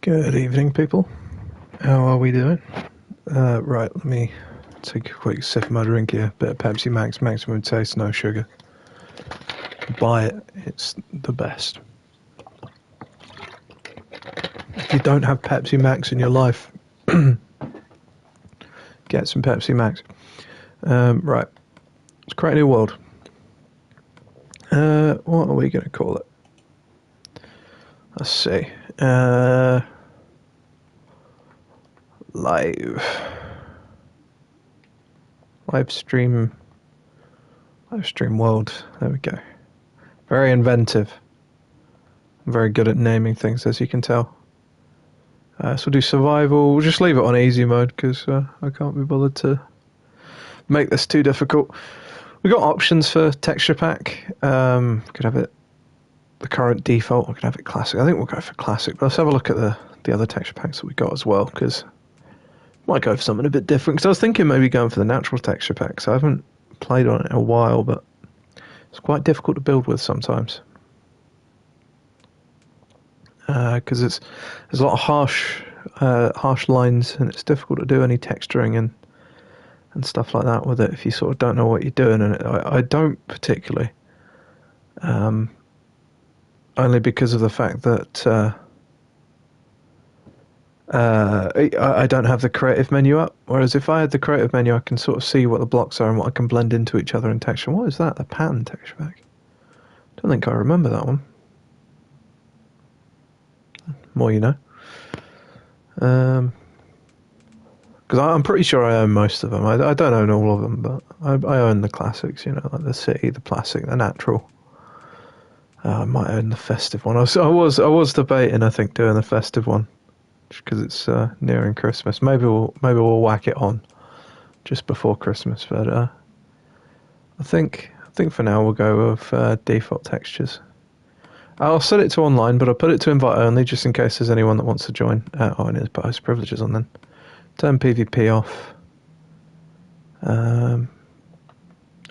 Good evening, people. How are we doing? Right, let me take a quick sip of my drink here. Bit of Pepsi Max, maximum taste, no sugar. Buy it, it's the best. If you don't have Pepsi Max in your life, get some Pepsi Max. Right, let's create a new world. What are we going to call it? Let's see. Live stream world. There we go. Very inventive. I'm very good at naming things, as you can tell. So we'll do survival. We'll just leave it on easy mode because I can't be bothered to make this too difficult. We got options for texture pack. Could have it the current default. We could have it classic. I think we'll go for classic. But let's have a look at the other texture packs that we got as well, because might go for something a bit different. Because I was thinking maybe going for the natural texture pack. So I haven't played on it in a while, but it's quite difficult to build with sometimes. Because there's a lot of harsh lines, and it's difficult to do any texturing and stuff like that with it if you sort of don't know what you're doing. And I don't particularly, only because of the fact that I don't have the creative menu up. Whereas if I had the creative menu, I can sort of see what the blocks are and what I can blend into each other in texture. What is that? The pattern texture pack? Don't think I remember that one. More you know. Because I'm pretty sure I own most of them. I don't own all of them, but I own the classics, you know, like the city, the plastic, the natural. I might own the festive one. I was debating, I think, doing the festive one, just because it's nearing Christmas. Maybe we'll whack it on just before Christmas. But I think for now we'll go with default textures. I'll set it to online, but I'll put it to invite only just in case there's anyone that wants to join. Oh, and there's host privileges on then. Turn PvP off. And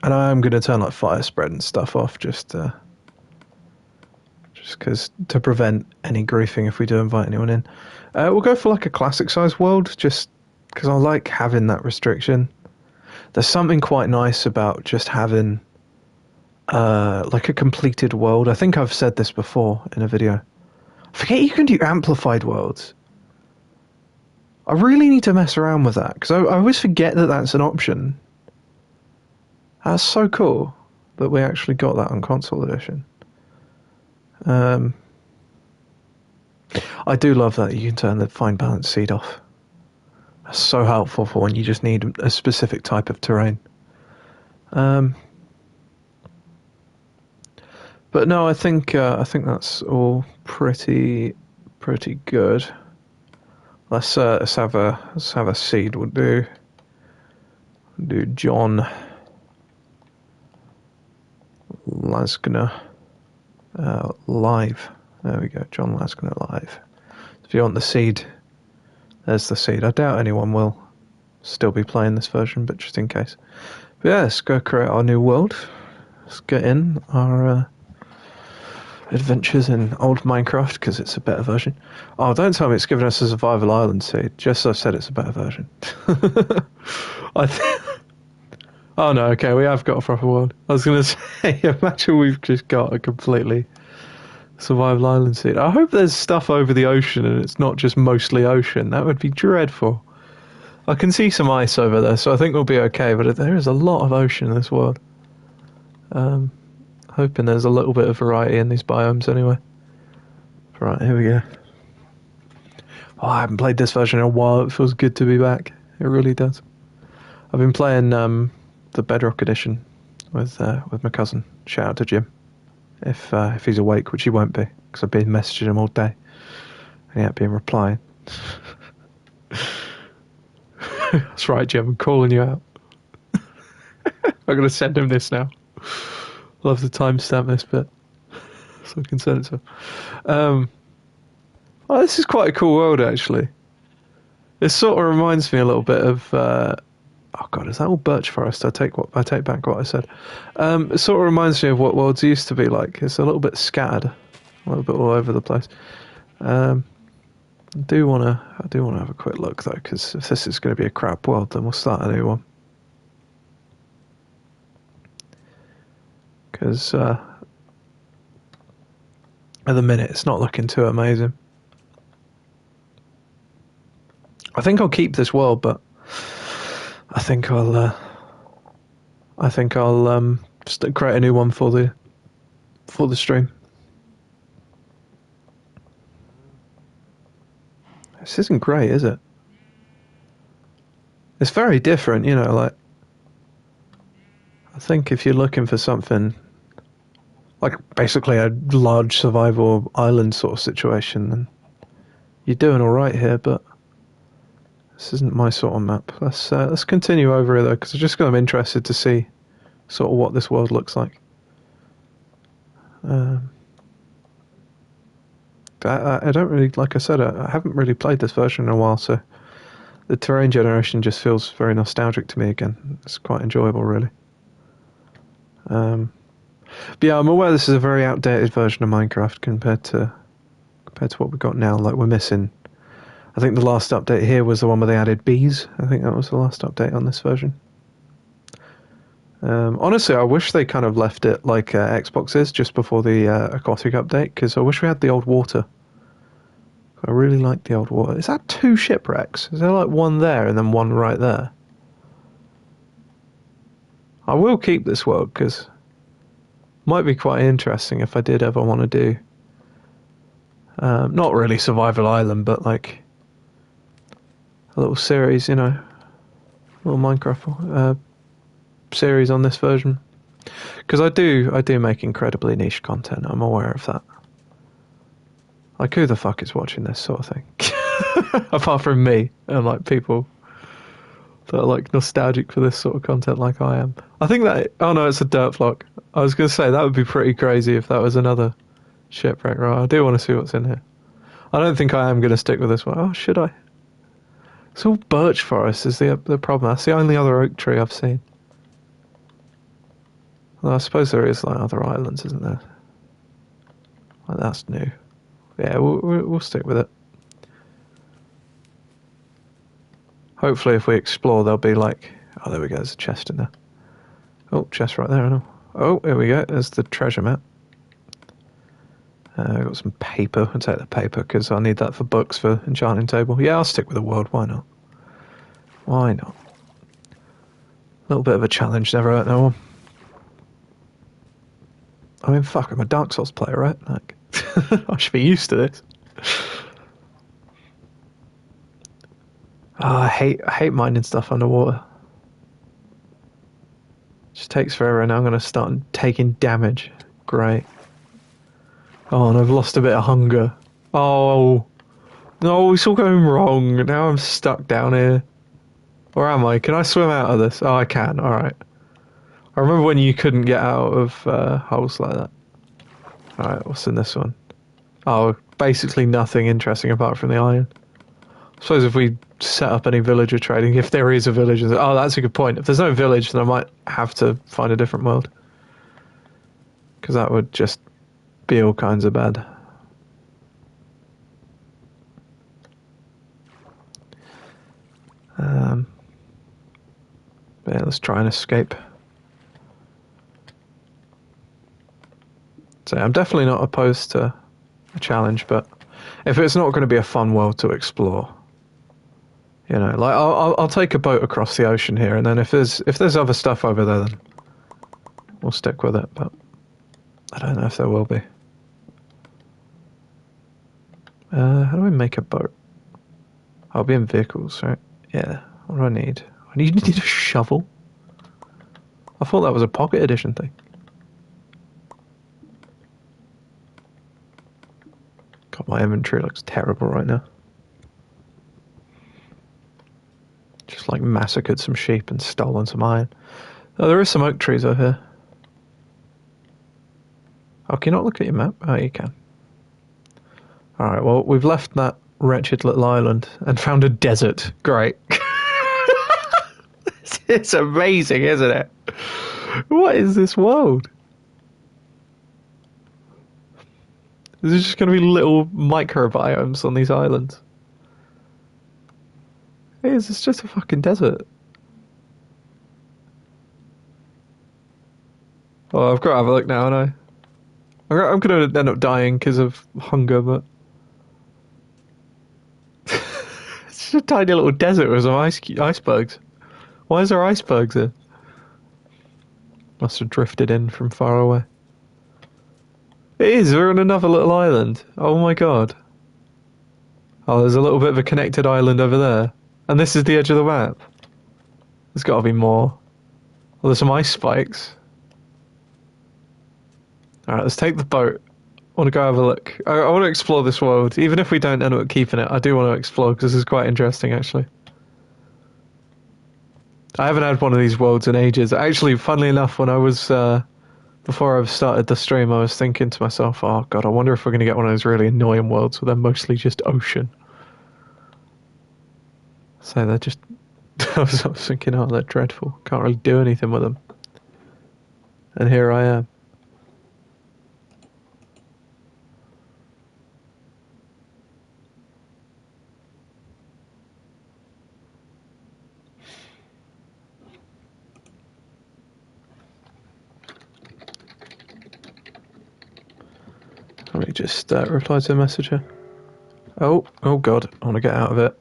I am going to turn like fire spread and stuff off just because to prevent any griefing if we do invite anyone in. We'll go for like a classic size world just because I like having that restriction. There's something quite nice about just having like a completed world. I think I've said this before in a video. I forget you can do amplified worlds. I really need to mess around with that because I always forget that that's an option. That's so cool that we actually got that on console edition. I do love that you can turn the fine balance seed off. That's so helpful for when you just need a specific type of terrain. But no, I think that's all pretty good. Let's have a seed. We'll do John Lasgner live. There we go, John Lasgner live. If you want the seed, there's the seed. I doubt anyone will still be playing this version, but just in case. But yeah, let's go create our new world. Let's get in our adventures in old Minecraft because it's a better version. Oh, don't tell me it's given us a survival island seed. Just as I've said, it's a better version. Oh no, okay, we have got a proper world. I was going to say, imagine we've just got a completely survival island seed. I hope there's stuff over the ocean and it's not just mostly ocean. That would be dreadful. I can see some ice over there, so I think we'll be okay, but there is a lot of ocean in this world. Hoping there's a little bit of variety in these biomes anyway. Right, here we go. Oh, I haven't played this version in a while. It feels good to be back. It really does. I've been playing the Bedrock edition with my cousin. Shout out to Jim. If he's awake, which he won't be, because I've been messaging him all day. And he ain't been replying. That's right, Jim. I'm calling you out. I'm going to send him this now. Love to timestamp this bit so I can send it to him. Oh, this is quite a cool world, actually. It sort of reminds me a little bit of... oh, God, is that all birch forest? I take back what I said. It sort of reminds me of what worlds used to be like. It's a little bit scattered. A little bit all over the place. I do wanna have a quick look though, because if this is going to be a crap world, then we'll start a new one. Because at the minute, it's not looking too amazing. I think I'll keep this world, but I think I'll just create a new one for the stream. This isn't great, is it? It's very different, you know, like, I think if you're looking for something like basically a large survival island sort of situation, then you're doing alright here, but this isn't my sort of map. Let's continue over here though, because I'm interested to see sort of what this world looks like. I don't really, like I said, I haven't really played this version in a while, so the terrain generation just feels very nostalgic to me again. It's quite enjoyable, really. But yeah, I'm aware this is a very outdated version of Minecraft compared to what we've got now. Like, we're missing, I think the last update here was the one where they added bees. I think that was the last update on this version. Honestly, I wish they kind of left it like Xbox is, just before the aquatic update, because I wish we had the old water. I really like the old water. Is that 2 shipwrecks? Is there like one there and then one right there? I will keep this world, because it might be quite interesting if I did ever want to do not really Survival Island, but like a little series, you know, a little Minecraft series on this version, because I do make incredibly niche content. I'm aware of that. Like, who the fuck is watching this sort of thing? Apart from me and like people that are like nostalgic for this sort of content like I am. I think that, oh no, it's a dirt flock. I was going to say that would be pretty crazy if that was another shipwreck. Right, I do want to see what's in here. I don't think I am going to stick with this one. Oh, should I? It's all birch forest is the problem. That's the only other oak tree I've seen. Well, I suppose there is like other islands, isn't there? Like, that's new. Yeah, we'll stick with it. Hopefully, if we explore, there'll be like, oh, there we go. There's a chest in there. Oh, chest right there. I know. Oh, here we go. There's the treasure map. I've got some paper. I'll take the paper because I need that for books for enchanting table. Yeah, I'll stick with the world. Why not? Why not? A little bit of a challenge never hurt no one. I mean, fuck, I'm a Dark Souls player, right? Like, I should be used to this. Oh, I hate mining stuff underwater. It just takes forever, and I'm going to start taking damage. Great. Oh, and I've lost a bit of hunger. Oh, no, it's all going wrong. Now I'm stuck down here. Or am I? Can I swim out of this? Oh, I can. All right. I remember when you couldn't get out of holes like that. All right, what's in this one? Oh, basically nothing interesting apart from the iron. I suppose if we set up any villager trading, if there is a village, oh, that's a good point. If there's no village, then I might have to find a different world. Because that would just be all kinds of bad. Yeah, let's try and escape. So I'm definitely not opposed to a challenge, but if it's not going to be a fun world to explore, you know, like I'll take a boat across the ocean here, and then if there's other stuff over there, then we'll stick with it. But I don't know if there will be. How do I make a boat? I'll be in vehicles, right? Yeah. What do I need? I need a shovel. I thought that was a pocket edition thing. God, my inventory looks terrible right now. Just like massacred some sheep and stolen some iron. Oh, there is some oak trees over here. Oh, can you not look at your map? Oh, you can. Alright, well, we've left that wretched little island and found a desert. Great. It's amazing, isn't it? What is this world? There's just going to be little microbiomes on these islands. It is, it's just a fucking desert. Oh, I've got to have a look now, and I'm going to end up dying because of hunger, but it's just a tiny little desert with some icebergs. Why is there icebergs there? Must have drifted in from far away. It is, we're on another little island. Oh my god. Oh, there's a little bit of a connected island over there. And this is the edge of the map. There's got to be more. Oh, there's some ice spikes. Alright, let's take the boat. I want to go have a look. I want to explore this world. Even if we don't end up keeping it, I do want to explore because this is quite interesting, actually. I haven't had one of these worlds in ages. Actually, funnily enough, when I was... before I started the stream, I was thinking to myself, oh god, I wonder if we're going to get one of those really annoying worlds where they're mostly just ocean. So they're just... I was thinking, oh, they're dreadful. Can't really do anything with them. And here I am. Let me just reply to the message here. Oh god, I want to get out of it.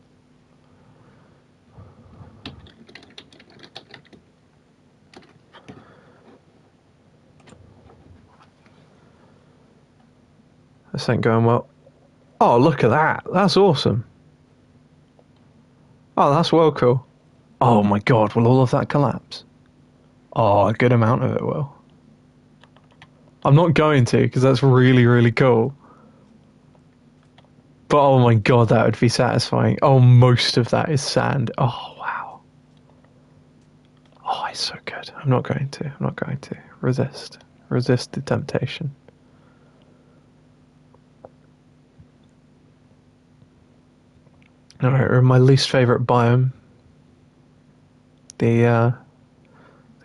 This ain't going well. Oh, look at that. That's awesome. Oh, that's well cool. Oh my god, will all of that collapse? Oh, a good amount of it will. I'm not going to, because that's really, really cool. But oh my god, that would be satisfying. Oh, most of that is sand. Oh, wow. Oh, it's so good. I'm not going to. I'm not going to. Resist. Resist the temptation. Alright, my least favourite biome. The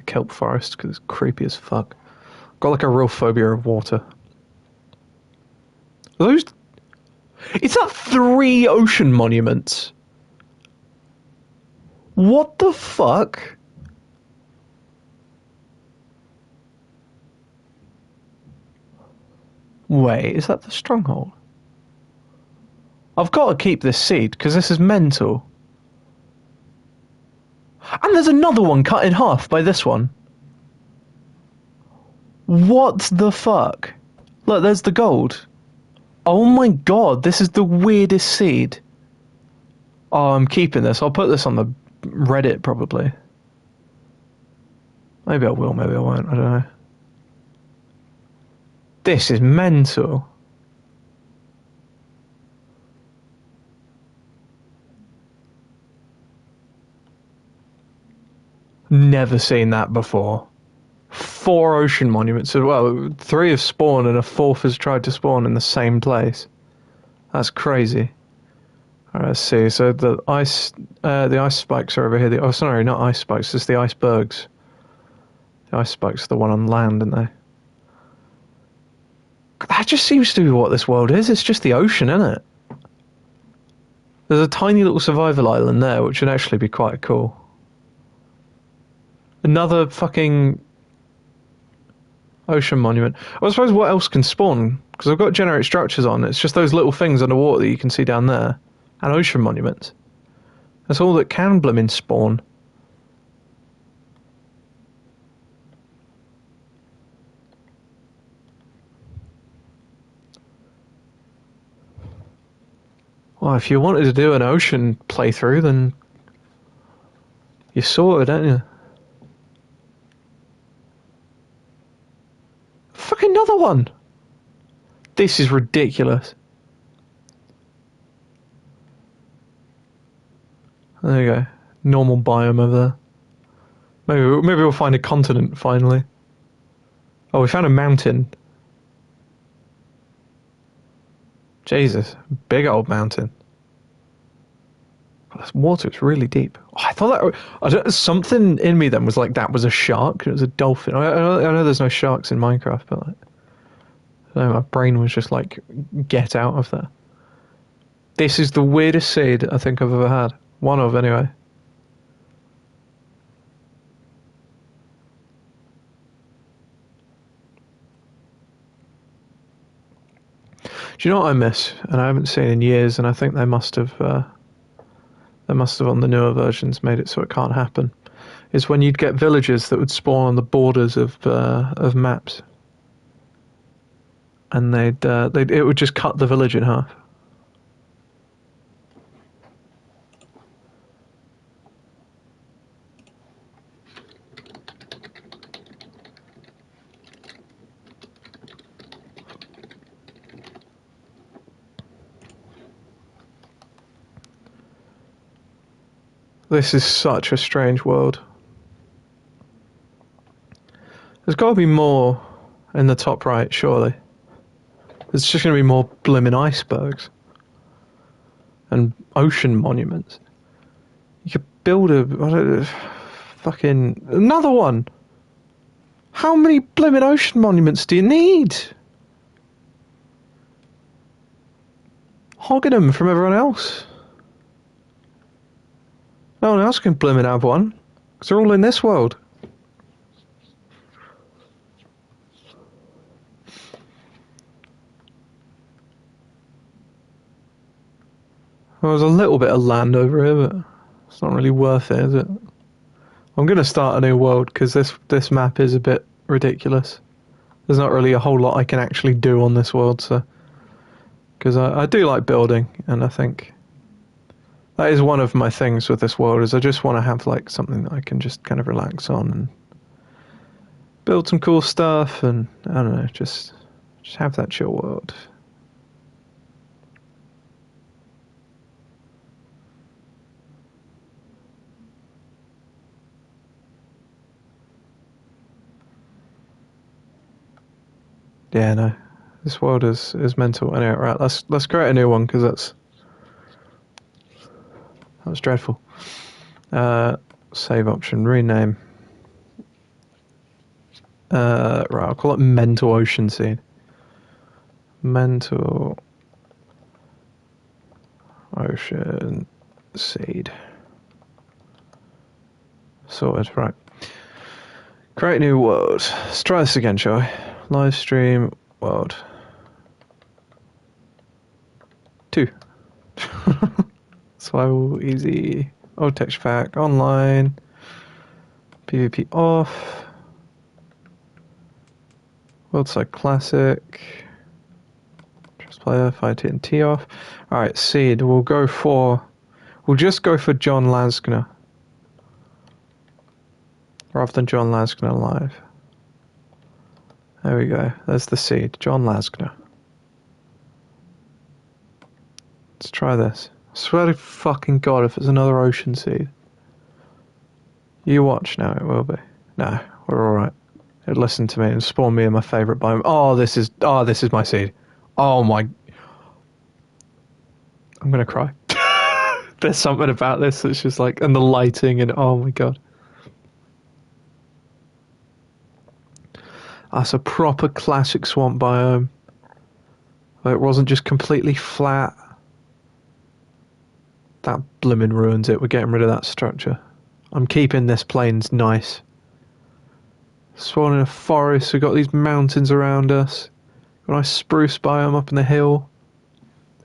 kelp forest, because it's creepy as fuck. Got like a real phobia of water. Are those... Is that 3 ocean monuments? What the fuck? Wait, is that the stronghold? I've got to keep this seed, because this is mental. And there's another one cut in half by this one. What the fuck? Look, there's the gold. Oh my god, this is the weirdest seed. Oh, I'm keeping this. I'll put this on the Reddit, probably. Maybe I will, maybe I won't. I don't know. This is mental. Never seen that before. 4 ocean monuments. Well, 3 have spawned and a 4th has tried to spawn in the same place. That's crazy. Alright, let's see. So the ice spikes are over here. Oh, sorry, not ice spikes. It's the icebergs. The ice spikes are the one on land, aren't they? That just seems to be what this world is. It's just the ocean, isn't it? There's a tiny little survival island there, which would actually be quite cool. Another fucking ocean monument. Well, I suppose what else can spawn? Because I've got generate structures on. It's just those little things underwater that you can see down there. And ocean monuments. That's all that can blimmin' spawn. Well, if you wanted to do an ocean playthrough, then you sorted, don't you? Fucking another one! This is ridiculous. There you go. Normal biome over there. Maybe we'll find a continent finally. Oh, we found a mountain. Jesus, big old mountain. Oh, this water is really deep. Oh, I thought that something in me then was like that was a shark. It was a dolphin. I know there's no sharks in Minecraft, but like, I don't know, my brain was just like, get out of there. This is the weirdest seed I think I've ever had. One of, anyway. Do you know what I miss? And I haven't seen in years, and I think they must have on the newer versions made it so it can't happen. Is when you'd get villages that would spawn on the borders of maps, and it would just cut the village in half. This is such a strange world. There's got to be more in the top right, surely. There's just going to be more blimmin' icebergs and ocean monuments. You could build fucking another one. How many blimmin' ocean monuments do you need? Hogging them from everyone else. No one else can blimmin' have one, because they're all in this world. Well, there's a little bit of land over here, but it's not really worth it, is it? I'm going to start a new world, because this map is a bit ridiculous. There's not really a whole lot I can actually do on this world, so... Because I do like building, and I think... That is one of my things with this world, is I just want to have like something that I can just kind of relax on and build some cool stuff, and I don't know, just have that chill world. Yeah, no, this world is mental. Anyway, right, let's create a new one, because that was dreadful. Save option, rename. Right, I'll call it Mental Ocean Seed. Mental Ocean Seed. Sorted, right. Create new world. Let's try this again, shall we? Live stream world. 2. Survival easy. Oh, texture pack online. PvP off. Worldside classic. Trust player, fire TNT off. Alright, seed. We'll just go for John Laskner. Rather than John Laskner live. There we go. There's the seed. John Laskner. Let's try this. I swear to fucking God, if it's another ocean seed. You watch now, it will be. No, we're alright. It'll listen to me and spawn me in my favourite biome. Oh, this is my seed. Oh my... I'm gonna cry. There's something about this that's just like... And the lighting and... Oh my God. That's a proper classic swamp biome. It wasn't just completely flat. That blimmin' ruins it. We're getting rid of that structure. I'm keeping this plains nice. Spawn in a forest. We've got these mountains around us. Got a nice spruce biome up in the hill.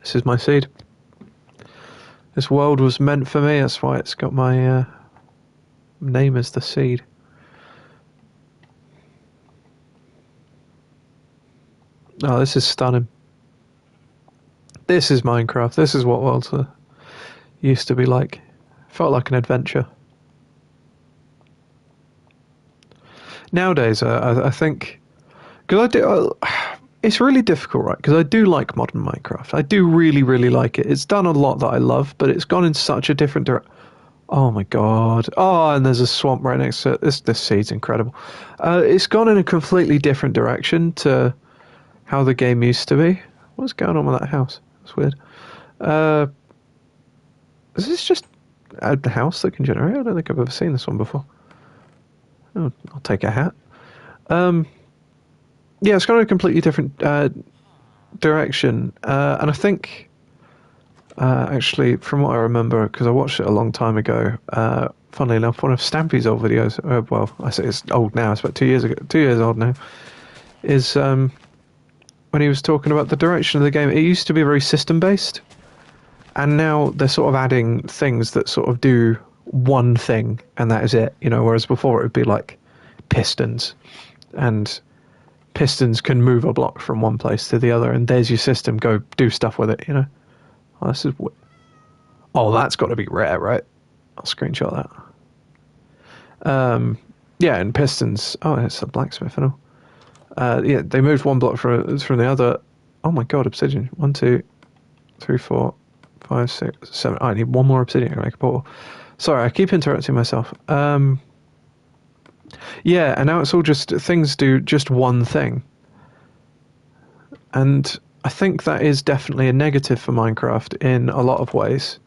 This is my seed. This world was meant for me. That's why it's got my name as the seed. Oh, this is stunning. This is Minecraft. This is what worlds used to be like. Felt like an adventure. Nowadays, I think... Because it's really difficult, right? Because I do like modern Minecraft. I do really, really like it. It's done a lot that I love, but it's gone in such a different direction. Oh my God. Oh, and there's a swamp right next to it. This seed's incredible. It's gone in a completely different direction to how the game used to be. What's going on with that house? That's weird. Is this just a house that can generate? I don't think I've ever seen this one before. Oh, I'll take a hat. Yeah, it's gone in a completely different direction. And I think Actually, from what I remember, because I watched it a long time ago, funnily enough, one of Stampy's old videos, well, I say it's old now, it's about 2 years ago, 2 years old now, is when he was talking about the direction of the game. It used to be very system-based, and now they're sort of adding things that sort of do one thing, and that is it, whereas before it would be like pistons, and pistons can move a block from one place to the other, and there's your system, go do stuff with it. Oh, oh, that's got to be rare, right? I'll screenshot that. Yeah, and pistons. Oh, it's a blacksmith and all. Yeah, they moved one block from the other. Oh my god, obsidian. 1, 2, 3, 4, 5, 6, 7. I need one more obsidian to make a portal. Sorry, I keep interrupting myself. Yeah, and now it's all just things do just one thing. And I think that is definitely a negative for Minecraft in a lot of ways.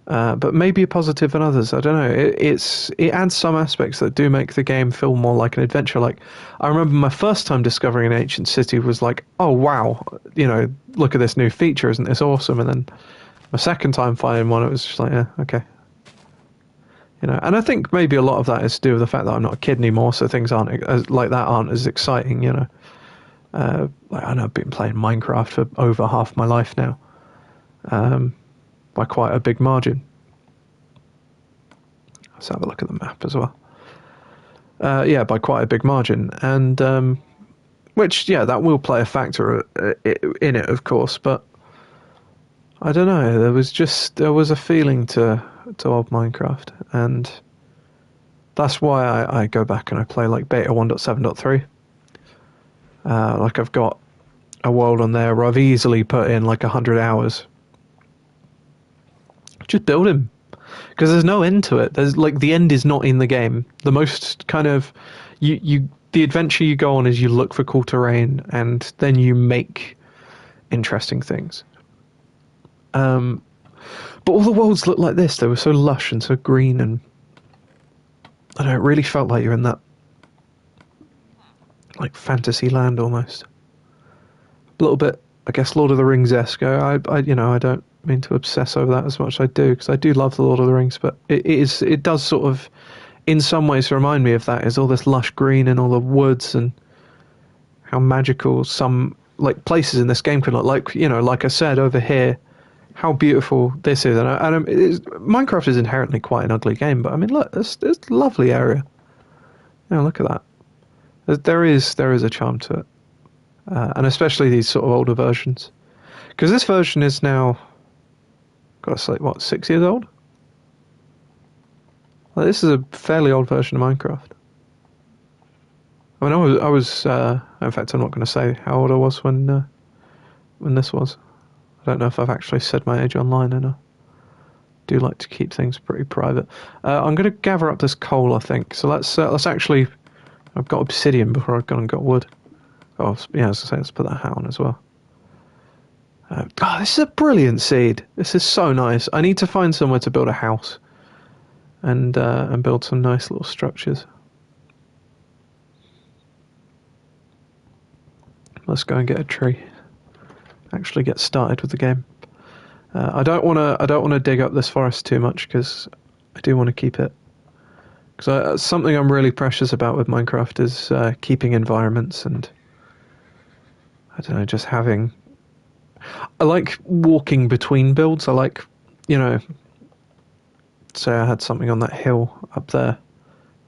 But maybe a positive in others. I don't know. It adds some aspects that do make the game feel more like an adventure. Like, I remember my first time discovering an ancient city was like, oh wow, look at this new feature, isn't this awesome? And then my second time finding one, it was just like, yeah, okay. And I think maybe a lot of that is to do with the fact that I'm not a kid anymore, so things aren't as exciting. Like, I know I've been playing Minecraft for over half my life now. By quite a big margin. Let's have a look at the map as well. Yeah, by quite a big margin, and which, yeah, that will play a factor in it, of course. But I don't know. There was a feeling to old Minecraft, and that's why I go back and I play like beta 1.7.3. Like, I've got a world on there where I've easily put in like 100 hours. Just build him, because there's no end to it. There's like, the end is not in the game. The most kind of the adventure you go on is you look for cool terrain and then you make interesting things. But all the worlds look like this. They were so lush and so green, and I don't know, it really felt like you're in that like fantasy land almost. A little bit, I guess, Lord of the Rings-esque. I don't mean to obsess over that as much as I do, because I do love the Lord of the Rings, but it does sort of in some ways remind me of that. Is all this lush green and all the woods, and how magical some like places in this game can look. Like, like I said over here, how beautiful this is. And Minecraft is inherently quite an ugly game, but I mean, look, there's a lovely area. Look at that. There is a charm to it, and especially these sort of older versions, because this version is now, got to say, what, 6 years old? Like, this is a fairly old version of Minecraft. I mean, I was in fact, I'm not going to say how old I was when this was. I don't know if I've actually said my age online, and I do like to keep things pretty private. I'm going to gather up this coal, I think. So let's actually, I've got obsidian before I've gone and got wood. Oh, yeah, as I say, let's put that hat on as well. This is a brilliant seed. This is so nice. I need to find somewhere to build a house and build some nice little structures. Let's go and get a tree. Actually get started with the game. I don't want to dig up this forest too much, because I do want to keep it. Because something I'm really precious about with Minecraft is keeping environments, and I don't know, just having. I like walking between builds. I like, say I had something on that hill up there.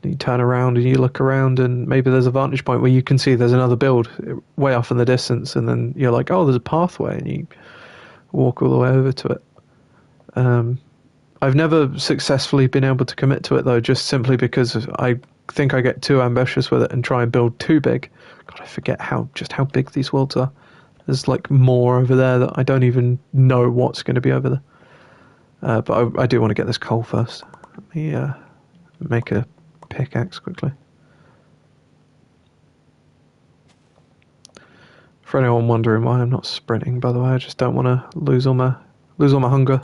You turn around and you look around, and maybe there's a vantage point where you can see there's another build way off in the distance, and then you're like, oh, there's a pathway, and you walk all the way over to it. I've never successfully been able to commit to it, though, just simply because I think I get too ambitious with it and try and build too big. God, I forget how big these worlds are. There's like more over there that I don't even know what's going to be over there. But I do want to get this coal first. Let me make a pickaxe quickly. For anyone wondering why I'm not sprinting, by the way, I just don't want to lose all my hunger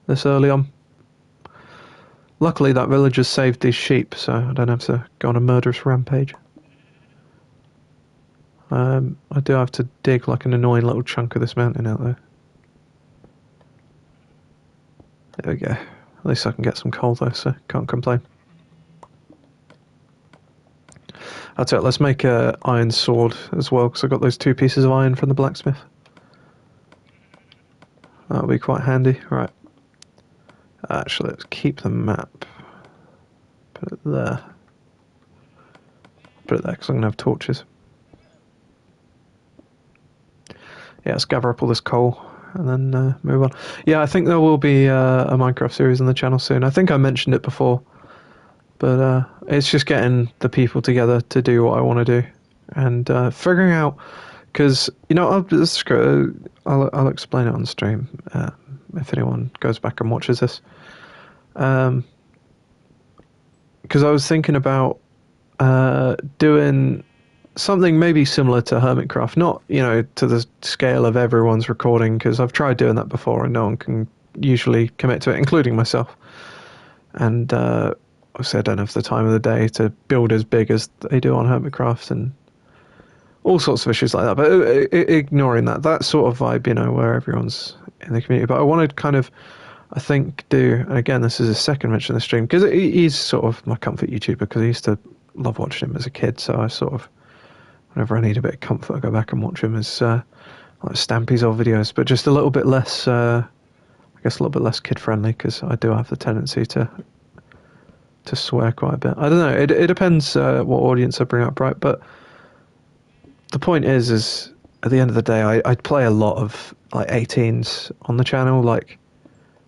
this early on. Luckily, that villager saved these sheep, so I don't have to go on a murderous rampage. I do have to dig like an annoying little chunk of this mountain out there. There we go. At least I can get some coal though, so can't complain. That's it. Let's make a iron sword as well, because I got those 2 pieces of iron from the blacksmith. That'll be quite handy. Right. Actually, let's keep the map. Put it there. Put it there, because I'm going to have torches. Yeah, let's gather up all this coal and then move on. Yeah, I think there will be a Minecraft series on the channel soon. I think I mentioned it before. But it's just getting the people together to do what I want to do. And figuring out... Because, you know, I'll explain it on stream if anyone goes back and watches this. Because I was thinking about doing something maybe similar to Hermitcraft. Not, you know, to the scale of everyone's recording, because I've tried doing that before and no one can usually commit to it, including myself. And obviously I don't have the time of the day to build as big as they do on Hermitcraft and all sorts of issues like that. But ignoring that, that sort of vibe, you know, where everyone's in the community. But I want to kind of, I think, do, and again, this is a second mention of the stream, because he's sort of my comfort YouTuber, because I used to love watching him as a kid, so I sort of, whenever I need a bit of comfort, I go back and watch him as like Stampy's old videos, but just a little bit less, I guess a little bit less kid-friendly, because I do have the tendency to swear quite a bit. I don't know, it depends what audience I bring up, right? But the point is at the end of the day, I play a lot of like 18s on the channel. Like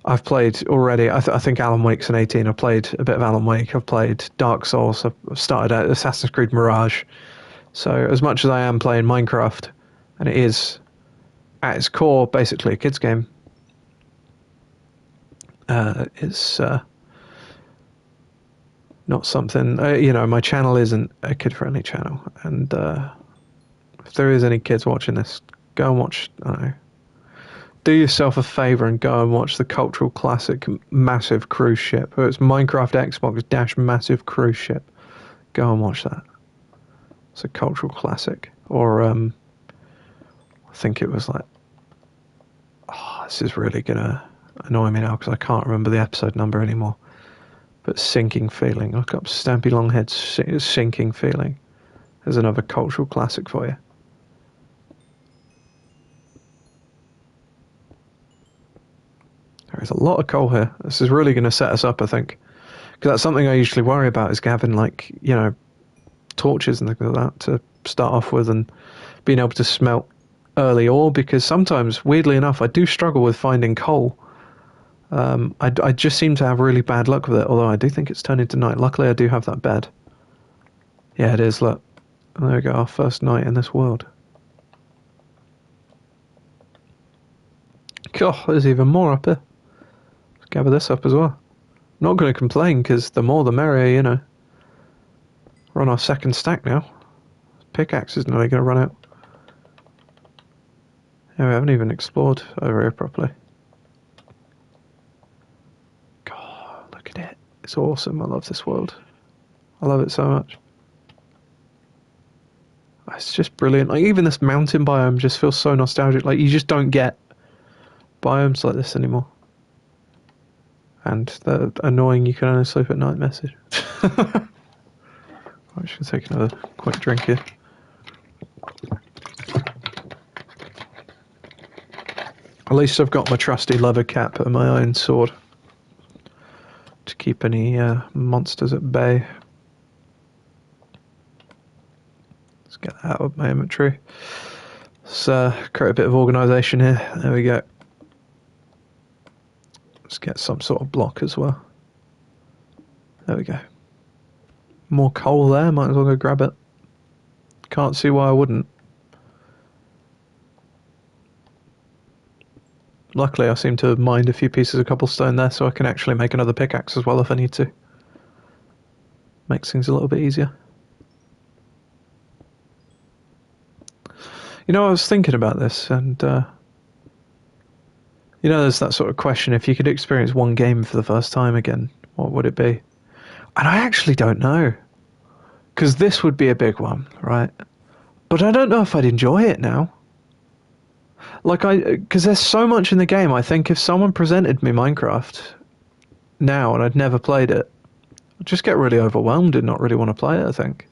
I've played already, I think Alan Wake's an 18. I've played a bit of Alan Wake. I've played Dark Souls. I've started at Assassin's Creed Mirage. So as much as I am playing Minecraft, and it is at its core basically a kids game, it's not something, you know, my channel isn't a kid-friendly channel, and if there is any kids watching this, go and watch, I don't know, do yourself a favour and go and watch the cultural classic Massive Cruise Ship. It's Minecraft Xbox dash Massive Cruise Ship. Go and watch that. It's a cultural classic. Or, I think it was like, oh, this is really going to annoy me now because I can't remember the episode number anymore. But Sinking Feeling. Look up Stampy Longhead's Sinking Feeling. There's another cultural classic for you. There's a lot of coal here. This is really going to set us up, I think. Because that's something I usually worry about, is having, like, you know, torches and things like that to start off with, and being able to smelt early ore, because sometimes, weirdly enough, I do struggle with finding coal. I just seem to have really bad luck with it, although I do think it's turned into night. Luckily, I do have that bed. Yeah, it is, look. There we go, our first night in this world. God, there's even more up here. Let's gather this up as well. I'm not going to complain, because the more the merrier, you know. We're on our second stack now. Pickaxe is nearly going to run out. Yeah, we haven't even explored over here properly. God, look at it. It's awesome. I love this world. I love it so much. It's just brilliant. Like, even this mountain biome just feels so nostalgic. Like, you just don't get biomes like this anymore. And the annoying you can only sleep at night message. I should take another quick drink here. At least I've got my trusty leather cap and my iron sword to keep any monsters at bay. Let's get that out of my inventory. Let's create a bit of organisation here. There we go. Let's get some sort of block as well. There we go. More coal there, might as well go grab it. Can't see why I wouldn't. Luckily, I seem to have mined a few pieces of cobblestone there, so I can actually make another pickaxe as well if I need to. Makes things a little bit easier. You know, I was thinking about this, and you know, there's that sort of question, if you could experience one game for the first time again, what would it be? And I actually don't know. Because this would be a big one, right? But I don't know if I'd enjoy it now. Like, because there's so much in the game. I think if someone presented me Minecraft now and I'd never played it, I'd just get really overwhelmed and not really want to play it, I think.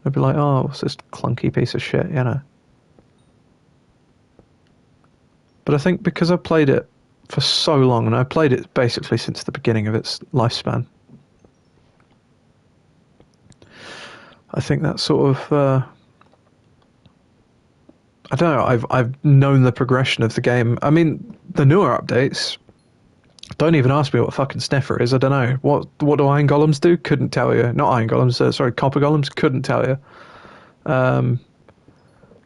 I'd be like, oh, what's this clunky piece of shit, you know? But I think because I played it for so long, and I played it basically since the beginning of its lifespan, I think that sort of... I don't know, I've known the progression of the game. I mean, the newer updates... Don't even ask me what fucking sniffer is. I don't know. What do iron golems do? Couldn't tell you. Not iron golems. Sorry, copper golems. Couldn't tell you.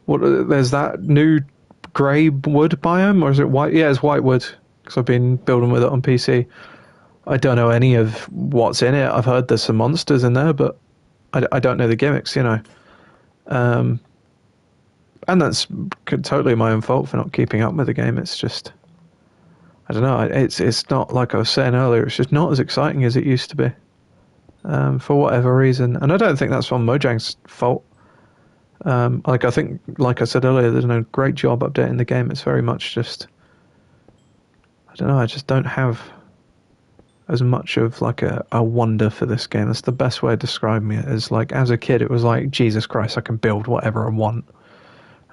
There's that new grey wood biome, or is it white? Yeah, it's white wood because I've been building with it on PC. I don't know any of what's in it. I've heard there's some monsters in there, but I don't know the gimmicks. You know. And that's totally my own fault for not keeping up with the game. It's just. I don't know, it's not like I was saying earlier, it's just not as exciting as it used to be, for whatever reason. And I don't think that's on Mojang's fault. I think, like I said earlier, they've done a great job updating the game. It's very much just, I don't know, I just don't have as much of like a wonder for this game. That's the best way of describing it. Is like, as a kid, it was like, Jesus Christ, I can build whatever I want.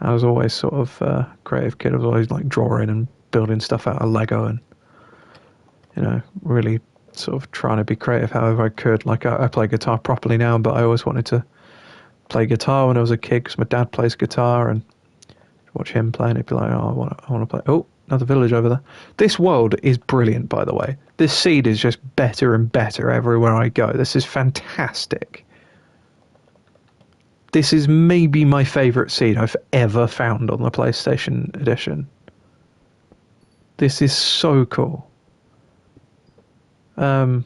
I was always sort of a creative kid. I was always like drawing and building stuff out of Lego and, you know, really sort of trying to be creative however I could. Like, I play guitar properly now, but I always wanted to play guitar when I was a kid because my dad plays guitar, and watch him play and he'd be like, oh, I want to play. Oh, another village over there. This world is brilliant, by the way. This seed is just better and better everywhere I go. This is fantastic. This is maybe my favourite seed I've ever found on the PlayStation Edition. This is so cool. Yeah,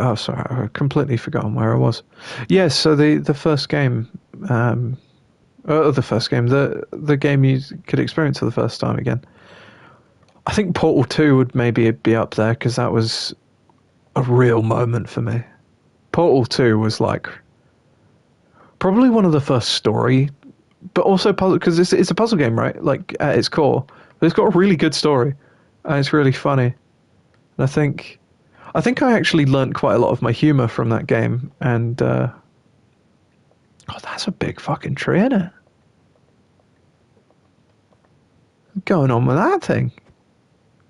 oh, sorry, I've completely forgotten where I was. Yeah, so the first game, the game you could experience for the first time again. I think Portal 2 would maybe be up there, because that was a real moment for me. Portal 2 was like probably one of the first story, but also puzzle, because it's a puzzle game, right? Like at its core, but it's got a really good story, and it's really funny. And I think I actually learnt quite a lot of my humour from that game. And God, that's a big fucking tree, isn't it? What's going on with that thing?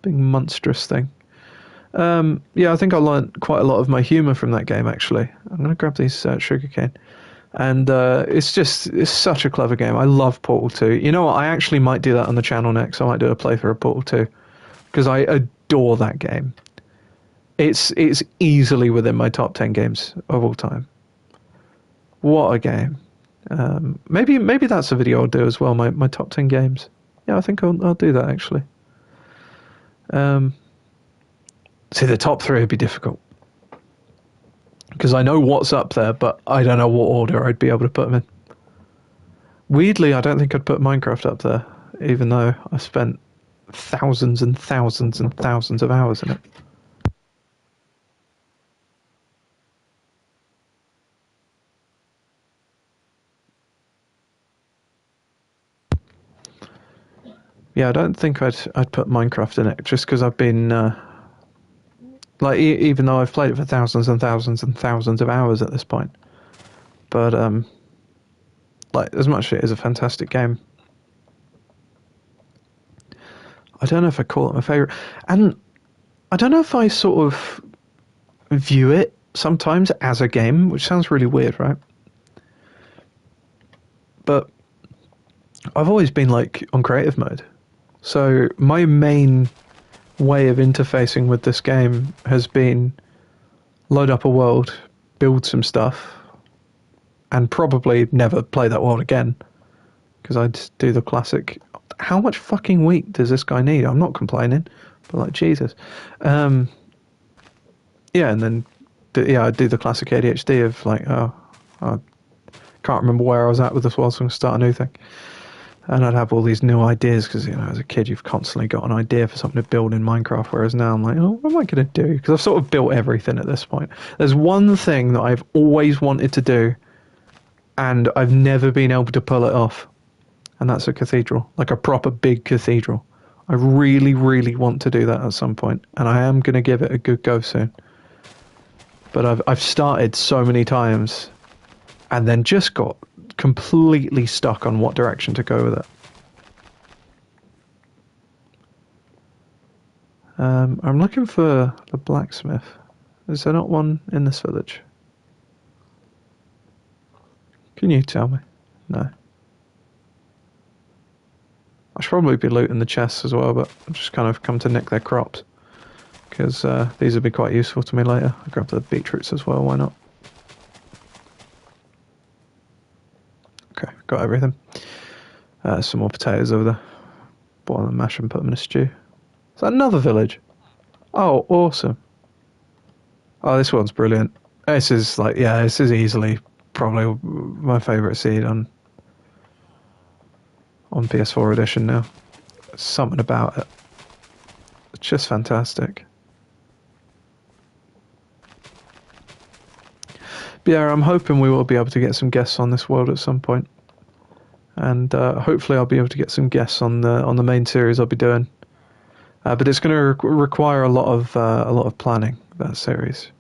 Big monstrous thing. Yeah, I think I learnt quite a lot of my humour from that game, actually. I'm going to grab these sugarcane. And it's such a clever game. I love Portal 2. You know what? I actually might do that on the channel next. I might do a playthrough of Portal 2. Because I adore that game. It's easily within my top 10 games of all time. What a game. Maybe that's a video I'll do as well, my top 10 games. Yeah, I think I'll do that, actually. See, the top 3 would be difficult. Because I know what's up there, but I don't know what order I'd be able to put them in. Weirdly, I don't think I'd put Minecraft up there, even though I spent thousands and thousands and thousands of hours in it. Yeah, I don't think I'd put Minecraft in it, just because I've been even though I've played it for thousands and thousands and thousands of hours at this point. But as much as it is a fantastic game, I don't know if I call it my favourite. And I don't know if I sort of view it sometimes as a game, which sounds really weird, right? But I've always been like on creative mode. So my main way of interfacing with this game has been load up a world, build some stuff, and probably never play that world again. Because I'd do the classic, how much fucking wheat does this guy need? I'm not complaining, but like, Jesus. Yeah, and then I'd do the classic ADHD of like, oh, I can't remember where I was at with this world, so I'm going to start a new thing. And I'd have all these new ideas because, you know, as a kid, you've constantly got an idea for something to build in Minecraft. Whereas now I'm like, oh, what am I going to do? Because I've sort of built everything at this point. There's one thing that I've always wanted to do, and I've never been able to pull it off. And that's a cathedral, like a proper big cathedral. I really, really want to do that at some point, and I am going to give it a good go soon. But I've started so many times, and then just got completely stuck on what direction to go with it. I'm looking for the blacksmith. Is there not one in this village? Can you tell me? No. I should probably be looting the chests as well, but I've just kind of come to nick their crops. Because these would be quite useful to me later. I grab the beetroots as well, why not? Okay, got everything. Some more potatoes over there. Boil them, mash them, put them in a stew. Is that another village? Oh, awesome. Oh, this one's brilliant. This is like, yeah, this is easily probably my favourite seed on PS4 edition now. There's something about it. It's just fantastic. But yeah, I'm hoping we will be able to get some guests on this world at some point. And hopefully I'll be able to get some guests on the main series I'll be doing. But it's going to require a lot of planning, that series.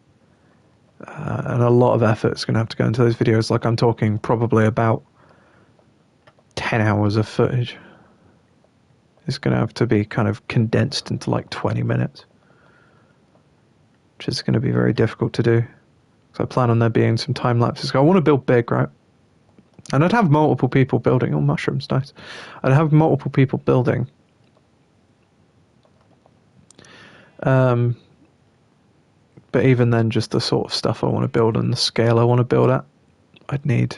And a lot of effort is going to have to go into those videos. Like, I'm talking probably about 10 hours of footage. It's going to have to be kind of condensed into like 20 minutes. Which is going to be very difficult to do. So I plan on there being some time lapses. I want to build big, right? And I'd have multiple people building. Oh, mushrooms, nice. I'd have multiple people building. But even then, just the sort of stuff I want to build and the scale I want to build at, I'd need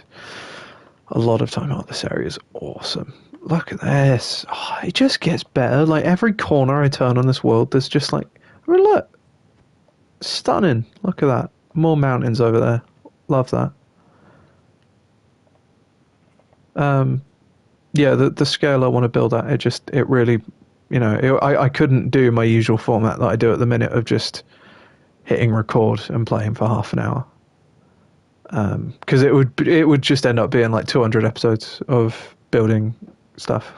a lot of time. Oh, this area is awesome. Look at this. Oh, it just gets better. Like, every corner I turn on this world, there's just like, I mean, look. Stunning. Look at that. More mountains over there. Love that. Yeah, the scale I want to build at, it really, I couldn't do my usual format that I do at the minute of just hitting record and playing for half an hour. Because it would just end up being like 200 episodes of building stuff.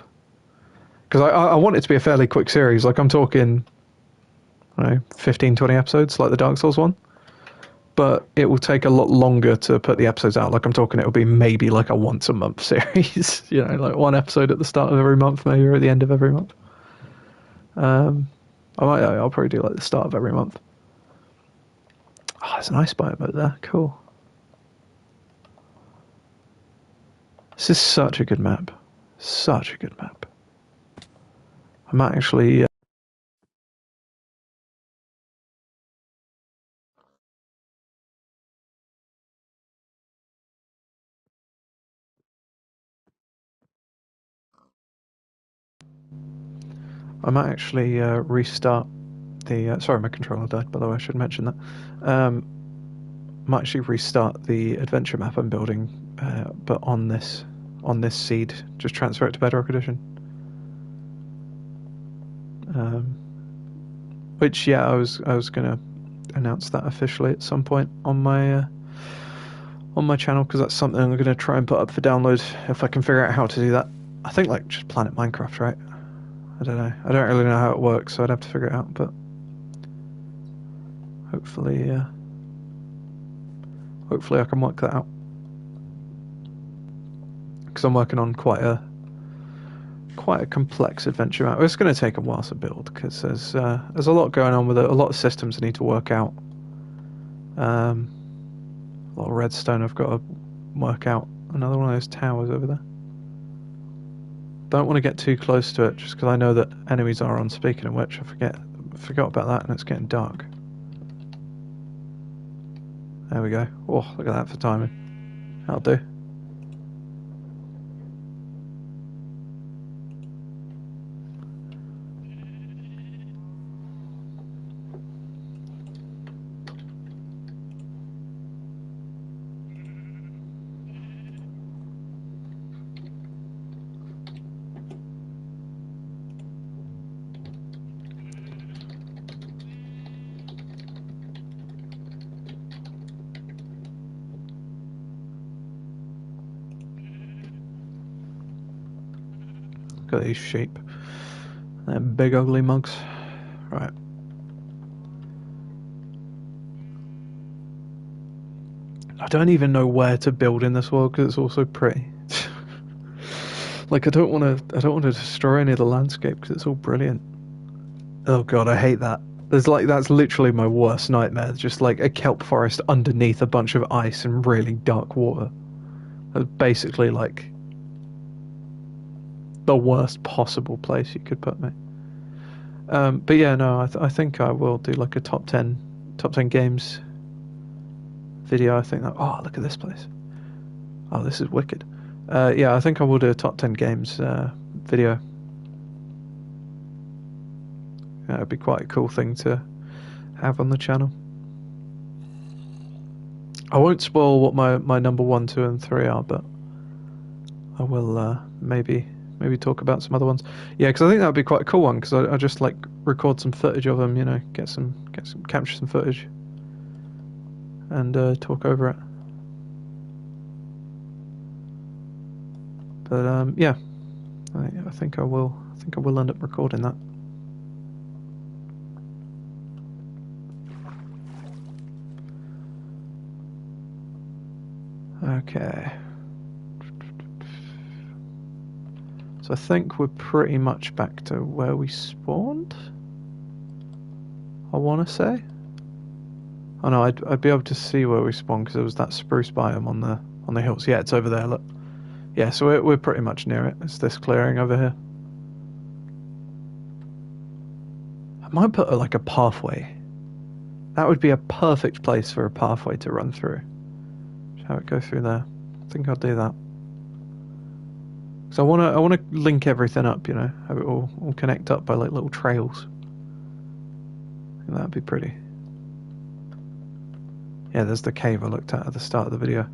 Because I want it to be a fairly quick series. Like, I'm talking, I don't know, 15, 20 episodes, like the Dark Souls one. But it will take a lot longer to put the episodes out. Like, I'm talking, it'll be maybe like a once a month series. Like one episode at the start of every month, maybe, or at the end of every month. I'll probably do like the start of every month. Oh, there's an ice biome out there. Cool. This is such a good map. Such a good map. I might actually... restart the... sorry, my controller died, by the way. I should mention that. Might actually restart the adventure map I'm building, but on this seed. Just transfer it to Bedrock Edition. Which, yeah, I was going to announce that officially at some point on my channel, because that's something I'm going to try and put up for download if I can figure out how to do that. I think like just Planet Minecraft, right? I don't know. I don't really know how it works, so I'd have to figure it out. But hopefully I can work that out. Because I'm working on quite a complex adventure map. It's going to take a while to build because there's a lot going on with it. A lot of systems I need to work out. A lot of redstone I've got to work out. Another one of those towers over there. Don't want to get too close to it just because I know that enemies are on. Speaking of which, I forgot about that, and it's getting dark. There we go. Oh, look at that for timing. That'll do. Look at these sheep. Them big ugly mugs. Right. I don't even know where to build in this world because it's all so pretty. Like I don't want to destroy any of the landscape because it's all brilliant. Oh god, I hate that. That's literally my worst nightmare. Just like a kelp forest underneath a bunch of ice and really dark water. That's basically like the worst possible place you could put me. But yeah, no, I think I will do like a top 10 games video. I think that. Oh, look at this place. Oh, this is wicked. Yeah, I think I will do a top 10 games video. It'd be quite a cool thing to have on the channel. I won't spoil what my number 1, 2, and 3 are, but I will maybe talk about some other ones. Yeah, because I think that would be quite a cool one. Because I just like record some footage of them, you know, capture some footage, and talk over it. But yeah, I think I will. I think I will end up recording that. Okay. So I think we're pretty much back to where we spawned. I want to say. Oh no, I'd be able to see where we spawned because there was that spruce biome on the hills. Yeah, it's over there. Look. Yeah, so we're pretty much near it. It's this clearing over here. I might put like a pathway. That would be a perfect place for a pathway to run through. Just have it go through there. I think I'll do that. So I wanna link everything up, you know, have it all connect up by like little trails. I think that'd be pretty. Yeah, there's the cave I looked at the start of the video.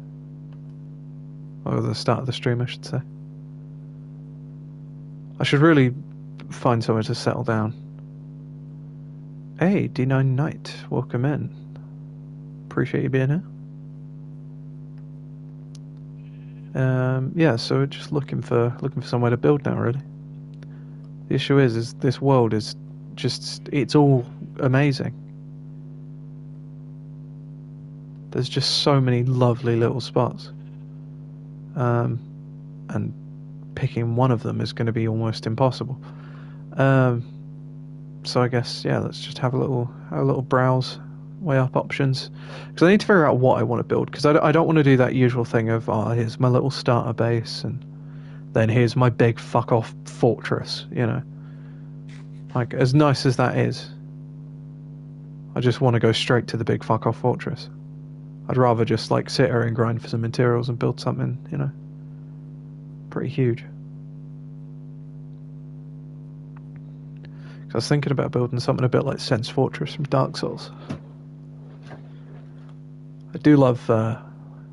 Or the start of the stream, I should say. I should really find somewhere to settle down. Hey, D9 Knight, welcome in. Appreciate you being here. Yeah, so we're just looking for somewhere to build now, really. The issue is this world is just, it's all amazing. There's just so many lovely little spots. And picking one of them is going to be almost impossible. So I guess, yeah, let's just have a little browse, weigh up options. Because I need to figure out what I want to build. Because I don't want to do that usual thing of, oh, here's my little starter base, and then here's my big fuck-off fortress, you know. Like, as nice as that is, I just want to go straight to the big fuck-off fortress. I'd rather just, like, sit here and grind for some materials and build something, you know, pretty huge. I was thinking about building something a bit like Sense Fortress from Dark Souls. I do love like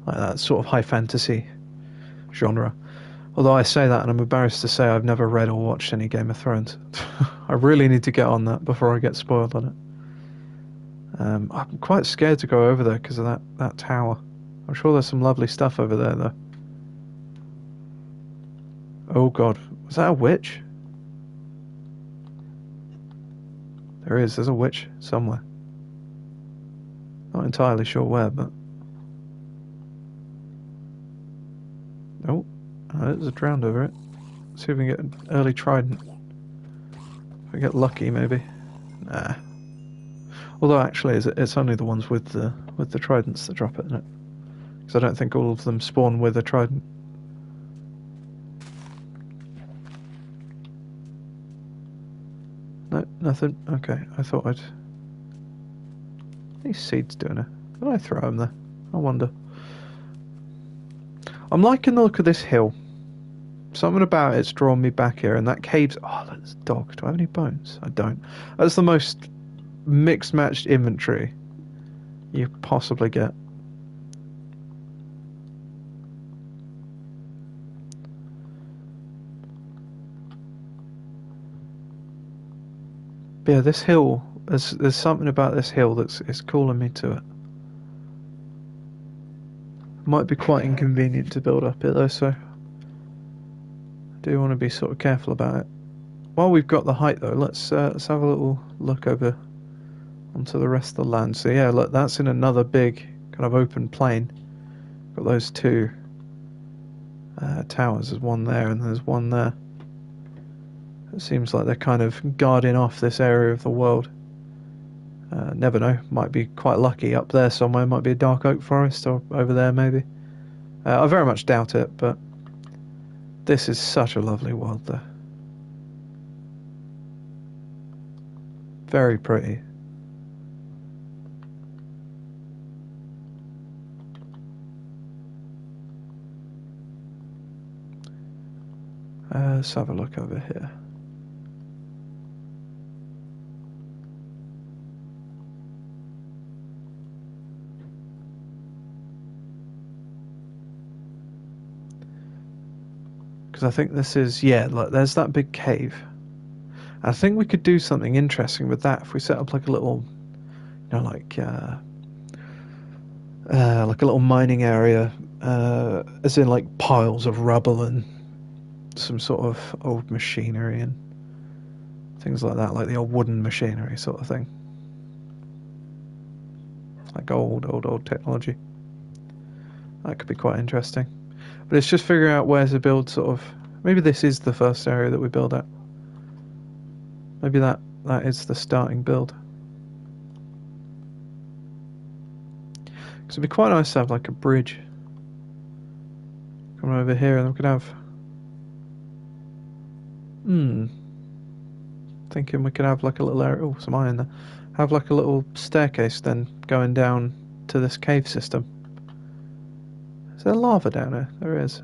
that sort of high fantasy genre. Although I say that and I'm embarrassed to say I've never read or watched any Game of Thrones. I really need to get on that before I get spoiled on it. I'm quite scared to go over there because of that tower. I'm sure there's some lovely stuff over there though. Oh god, was that a witch? There's a witch somewhere. Not entirely sure where, but... Oh, there's a drowned over it. Let's see if we can get an early trident. If we get lucky, maybe. Nah. Although, actually, it's only the ones with the tridents that drop it, isn't it? Because I don't think all of them spawn with a trident. No, nothing. Okay, I thought I'd... These seeds doing it. Did I throw them there? I wonder. I'm liking the look of this hill. Something about it's drawn me back here, and that cave's... Oh, that's a dog. Do I have any bones? I don't. That's the most mixed-matched inventory you possibly get. But yeah, this hill, there's something about this hill that's calling me to it. Might be quite inconvenient to build up it though, so I do want to be sort of careful about it. while we've got the height though, let's have a little look over onto the rest of the land. So yeah, look, that's in another big kind of open plain. Got those two towers. There's one there and there's one there. It seems like they're kind of guarding off this area of the world. Never know. Might be quite lucky up there somewhere. Might be a dark oak forest, or over there maybe. I very much doubt it, but this is such a lovely world there. Very pretty. Let's have a look over here. Because I think this is, yeah, look, there's that big cave. I think we could do something interesting with that if we set up like a little, you know, like a little mining area, as in like piles of rubble and some sort of old machinery and things like that, like the old wooden machinery sort of thing. Like old technology. That could be quite interesting. But it's just figuring out where to build sort of... Maybe this is the first area that we build at. Maybe that is the starting build. Because it'd be quite nice to have like a bridge coming over here, and then we could have... Thinking we could have like a little area... Oh, some iron there. Have like a little staircase then going down to this cave system. Is there lava down there? There is.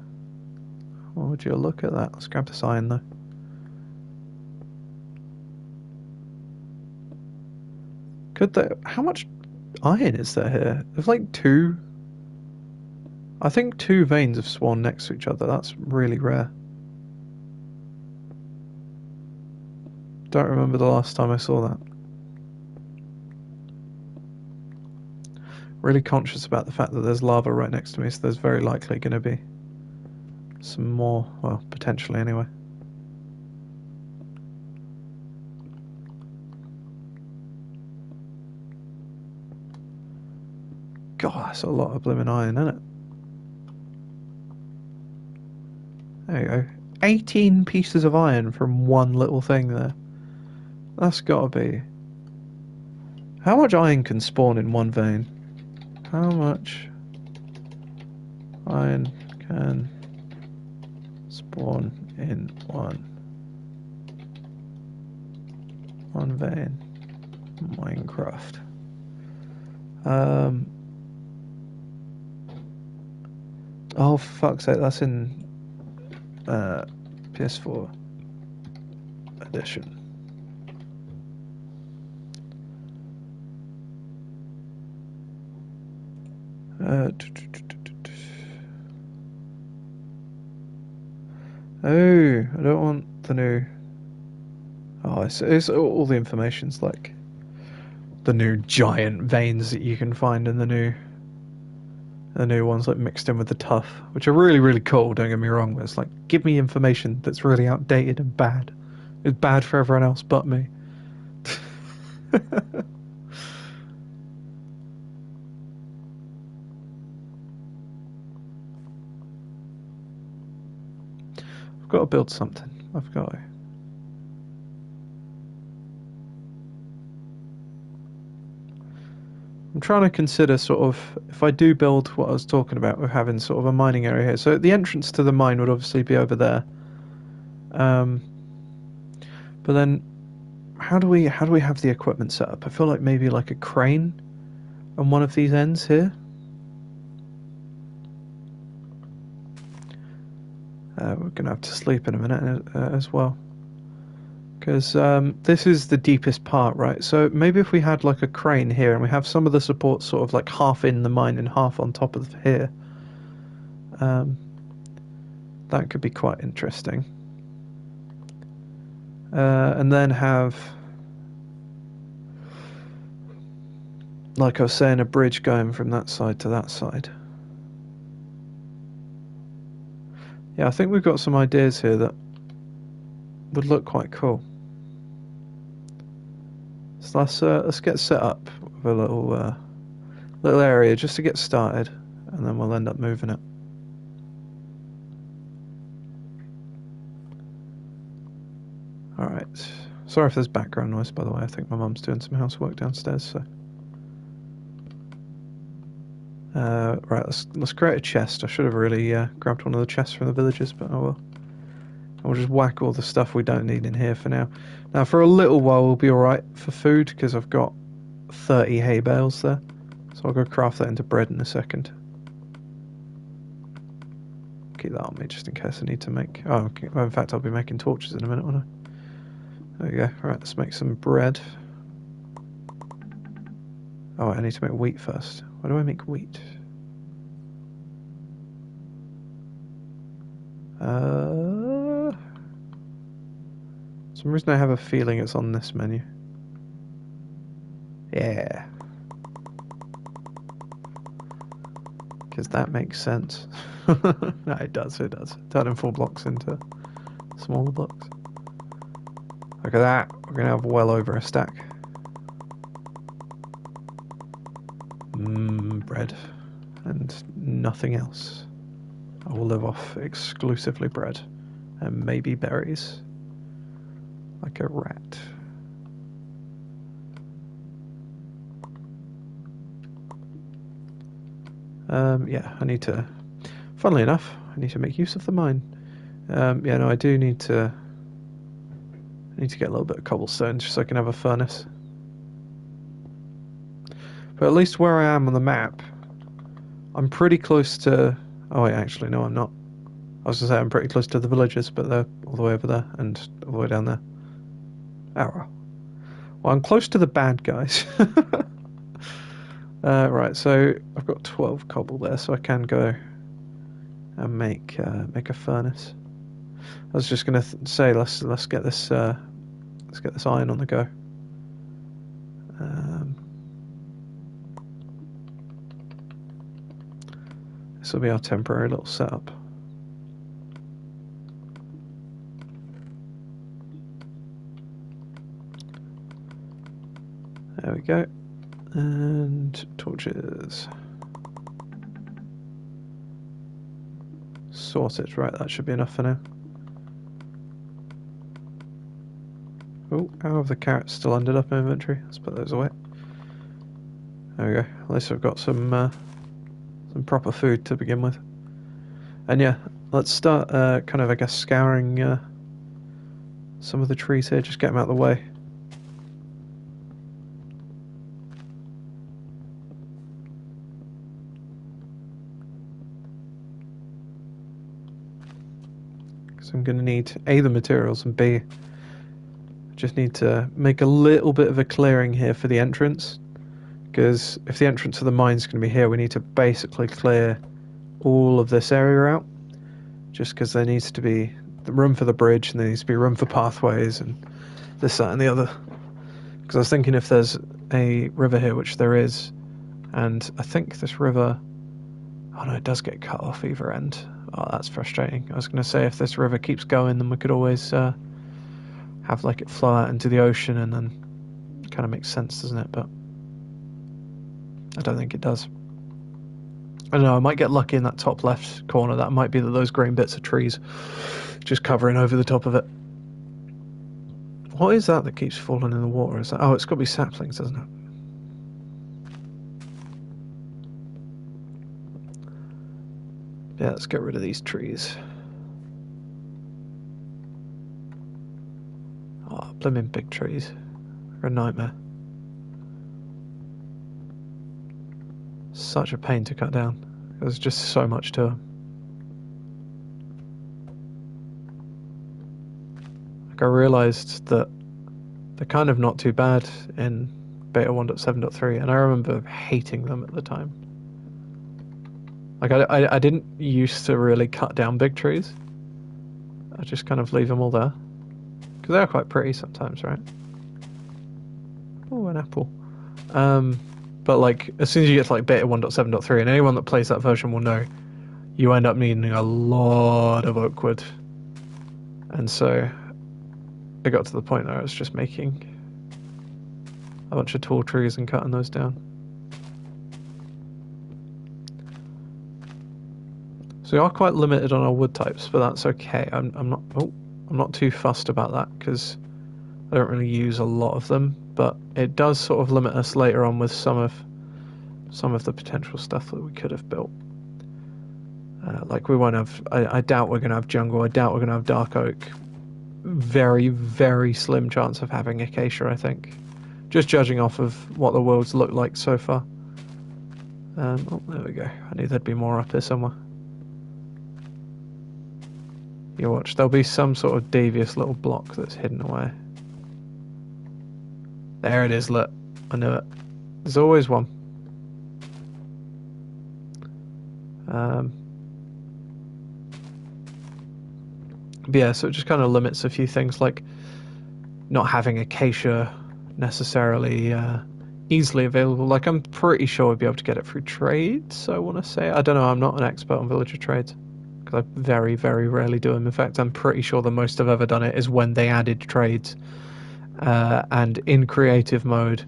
What would you look at that? Let's grab this iron though. Could there... How much iron is there here? There's like two... I think two veins have spawned next to each other. That's really rare. Don't remember the last time I saw that. Really conscious about the fact that there's lava right next to me, so there's very likely going to be some more, well, potentially anyway. God, that's a lot of blooming iron, isn't it? There you go. 18 pieces of iron from one little thing there. That's gotta be... How much iron can spawn in one vein? How much iron can spawn in one vein? Minecraft. Oh, for fuck's sake, that's in PS4 edition. Oh, I don't want the new... Oh, it's all the information's like the new giant veins that you can find in the new ones, like mixed in with the tough, which are really, really cool, don't get me wrong, but it's like, give me information that's really outdated and bad. It's bad for everyone else but me. I've got to build something. I've got to. I'm trying to consider sort of, if I do build what I was talking about with having sort of a mining area here. So the entrance to the mine would obviously be over there. But then how do we have the equipment set up? I feel like maybe like a crane on one of these ends here. We're going to have to sleep in a minute as well. Because this is the deepest part, right? So maybe if we had like a crane here and we have some of the support sort of like half in the mine and half on top of here. That could be quite interesting. And then have, like I was saying, a bridge going from that side to that side. Yeah, I think we've got some ideas here that would look quite cool. So let's get set up with a little area just to get started, and then we'll end up moving it. All right. Sorry if there's background noise, by the way. I think my mum's doing some housework downstairs. So, right, let's create a chest. I should have really grabbed one of the chests from the villagers, but oh well. We'll just whack all the stuff we don't need in here for now. Now, for a little while, we'll be all right for food because I've got 30 hay bales there. So I'll go craft that into bread in a second. Keep that on me just in case I need to make... Oh, okay. Well, in fact, I'll be making torches in a minute, won't I? There we go. Right, let's make some bread. Oh, I need to make wheat first. Why do I make wheat? For some reason I have a feeling it's on this menu. Yeah. Because that makes sense. No, it does. Turning 4 blocks into smaller blocks. Look at that. We're going to have well over a stack. Bread. And nothing else. I will live off exclusively bread. And maybe berries. Like a rat. Yeah, I need to... Funnily enough, I need to make use of the mine. Yeah, no, I do need to... I need to get a little bit of cobblestone just so I can have a furnace. But at least where I am on the map, I'm pretty close to... Oh wait, actually, no, I'm not. I was going to say I'm pretty close to the villagers, but they're all the way over there and all the way down there. Oh, well, I'm close to the bad guys. Right, so I've got 12 cobble there, so I can go and make a furnace. I was just going to say let's get this iron on the go. This will be our temporary little setup. There we go. And torches. Sorted. Right, that should be enough for now. Oh, how have the carrots still ended up in inventory? Let's put those away. There we go. At least I've got some proper food to begin with. And yeah, let's start kind of, I guess, scouring some of the trees here. Just get them out of the way. Because I'm going to need A, the materials, and B, just need to make a little bit of a clearing here for the entrance. Because if the entrance to the mine is going to be here, we need to basically clear all of this area out. Just because there needs to be room for the bridge, and there needs to be room for pathways, and this, that, and the other. Because I was thinking if there's a river here, which there is, and I think this river... Oh no, it does get cut off either end. Oh, that's frustrating. I was going to say if this river keeps going, then we could always have like it flow out into the ocean, and then it kind of makes sense, doesn't it? But I don't think it does. I don't know, I might get lucky in that top left corner. That might be those green bits of trees just covering over the top of it. What is that keeps falling in the water? Is that... Oh, it's got to be saplings, doesn't it? Yeah, let's get rid of these trees. Oh, blooming big trees. They're a nightmare. Such a pain to cut down. There's just so much to them. Like, I realised that they're kind of not too bad in beta 1.7.3, and I remember hating them at the time. Like, I didn't used to really cut down big trees. I just kind of leave them all there. Because they're quite pretty sometimes, right? Oh, an apple. But like, as soon as you get to like beta 1.7.3, and anyone that plays that version will know, you end up needing a lot of oak wood. And so it got to the point where I was just making a bunch of tall trees and cutting those down. So we are quite limited on our wood types, but that's okay. I'm not too fussed about that because I don't really use a lot of them, but it does sort of limit us later on with some of the potential stuff that we could have built. Like we won't have. I doubt we're going to have jungle. I doubt we're going to have dark oak. Very, very slim chance of having acacia, I think. Just judging off of what the world's looked like so far. Oh, there we go. I knew there'd be more up here somewhere. You watch, there'll be some sort of devious little block that's hidden away. There it is, look. I knew it. There's always one. But yeah, so it just kind of limits a few things, like not having acacia necessarily easily available. Like, I'm pretty sure we'd be able to get it through trades, I want to say. I don't know, I'm not an expert on villager trades, because I very, very rarely do them. In fact, I'm pretty sure the most I've ever done it is when they added trades. And in creative mode,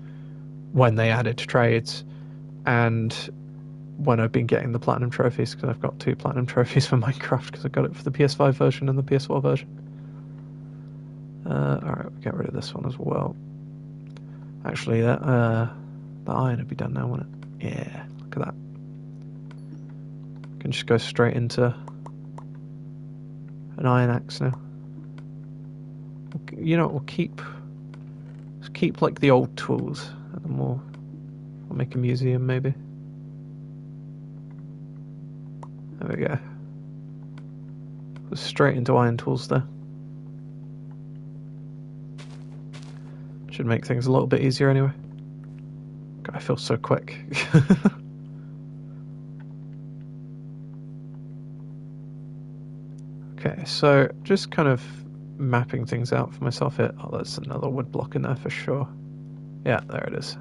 when they added trades, and when I've been getting the platinum trophies, because I've got 2 platinum trophies for Minecraft, because I got it for the PS5 version and the PS4 version. Alright, we'll get rid of this one as well. Actually, that iron would be done now, wouldn't it? Yeah, look at that. Can just go straight into an iron axe now. You know, we'll keep like the old tools, and we'll make a museum maybe. There we go. Straight into iron tools there. Should make things a little bit easier anyway. God, I feel so quick. Okay, so just kind of mapping things out for myself here. Oh, there's another wood block in there for sure. Yeah, there it is.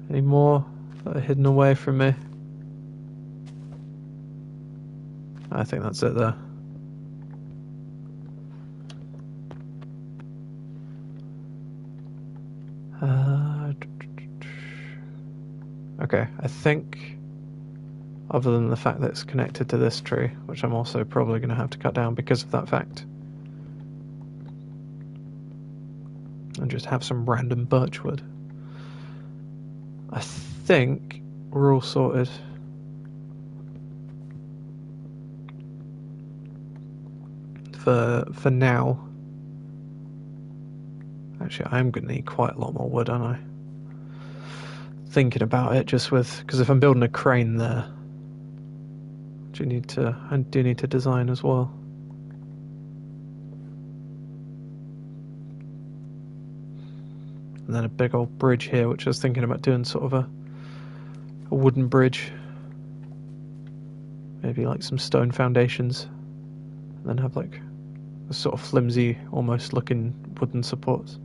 Any more that are hidden away from me? I think that's it there. Okay, I think other than the fact that it's connected to this tree, which I'm also probably going to have to cut down because of that fact, and just have some random birchwood, I think we're all sorted. For now. Actually, I am going to need quite a lot more wood, aren't I? Thinking about it, just with, because if I'm building a crane there, I do need to design as well. And then a big old bridge here, which I was thinking about doing sort of a wooden bridge. Maybe like some stone foundations, and then have like a sort of flimsy, almost looking wooden supports.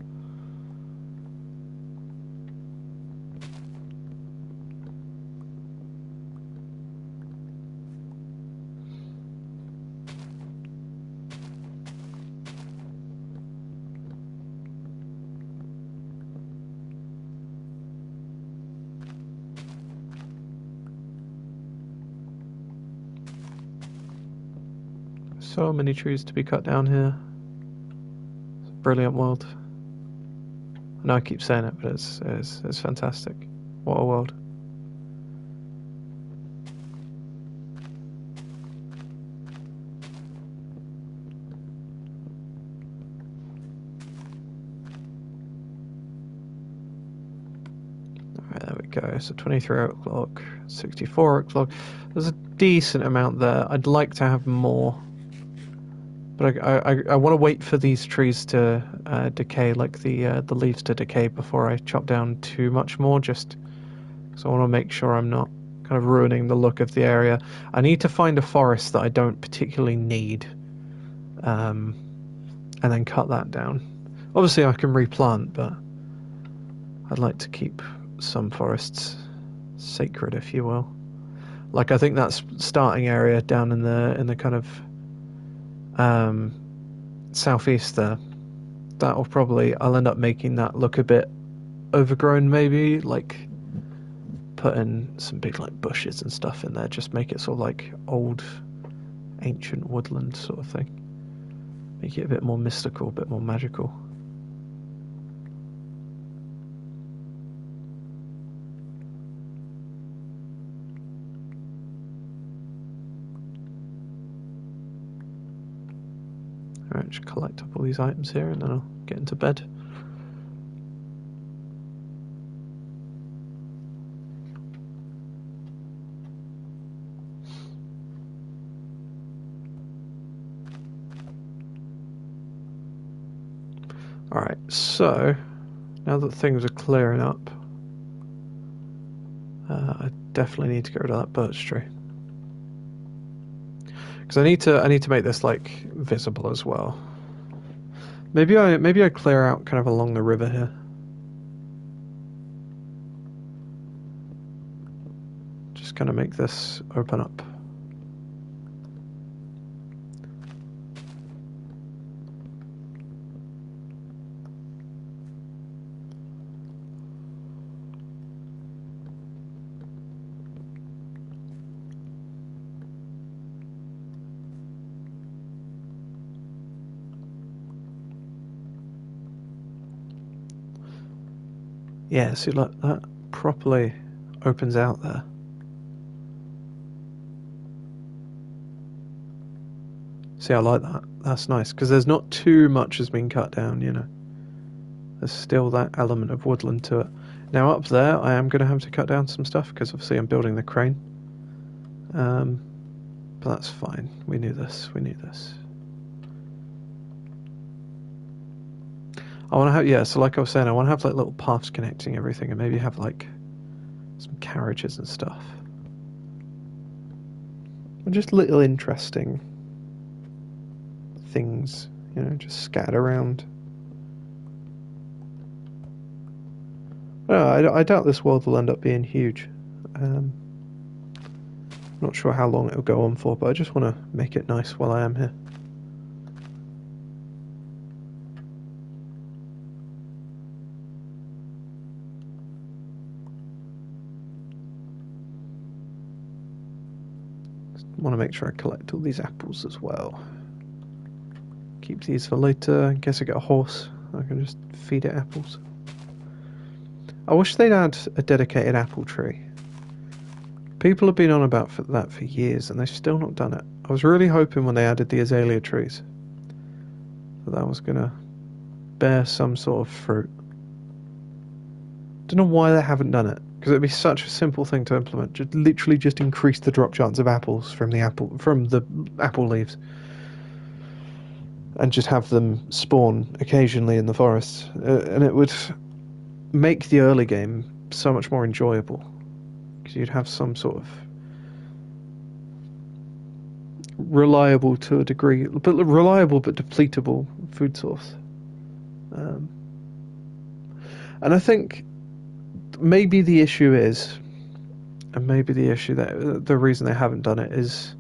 So many trees to be cut down here. It's a brilliant world. I know I keep saying it, but it's fantastic. What a world. Alright, there we go. So 23 o'clock, 64 o'clock. There's a decent amount there. I'd like to have more. But I want to wait for these trees to decay, like the leaves to decay, before I chop down too much more, just because I want to make sure I'm not kind of ruining the look of the area. I need to find a forest that I don't particularly need, and then cut that down. Obviously I can replant, but I'd like to keep some forests sacred, if you will. Like I think that's starting area down in the kind of southeast there. That'll probably I'll end up making that look a bit overgrown, maybe like putting some big like bushes and stuff in there, just make it sort of like old ancient woodland sort of thing. Make it a bit more mystical, a bit more magical. Alright, just collect up all these items here and then I'll get into bed. Alright, so now that things are clearing up, I definitely need to get rid of that birch tree. Because I need to make this like visible as well. Maybe I clear out kind of along the river here. Just kind of make this open up. Yeah, see, look, that properly opens out there. See, I like that. That's nice, because there's not too much has been cut down, you know. There's still that element of woodland to it. Now up there, I am going to have to cut down some stuff, because obviously I'm building the crane. But that's fine. We knew this. I want to have, yeah, so like I was saying, I want to have like little paths connecting everything and maybe have like some carriages and stuff. And just little interesting things, you know, just scattered around. No, I doubt this world will end up being huge. Not sure how long it'll go on for, but I just want to make it nice while I am here. Want to make sure I collect all these apples as well. Keep these for later. In case I get a horse, I can just feed it apples. I wish they'd add a dedicated apple tree. People have been on about that for years and they've still not done it. I was really hoping when they added the azalea trees that was going to bear some sort of fruit. Don't know why they haven't done it, because it'd be such a simple thing to implement. Just literally just increase the drop chance of apples from the apple leaves, and just have them spawn occasionally in the forests, and it would make the early game so much more enjoyable, because you'd have some sort of reliable to a degree, but reliable but depletable food source. And I think maybe the issue is, and maybe the issue that the reason they haven't done it is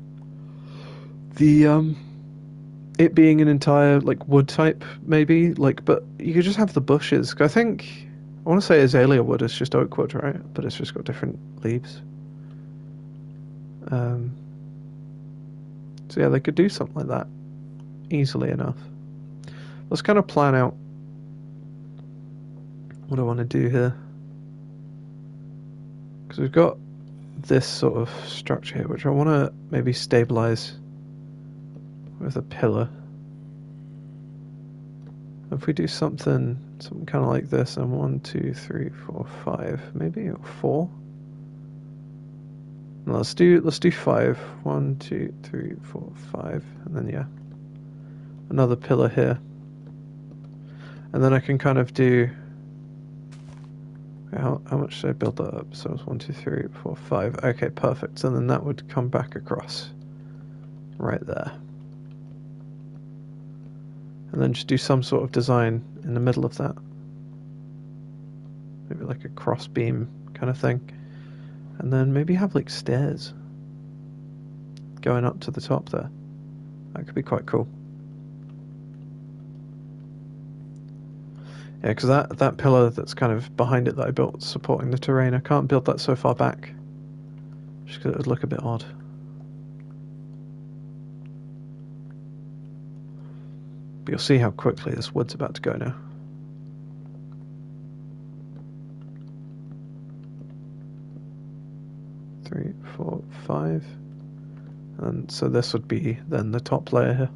the it being an entire like wood type, maybe, like, but you could just have the bushes. I think I want to say azalea wood is just oak wood, right? But it's just got different leaves. So yeah, they could do something like that easily enough. Let's kind of plan out what I want to do here, because we've got this sort of structure here, which I want to maybe stabilize with a pillar. If we do something kind of like this, and 1, 2, 3, 4, 5, maybe, or 4. No, let's do 5. 1, 2, 3, 4, 5, and then yeah, another pillar here, and then I can kind of do. How much should I build that up? So it's 1, 2, 3, 4, 5. Okay, perfect. And then that would come back across right there. And then just do some sort of design in the middle of that. Maybe like a cross beam kind of thing. And then maybe have like stairs. going up to the top there. That could be quite cool. Yeah, because that pillar that's kind of behind it that I built supporting the terrain, I can't build that so far back. Just because it would look a bit odd. But you'll see how quickly this wood's about to go now. Three, 4, 5. And so this would be then the top layer here.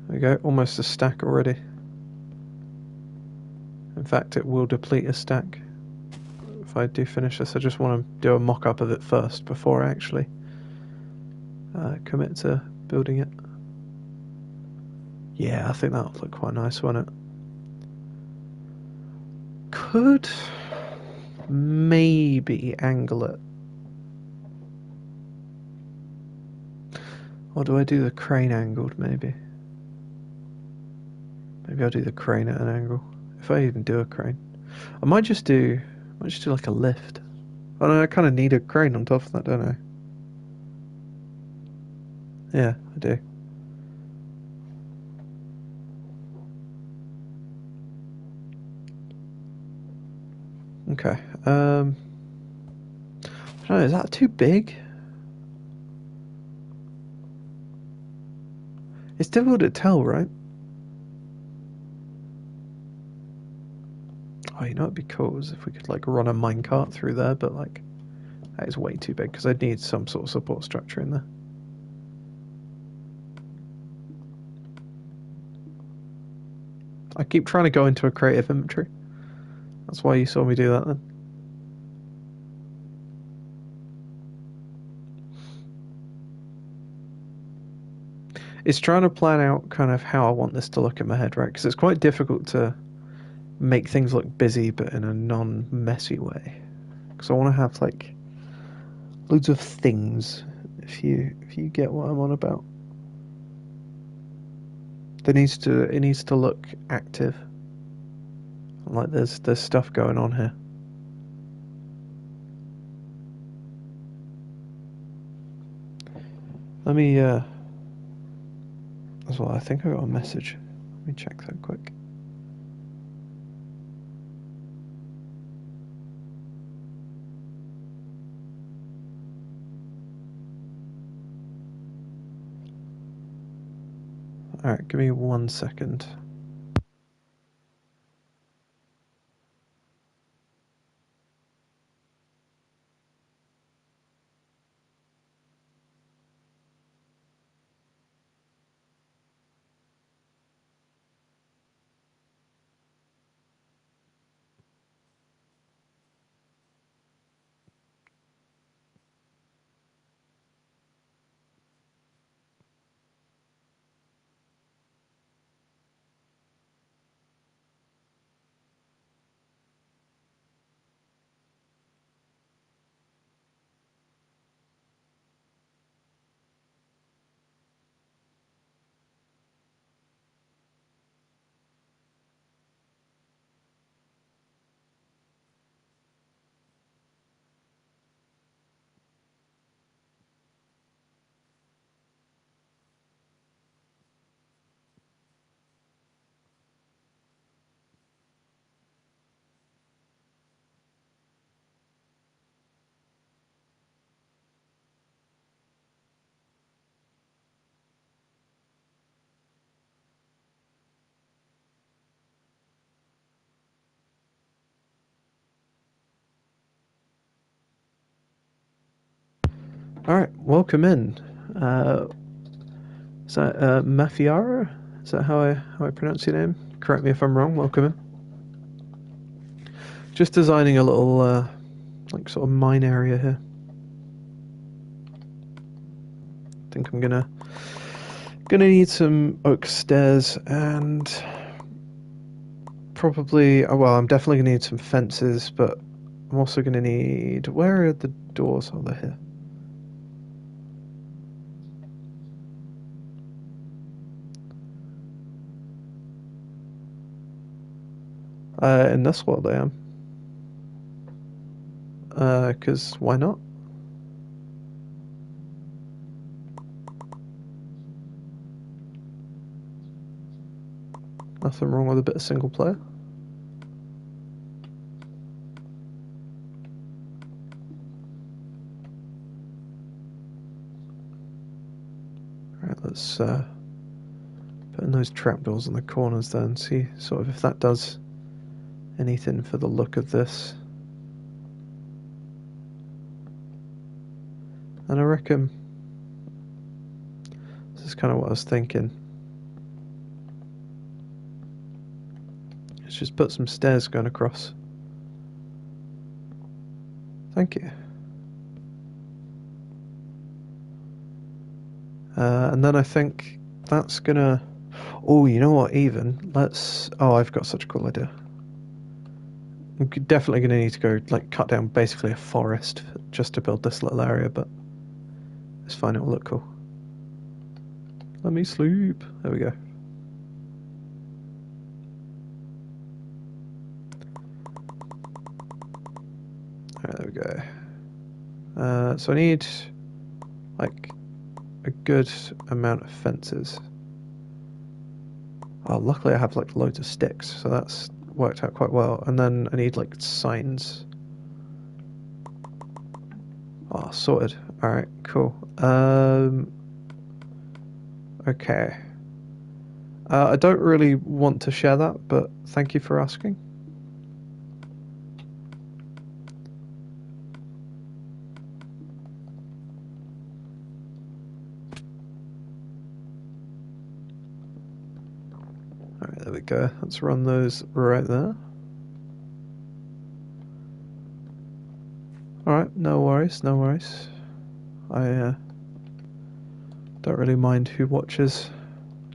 There we go, almost a stack already. In fact, it will deplete a stack if I do finish this. I just want to do a mock-up of it first before I actually commit to building it. Yeah, I think that'll look quite nice, won't it? Could maybe angle it. Or do I do the crane angled, maybe? Maybe I'll do the crane at an angle. If I even do a crane. I might just do like a lift. Oh no, I kind of need a crane on top of that, don't I? Yeah, I do. Okay. I don't know, is that too big? It's difficult to tell, right? Oh, you know what'd be cool is if we could like run a minecart through there, but like that is way too big because I'd need some sort of support structure in there. I keep trying to go into a creative inventory. That's why you saw me do that then. It's trying to plan out kind of how I want this to look in my head, right? Because it's quite difficult to make things look busy but in a non-messy way. Because I want to have like loads of things. If you get what I'm on about, it needs to look active. Like there's stuff going on here. Let me as well. I think I got a message. Let me check that quick. All right, give me 1 second. All right, welcome in. Is that Mafiara? Is that how I pronounce your name? Correct me if I'm wrong. Welcome in. Just designing a little like sort of mine area here. I think I'm gonna need some oak stairs and probably well, I'm definitely gonna need some fences, but I'm also gonna need, where are the doors? Oh, they're here. In this world I am. 'Cause why not? Nothing wrong with a bit of single player. Alright, let's put in those trapdoors in the corners then, see sort of if that does anything for the look of this. And I reckon this is kind of what I was thinking. Let's just put some stairs going across. Thank you. And then I think that's gonna... Oh, you know what, even? Let's... Oh, I've got such a cool idea. I'm definitely gonna need to go, like, cut down basically a forest just to build this little area, but it's fine, it'll look cool. Let me sleep. There we go. Alright, there we go. So I need, like, a good amount of fences. Oh, luckily I have, like, loads of sticks, so that's worked out quite well. And then I need, like, signs. Oh, sorted. Alright, cool. Okay. I don't really want to share that, but thank you for asking. Alright, there we go. Let's run those right there. Alright, no worries, no worries. I don't really mind who watches.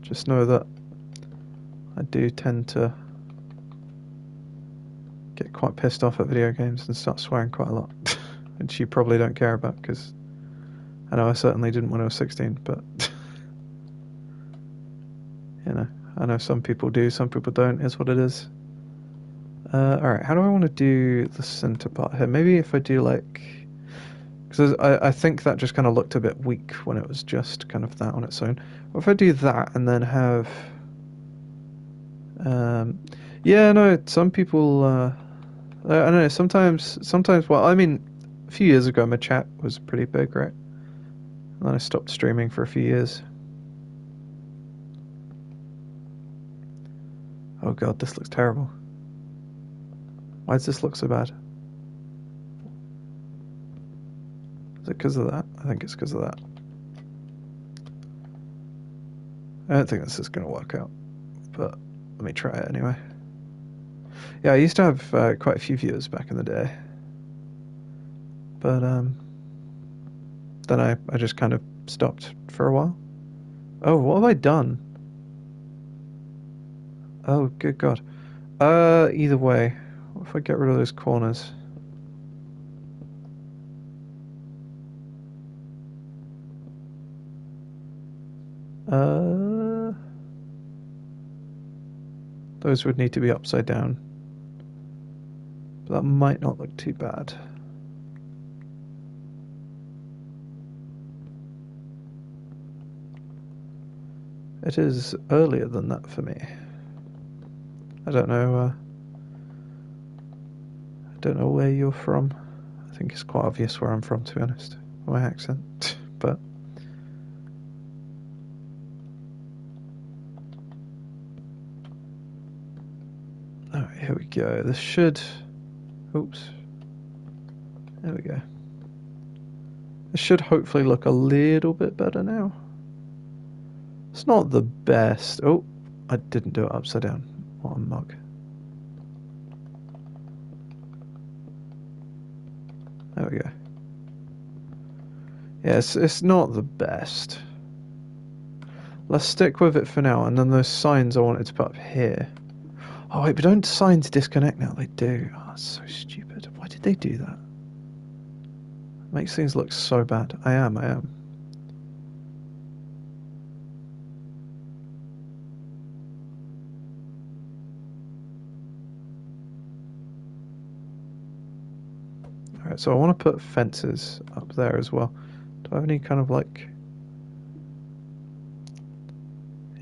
Just know that I do tend to get quite pissed off at video games and start swearing quite a lot. Which you probably don't care about, because I know I certainly didn't when I was 16, but you know, I know some people do, some people don't, is what it is. Alright, how do I want to do the center part here? Maybe if I do like... Because I think that just kind of looked a bit weak when it was just kind of that on its own. What if I do that and then have... yeah, no, some people... I don't know, sometimes, well, I mean, a few years ago my chat was pretty big, right? And then I stopped streaming for a few years. Oh god, this looks terrible. Why does this look so bad? Is it because of that? I think it's because of that. I don't think this is going to work out, but let me try it anyway. Yeah, I used to have quite a few viewers back in the day, but then I just kind of stopped for a while. Oh, what have I done? Oh, good God. Either way, what if I get rid of those corners? Those would need to be upside down. But that might not look too bad. It is earlier than that for me. I don't know where you're from. I think it's quite obvious where I'm from, to be honest. My accent. But alright, here we go. This should... Oops. There we go. This should hopefully look a little bit better now. It's not the best. Oh, I didn't do it upside down. What a mug. There we go. Yes, it's not the best. Let's stick with it for now, and then those signs I wanted to put up here. Oh wait, but don't signs disconnect now? They do. Oh, that's so stupid. Why did they do that? It makes things look so bad. I am. Alright, so I want to put fences up there as well. Do I have any kind of like...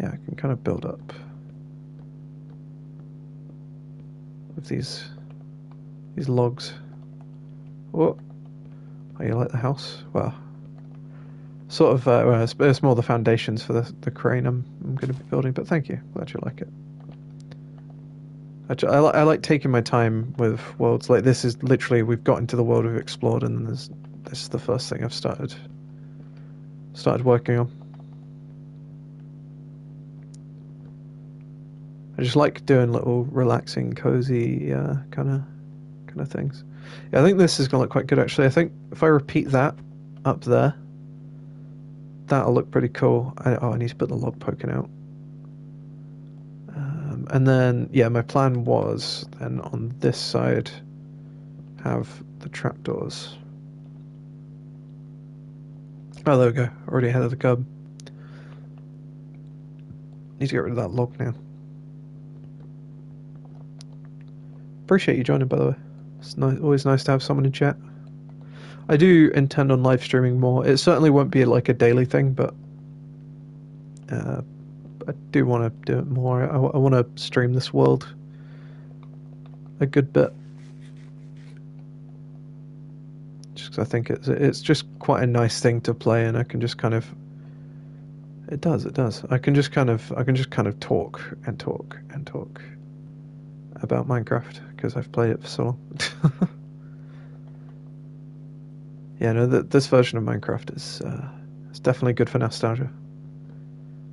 Yeah, I can kind of build up with these logs. Oh, you like the house? Well, sort of. Well, it's more the foundations for the crane I'm going to be building. But thank you, glad you like it. I like taking my time with worlds. Like this is literally we've got into the world we've explored, and this is the first thing I've started working on. I just like doing little relaxing, cozy kind of things. Yeah, I think this is gonna look quite good actually. I think if I repeat that up there, that'll look pretty cool. I need to put the log poking out. And then, yeah, my plan was then on this side have the trapdoors. Oh, there we go. Already ahead of the curb. Need to get rid of that log now. Appreciate you joining, by the way. It's always nice to have someone in chat. I do intend on live streaming more. It certainly won't be like a daily thing, but I do want to do it more. I want to stream this world a good bit. Just because I think it's just quite a nice thing to play, and I can just kind of... It does. I can just kind of talk and talk and talk about Minecraft because I've played it for so long. Yeah, no, this version of Minecraft is it's definitely good for nostalgia.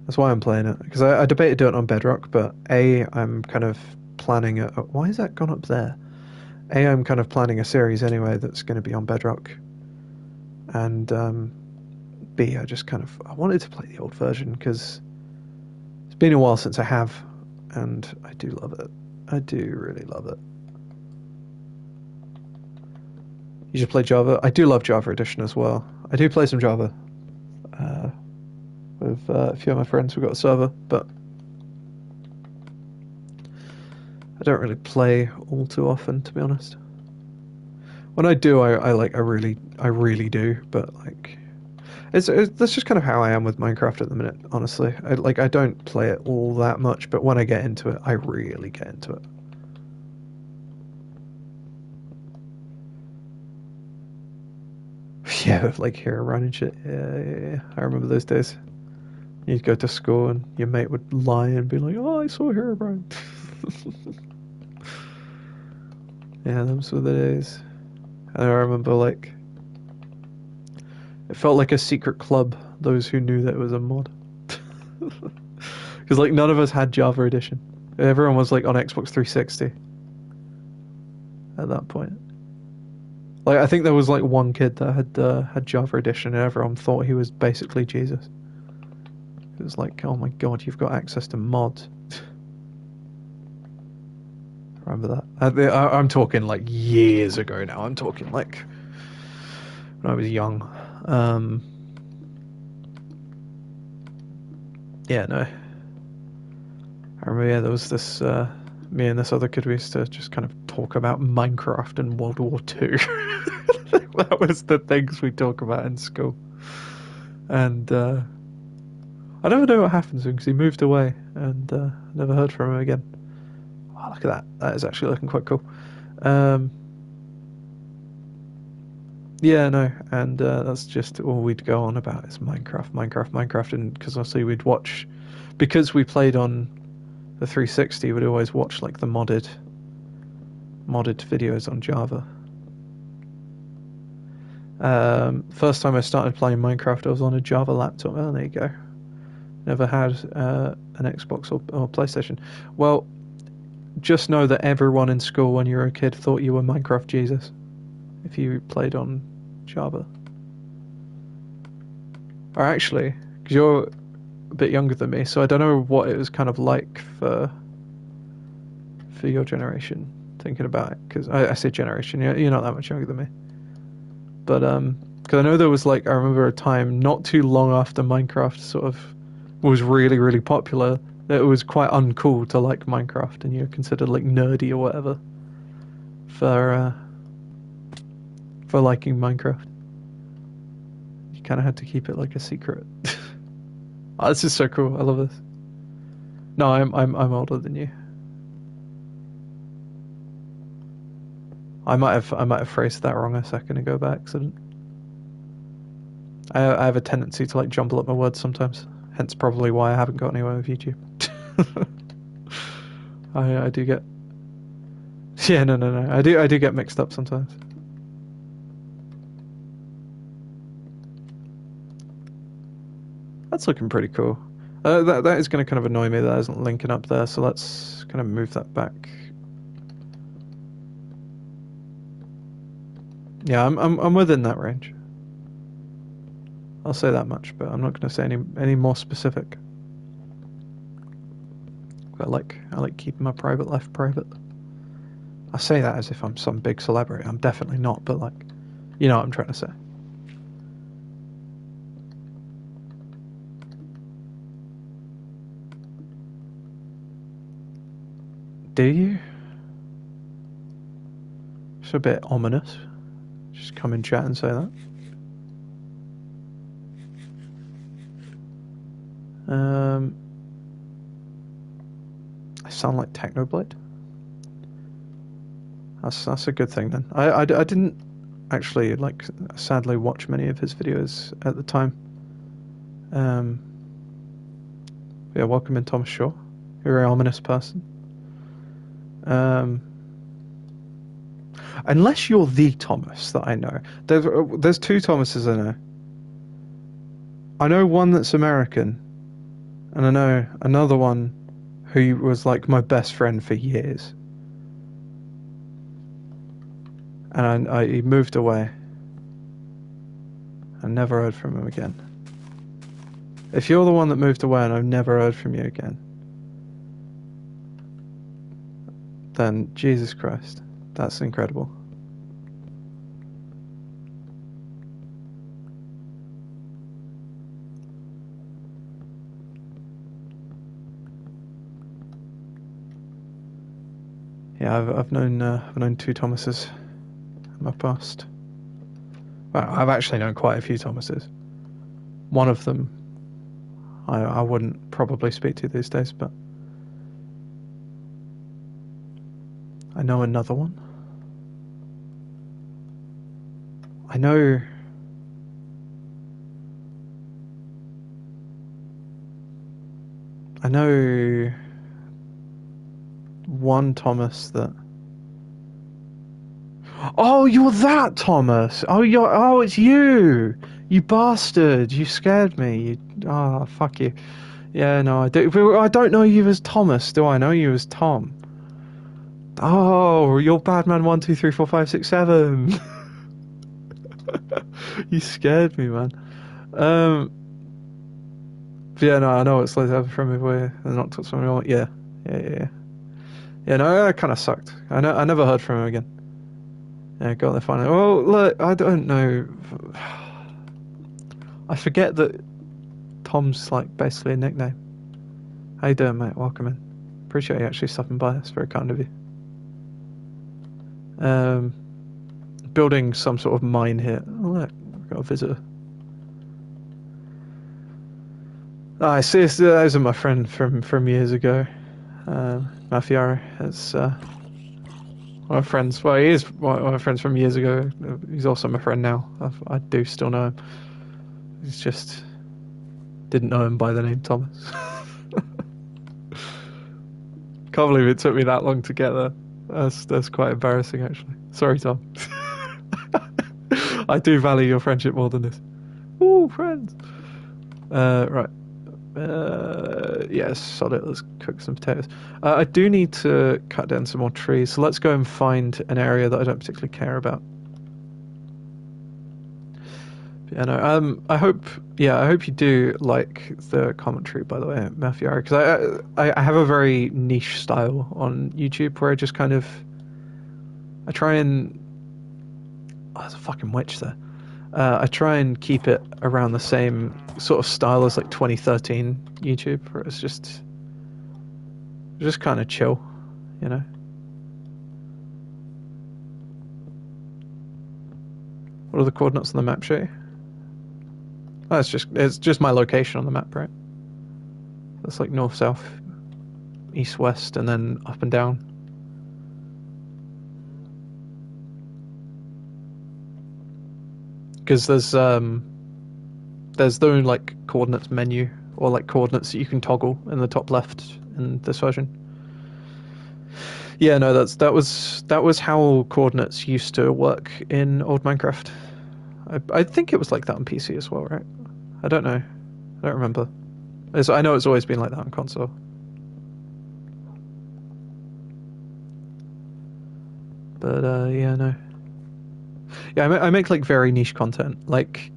That's why I'm playing it, because I debated doing it on Bedrock, but I'm kind of planning it. Why has that gone up there? I'm kind of planning a series anyway that's going to be on Bedrock, and B, I wanted to play the old version because it's been a while since I have, and I do love it. I do really love it. You should play Java. I do love Java Edition as well. I do play some Java with a few of my friends. We've got a server, but I don't really play all too often, to be honest. When I do, I really do, but like, that's just kind of how I am with Minecraft at the minute. Honestly, I don't play it all that much, but when I get into it, I really get into it. Yeah, like Herobrine and shit. Yeah. I remember those days. You'd go to school and your mate would lie and be like, "Oh, I saw Herobrine." Yeah, those were the days. And I remember, like, it felt like a secret club, those who knew that it was a mod. Because, like, none of us had Java Edition. Everyone was, like, on Xbox 360 at that point. Like, I think there was, like, one kid that had Java Edition, and everyone thought he was basically Jesus. It was like, oh my god, you've got access to mods. Remember that? I'm talking like years ago now. I'm talking like when I was young. Yeah, no. I remember, yeah, there was this, me and this other kid, we used to just kind of talk about Minecraft and World War II. That was the things we talk about in school. And, I never know what happened to him because he moved away and never heard from him again. Oh, look at that. That is actually looking quite cool. Yeah, no, and that's just all we'd go on about is Minecraft, and because obviously we'd watch, because we played on the 360, we'd always watch like the modded videos on Java. First time I started playing Minecraft, I was on a Java laptop. Oh, there you go. Never had an Xbox or PlayStation. Well, just know that everyone in school when you were a kid thought you were Minecraft Jesus if you played on Java. Or actually, because you're a bit younger than me, so I don't know what it was kind of like for your generation, thinking about it, because I say generation, you're not that much younger than me. But, because I know there was like, I remember a time not too long after Minecraft sort of was really, really popular, that it was quite uncool to like Minecraft, and you're considered like nerdy or whatever for for liking Minecraft. You kind of had to keep it like a secret. Oh, this is so cool. I love this. No, I'm older than you. I might have phrased that wrong a second ago by accident. I have a tendency to like jumble up my words sometimes. Hence probably why I haven't got anywhere with YouTube. I do get. Yeah, no. I do get mixed up sometimes. That's looking pretty cool. That is going to kind of annoy me that isn't linking up there. So let's kind of move that back. Yeah, I'm within that range. I'll say that much, but I'm not going to say any more specific. I like keeping my private life private. I say that as if I'm some big celebrity. I'm definitely not, but like, you know what I'm trying to say. Do you? It's a bit ominous. Just come in chat and say that. I sound like Technoblade. That's a good thing then. I didn't actually like sadly watch many of his videos at the time. Yeah, welcome in Thomas Shaw. You're a very ominous person. Unless you're the Thomas that I know. There's two Thomases I know. I know one that's American, and I know another one who was like my best friend for years. And he moved away. I never heard from him again. If you're the one that moved away and I've never heard from you again, then Jesus Christ, that's incredible. Yeah, I've known two Thomases in my past. Well, I've actually known quite a few Thomases. One of them I wouldn't probably speak to these days, but I know another one. I know one Thomas that. Oh, you're that Thomas. Oh, it's you. You bastard. You scared me. Fuck you. Yeah, no, I do. I don't know you as Thomas, do I? Know you as Tom. Oh, you're Badman 1 2 3 4 5 6 7. You scared me, man. Yeah, no, I know it's like to have a friend where they're not talk to someone. Yeah. Yeah, no, that kind of sucked. I never heard from him again. Yeah, got there finally. Well, look, I don't know. I forget that Tom's like basically a nickname. How you doing, mate? Welcome in. Appreciate you actually stopping by. It's very kind of you. Building some sort of mine here. Oh, look, we've got a visitor. I see. Those are my friend from years ago. Mafiaro. It's one of my friends. Well, he is one of my friends from years ago. He's also my friend now. I do still know him. He's just didn't know him by the name Thomas. Can't believe it took me that long to get there. That's quite embarrassing, actually. Sorry, Tom. I do value your friendship more than this. Ooh, friends. Right. Yes, solid. Let's cook some potatoes. I do need to cut down some more trees, so let's go and find an area that I don't particularly care about. Yeah, no. I hope you do like the commentary, by the way, Mafiari, because I have a very niche style on YouTube where I just kind of I try and there's a fucking witch there. I try and keep it around the same sort of style as like 2013 YouTube, where it's just kind of chill, you know. What are the coordinates on the map show you? Oh, it's just my location on the map, right? That's like north, south, east, west, and then up and down. Because there's the like coordinates menu or like coordinates that you can toggle in the top left in this version. Yeah, no, that was how coordinates used to work in old Minecraft. I think it was like that on PC as well, right? I don't know. I don't remember. I know it's always been like that on console. But yeah, no. Yeah, I make like very niche content. Like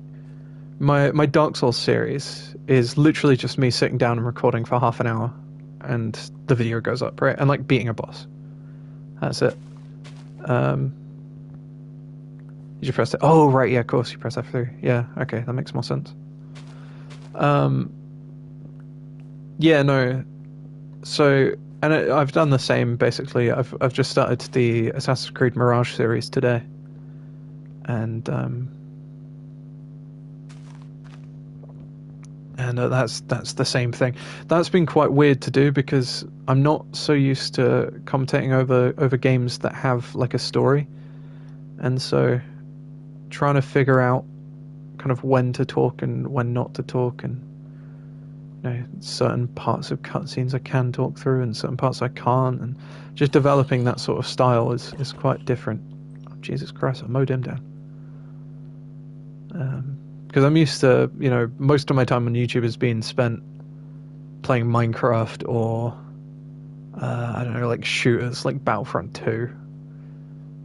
my Dark Souls series is literally just me sitting down and recording for half an hour, and the video goes up, right? And like beating a boss. That's it. Did you press it? Oh, right, yeah, of course, you press F3. Yeah, okay, that makes more sense. Yeah, no. So, and I've done the same, basically. I've just started the Assassin's Creed Mirage series today. And that's the same thing. That's been quite weird to do because I'm not so used to commentating over games that have like a story. And so trying to figure out kind of when to talk and when not to talk, and certain parts of cutscenes I can talk through and certain parts I can't, and just developing that sort of style is quite different. Oh, Jesus Christ, I mowed him down. Because I'm used to, most of my time on YouTube has been spent playing Minecraft or I don't know, like shooters like Battlefront 2.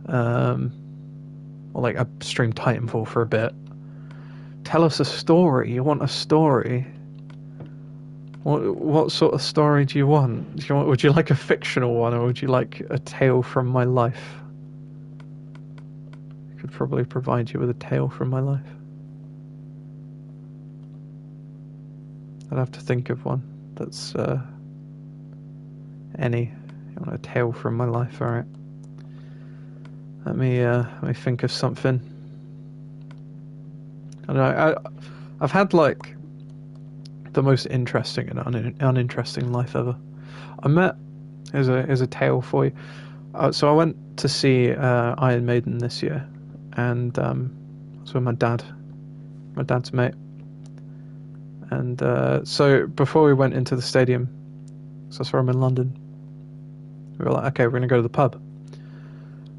Or like I streamed Titanfall for a bit. Tell us a story. You want a story? What sort of story do you want? Would you like a fictional one, or would you like a tale from my life? I could probably provide you with a tale from my life. I'd have to think of one that's any. You want a tale from my life? All right. Let me think of something. I don't know. I've had like the most interesting and uninteresting life ever. Here's a tale for you. So I went to see Iron Maiden this year, and I was with my dad's mate. And so before we went into the stadium, so I saw him in London, we were like, okay, we're gonna go to the pub.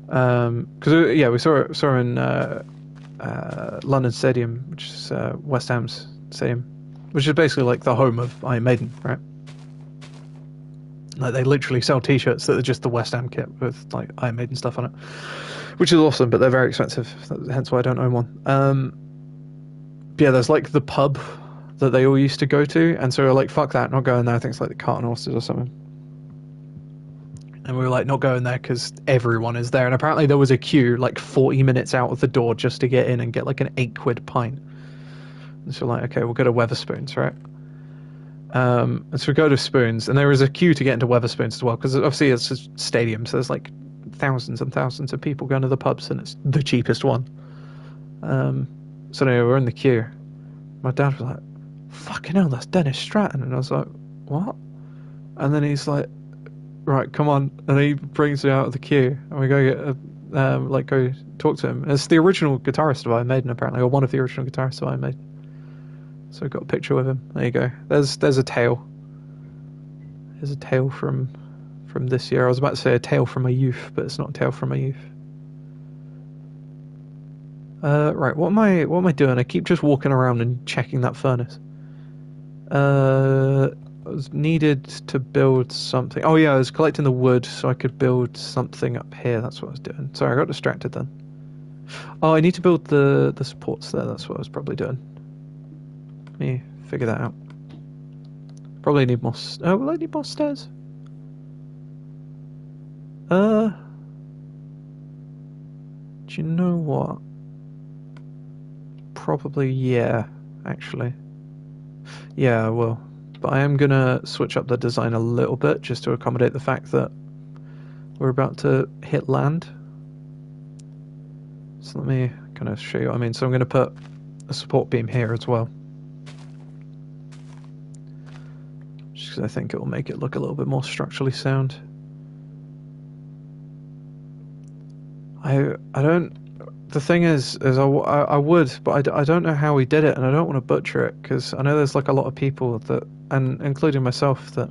Because we saw him in London Stadium, which is West Ham's stadium, which is basically like the home of Iron Maiden, right? Like they literally sell T-shirts that are just the West Ham kit with like Iron Maiden stuff on it, which is awesome, but they're very expensive. Hence why I don't own one. Yeah, there's like the pub that they all used to go to, and so we were like, fuck that, not going there. I think it's like the Cart and Horses or something. And we were like, not going there because everyone is there. And apparently there was a queue like 40 minutes out of the door just to get in and get like an £8 pint. And so we're like, okay, we'll go to Wetherspoons, right? And so we go to Spoons, and there is a queue to get into Wetherspoons as well, because obviously it's a stadium, so there's like thousands and thousands of people going to the pubs, and it's the cheapest one. So anyway, we're in the queue. My dad was like, fucking hell, that's Dennis Stratton. And I was like, what? And then he's like, right, come on. And he brings me out of the queue, and we go get go talk to him. And it's the original guitarist of Iron Maiden, apparently, or one of the original guitarists of Iron Maiden. So I got a picture with him. There you go. There's a tale. There's a tale from this year. I was about to say a tale from my youth, but it's not a tale from my youth. Right, what am I doing? I keep just walking around and checking that furnace. I was needed to build something. Oh yeah, I was collecting the wood so I could build something up here. That's what I was doing. Sorry, I got distracted then. Oh, I need to build the supports there. That's what I was probably doing. Let me figure that out. Probably need more. Oh, will I need more stairs? Do you know what? Probably, yeah, actually. Yeah, I will. But I am going to switch up the design a little bit just to accommodate the fact that we're about to hit land. So let me kind of show you what I mean. So I'm going to put a support beam here as well, just because I think it will make it look a little bit more structurally sound. I don't. The thing is I would, but I don't know how he did it, and I don't want to butcher it because I know there's like a lot of people that, and including myself, that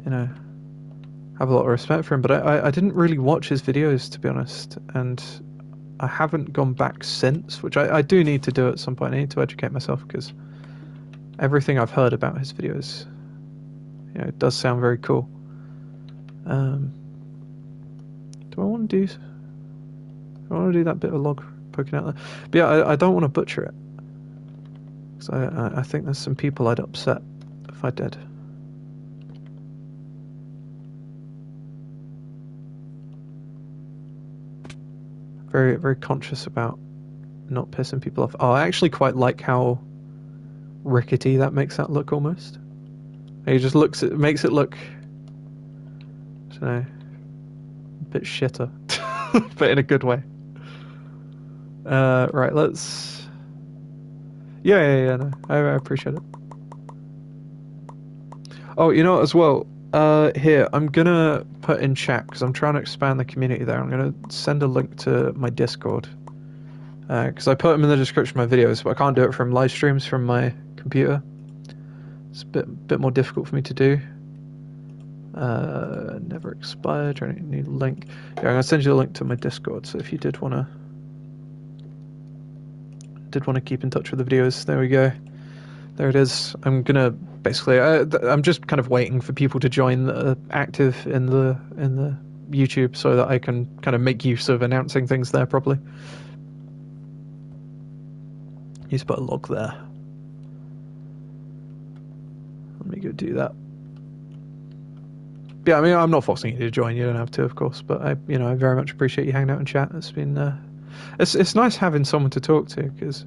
have a lot of respect for him. But I didn't really watch his videos, to be honest, and I haven't gone back since, which I do need to do at some point. I need to educate myself because everything I've heard about his videos, it does sound very cool. Do I want to do? I want to do that bit of log poking out there. But yeah, I don't want to butcher it. Because I think there's some people I'd upset if I did. Very, very conscious about not pissing people off. Oh, I actually quite like how rickety that makes that look almost. He just makes it look, I don't know, a bit shitter. But in a good way. Right, let's... Yeah, no, I appreciate it. Oh, you know what, as well, here, I'm gonna put in chat, because I'm trying to expand the community there, I'm gonna send a link to my Discord. Because I put them in the description of my videos, but I can't do it from live streams from my computer. It's a bit more difficult for me to do. Never expired, or any new link. Yeah, I'm gonna send you a link to my Discord, so if you did wanna keep in touch with the videos, there we go. There it is. I'm gonna basically, I'm just kind of waiting for people to join that are active in the YouTube, so that I can kind of make use of announcing things there properly. You just put a log there. Let me go do that. Yeah, I mean, I'm not forcing you to join. You don't have to, of course. But I very much appreciate you hanging out in chat. It's been, it's nice having someone to talk to, because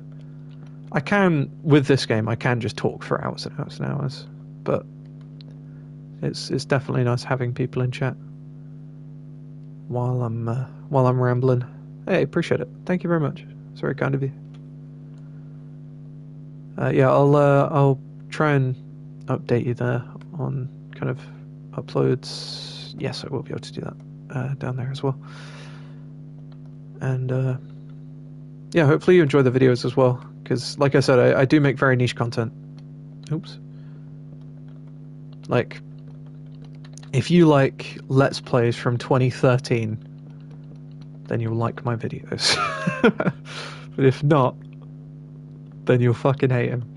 I can, with this game, I can just talk for hours and hours and hours. But it's definitely nice having people in chat while I'm rambling. Hey, appreciate it. Thank you very much. It's very kind of you. Yeah, I'll try and update you there on kind of uploads. Yes, I will be able to do that down there as well. And yeah, hopefully you enjoy the videos as well, because like I said, I do make very niche content. Oops. Like, if you like Let's Plays from 2013, then you'll like my videos. But if not, then you'll fucking hate him.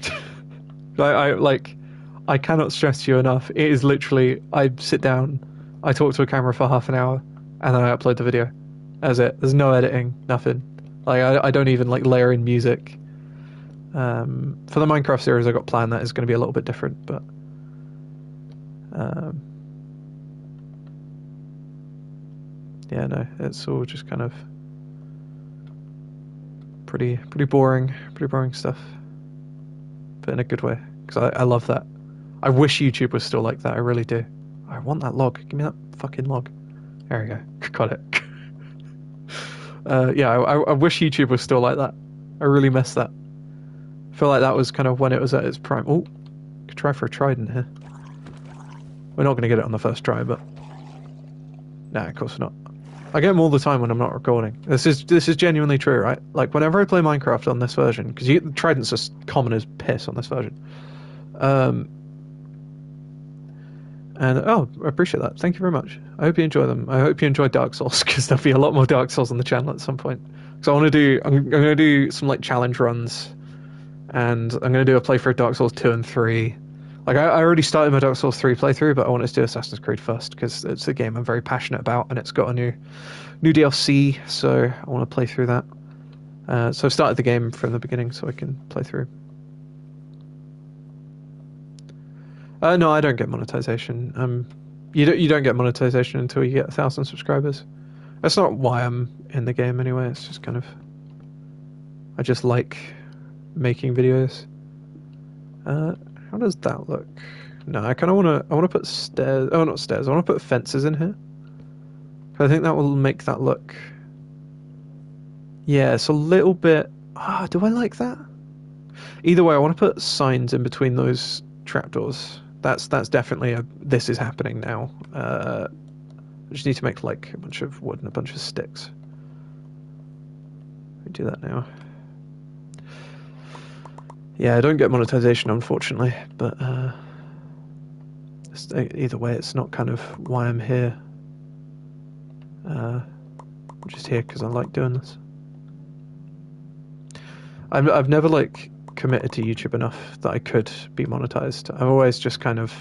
I cannot stress to you enough. It is literally, I sit down, I talk to a camera for half an hour, and then I upload the video. That's it. There's no editing, nothing. Like, I don't even like layer in music. For the Minecraft series I got planned, that is going to be a little bit different, but yeah, no, it's all just kind of pretty boring stuff, but in a good way, because I love that. I wish YouTube was still like that. I really do. I want that log. Give me that fucking log. There we go. Got it. Yeah, I wish YouTube was still like that. I really miss that. I feel like that was kind of when it was at its prime. Oh, could try for a trident here. We're not going to get it on the first try, but nah, of course not. I get them all the time when I'm not recording. This is genuinely true, right? Like, whenever I play Minecraft on this version, because tridents are common as piss on this version. And oh, I appreciate that. Thank you very much. I hope you enjoy them. I hope you enjoy Dark Souls, because there'll be a lot more Dark Souls on the channel at some point. So I'm gonna do some like challenge runs, and I'm gonna do a playthrough of Dark Souls 2 and 3. Like, I already started my Dark Souls 3 playthrough, but I wanted to do Assassin's Creed first, because it's a game I'm very passionate about, and it's got a new DLC, so I want to play through that. So I've started the game from the beginning, so I can play through. No, I don't get monetization. You don't get monetization until you get 1,000 subscribers. That's not why I'm in the game anyway. It's just kind of, I just like making videos. How does that look? No, I kind of want to put stairs. Oh, not stairs. I want to put fences in here. I think that will make that look Yeah, it's a little bit. Do I like that? Either way, I want to put signs in between those trapdoors. That's definitely a this is happening now. I just need to make like a bunch of wood and a bunch of sticks. We do that now. Yeah, I don't get monetization unfortunately, but either way, it's not kind of why I'm here. I'm just here because I like doing this. I've never like committed to YouTube enough that I could be monetized. I've always just kind of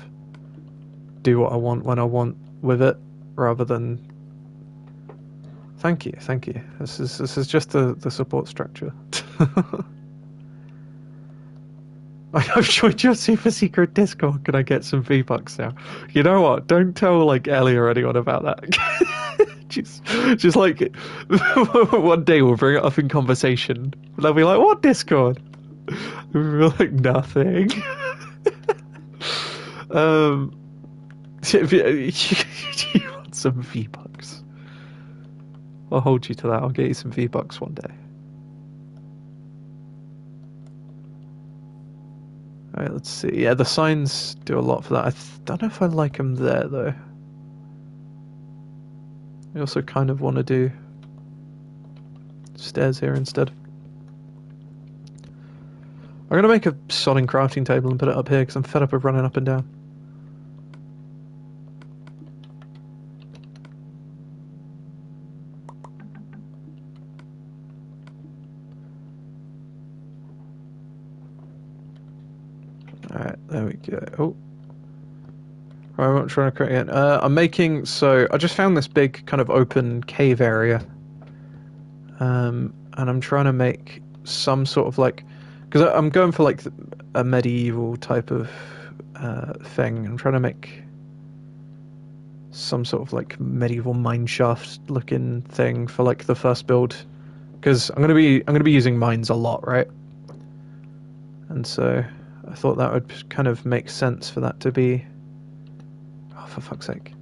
do what I want when I want with it, rather than. Thank you, thank you. This is just the support structure. I've joined your super secret Discord. Can I get some V-Bucks now? You know what? Don't tell like Ellie or anyone about that. just like one day we'll bring it up in conversation. They'll be like, "What Discord?" We're like, "Nothing." If you want some V-Bucks, I'll hold you to that. I'll get you some V-Bucks one day. Alright, let's see. Yeah, the signs do a lot for that. I don't know if I like them there, though. I also kind of want to do stairs here instead. I'm going to make a sodding crafting table and put it up here because I'm fed up of running up and down. Alright, there we go. Oh. I'm not trying to create it. I'm making, so I just found this big kind of open cave area. And I'm trying to make some sort of like, because I'm going for like a medieval type of thing. I'm trying to make some sort of like medieval mineshaft looking thing for like the first build, because I'm gonna be using mines a lot, right? And so I thought that would kind of make sense for that to be. Oh, for fuck's sake!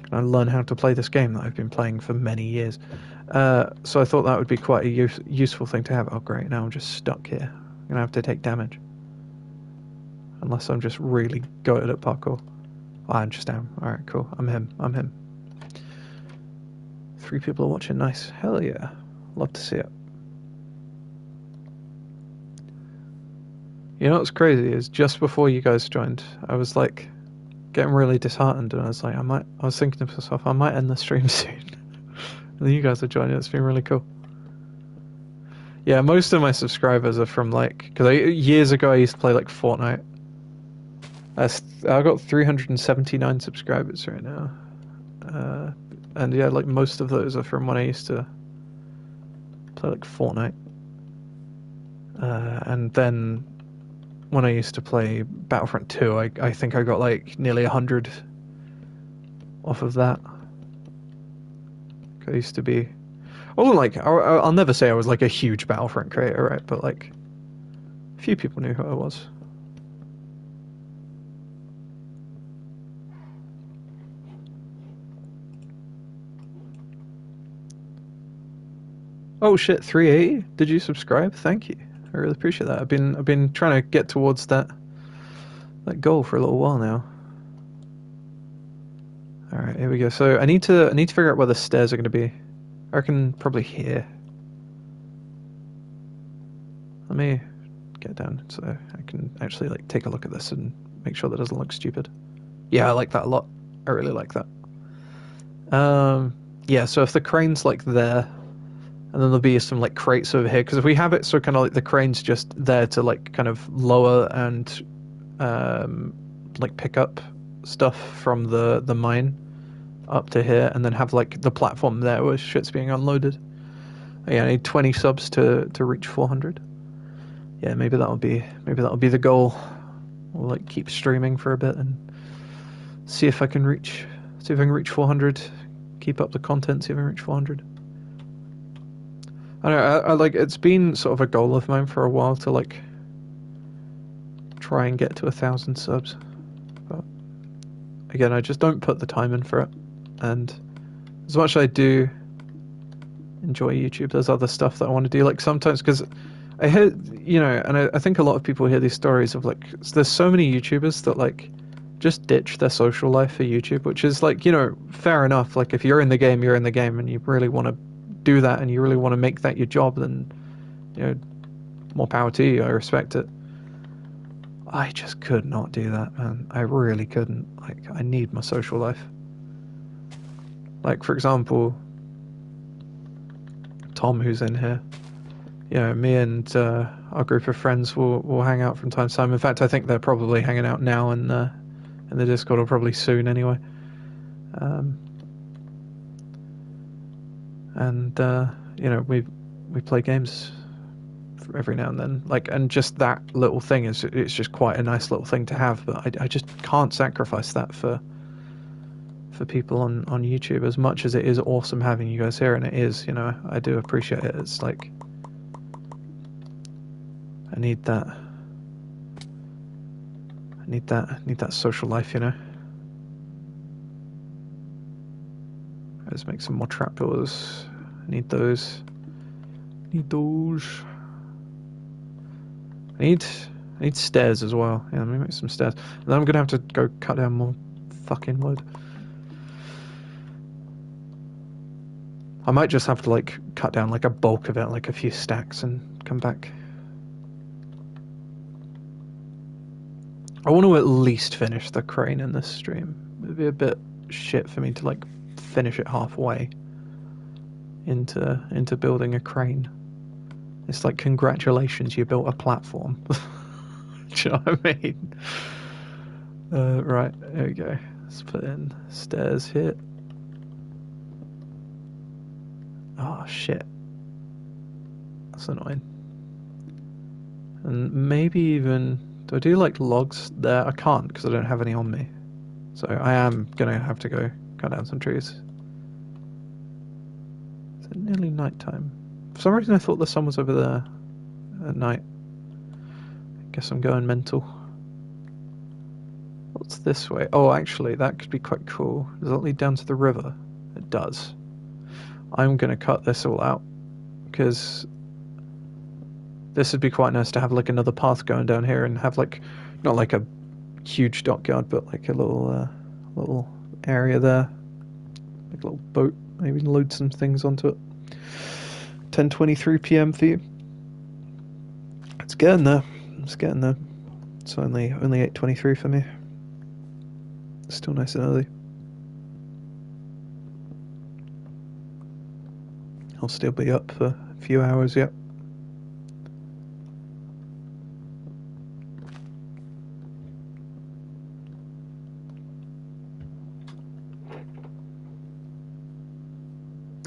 Can I learn how to play this game that I've been playing for many years? So I thought that would be quite a useful thing to have. Oh great! Now I'm just stuck here. I'm gonna have to take damage, unless I'm just really good at parkour. Oh, I just am. All right, cool. I'm him. 3 people are watching. Nice. Hell yeah. Love to see it. You know what's crazy is just before you guys joined, I was like getting really disheartened, and I was like, I was thinking to myself, I might end the stream soon. And then you guys are joining. It's been really cool. Yeah, most of my subscribers are from like, because years ago I used to play like Fortnite. I've got 379 subscribers right now. And yeah, like most of those are from when I used to play like Fortnite. And then when I used to play Battlefront 2, I think I got like nearly 100 off of that. I used to be. I wasn't like, I'll never say I was like a huge Battlefront creator, right? But like, a few people knew who I was. Oh shit, 380? Did you subscribe? Thank you. I really appreciate that. I've been trying to get towards that goal for a little while now. All right, here we go. So I need to figure out where the stairs are going to be. I reckon probably here. Let me get down so I can actually like take a look at this and make sure that doesn't look stupid. Yeah, I like that a lot. I really like that. Yeah, so if the crane's like there, and then there'll be some like crates over here, because if we have it so kind of like the crane's just there to like kind of lower and like pick up stuff from the mine up to here, and then have like the platform there where shit's being unloaded. Yeah, I need 20 subs to reach 400. Yeah, maybe that'll be the goal. We'll like keep streaming for a bit and see if I can reach 400. Keep up the content, see if I can reach 400. I don't know, I like, it's been sort of a goal of mine for a while to like try and get to 1,000 subs, but again, I just don't put the time in for it. And as much as I do enjoy YouTube. There's other stuff that I want to do. Like sometimes, because I hear, you know, and I think a lot of people hear these stories of like, there's so many YouTubers that like just ditch their social life for YouTube, which is like, you know, fair enough. Like if you're in the game, you're in the game, and you really want to do that, and you really want to make that your job, then, you know, more power to you. I respect it. I just could not do that, man. I really couldn't. Like, I need my social life. Like, for example, Tom, who's in here. You know, me and our group of friends will hang out from time to time. In fact, I think they're probably hanging out now in the Discord, or probably soon anyway. And you know, we play games every now and then. Like, and just that little thing it's just quite a nice little thing to have. But I just can't sacrifice that for people on YouTube, as much as it is awesome having you guys here, and it is, you know, I do appreciate it. It's like, I need that social life, you know. Let's make some more trapdoors. I need those. I need stairs as well. Yeah, let me make some stairs. And then I'm gonna have to go cut down more fucking wood. I might just have to like cut down like a bulk of it, like a few stacks, and come back. I want to at least finish the crane in this stream. It'd be a bit shit for me to like finish it halfway into building a crane. It's like, congratulations, you built a platform. Do you know what I mean? Right, there we go. Let's put in stairs here. Oh shit, that's annoying. And maybe even, do I do like logs there? I can't because I don't have any on me. So I am gonna have to go cut down some trees. Is it nearly nighttime? For some reason I thought the sun was over there at night. I guess I'm going mental. What's this way? Oh, actually, that could be quite cool. Does that lead down to the river? It does. I'm gonna cut this all out, because this would be quite nice to have like another path going down here, and have like, not like a huge dockyard, but like a little area there, like a little boat, maybe load some things onto it. 10:23 p.m. for you. It's getting there. It's getting there. It's only 8:23 for me. It's still nice and early. I'll still be up for a few hours yet.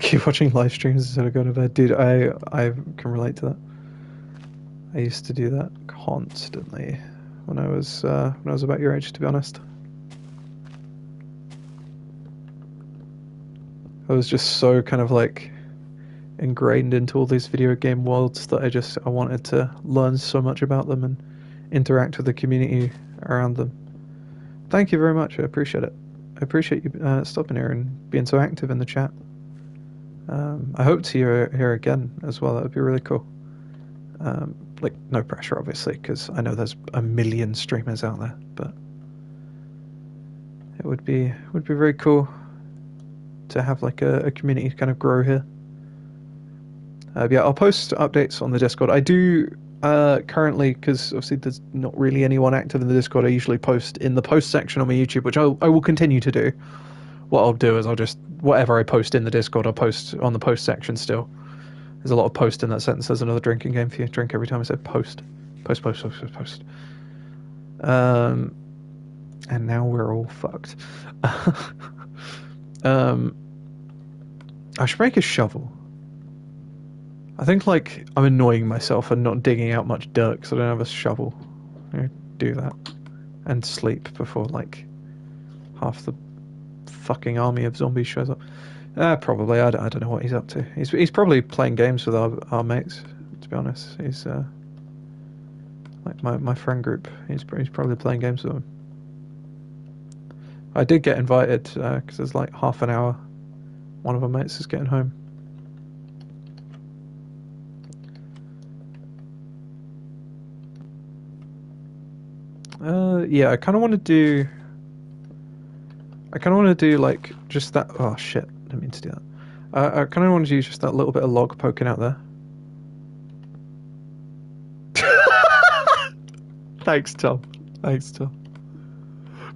Keep watching live streams instead of going to bed. Dude, I can relate to that. I used to do that constantly when I was about your age, to be honest. I was just so kind of like ingrained into all these video game worlds that I wanted to learn so much about them and interact with the community around them. Thank you very much. I appreciate it. I appreciate you stopping here and being so active in the chat. I hope to see you here again as well. That would be really cool. Like, no pressure, obviously, because I know there's a million streamers out there, but it would be very cool to have like a community kind of grow here. Yeah, I'll post updates on the Discord. I do currently, because obviously there's not really anyone active in the Discord, I usually post in the post section on my YouTube, which I will continue to do. What I'll do is I'll just, whatever I post in the Discord, I'll post on the post section still. There's a lot of post in that sentence. There's another drinking game for you. Drink every time I say post. Post. And now we're all fucked. I should make a shovel. I think like I'm annoying myself and not digging out much dirt because I don't have a shovel. I do that and sleep before like half the fucking army of zombies shows up. Probably. I don't know what he's up to. He's probably playing games with our mates. To be honest, he's like my friend group. He's probably playing games with them. I did get invited because there's like half an hour. One of our mates is getting home. Yeah, I kind of want to do. I kind of want to do like just that. Oh shit! I didn't mean to do that. I kind of want to do just that little bit of log poking out there. Thanks, Tom. Thanks, Tom.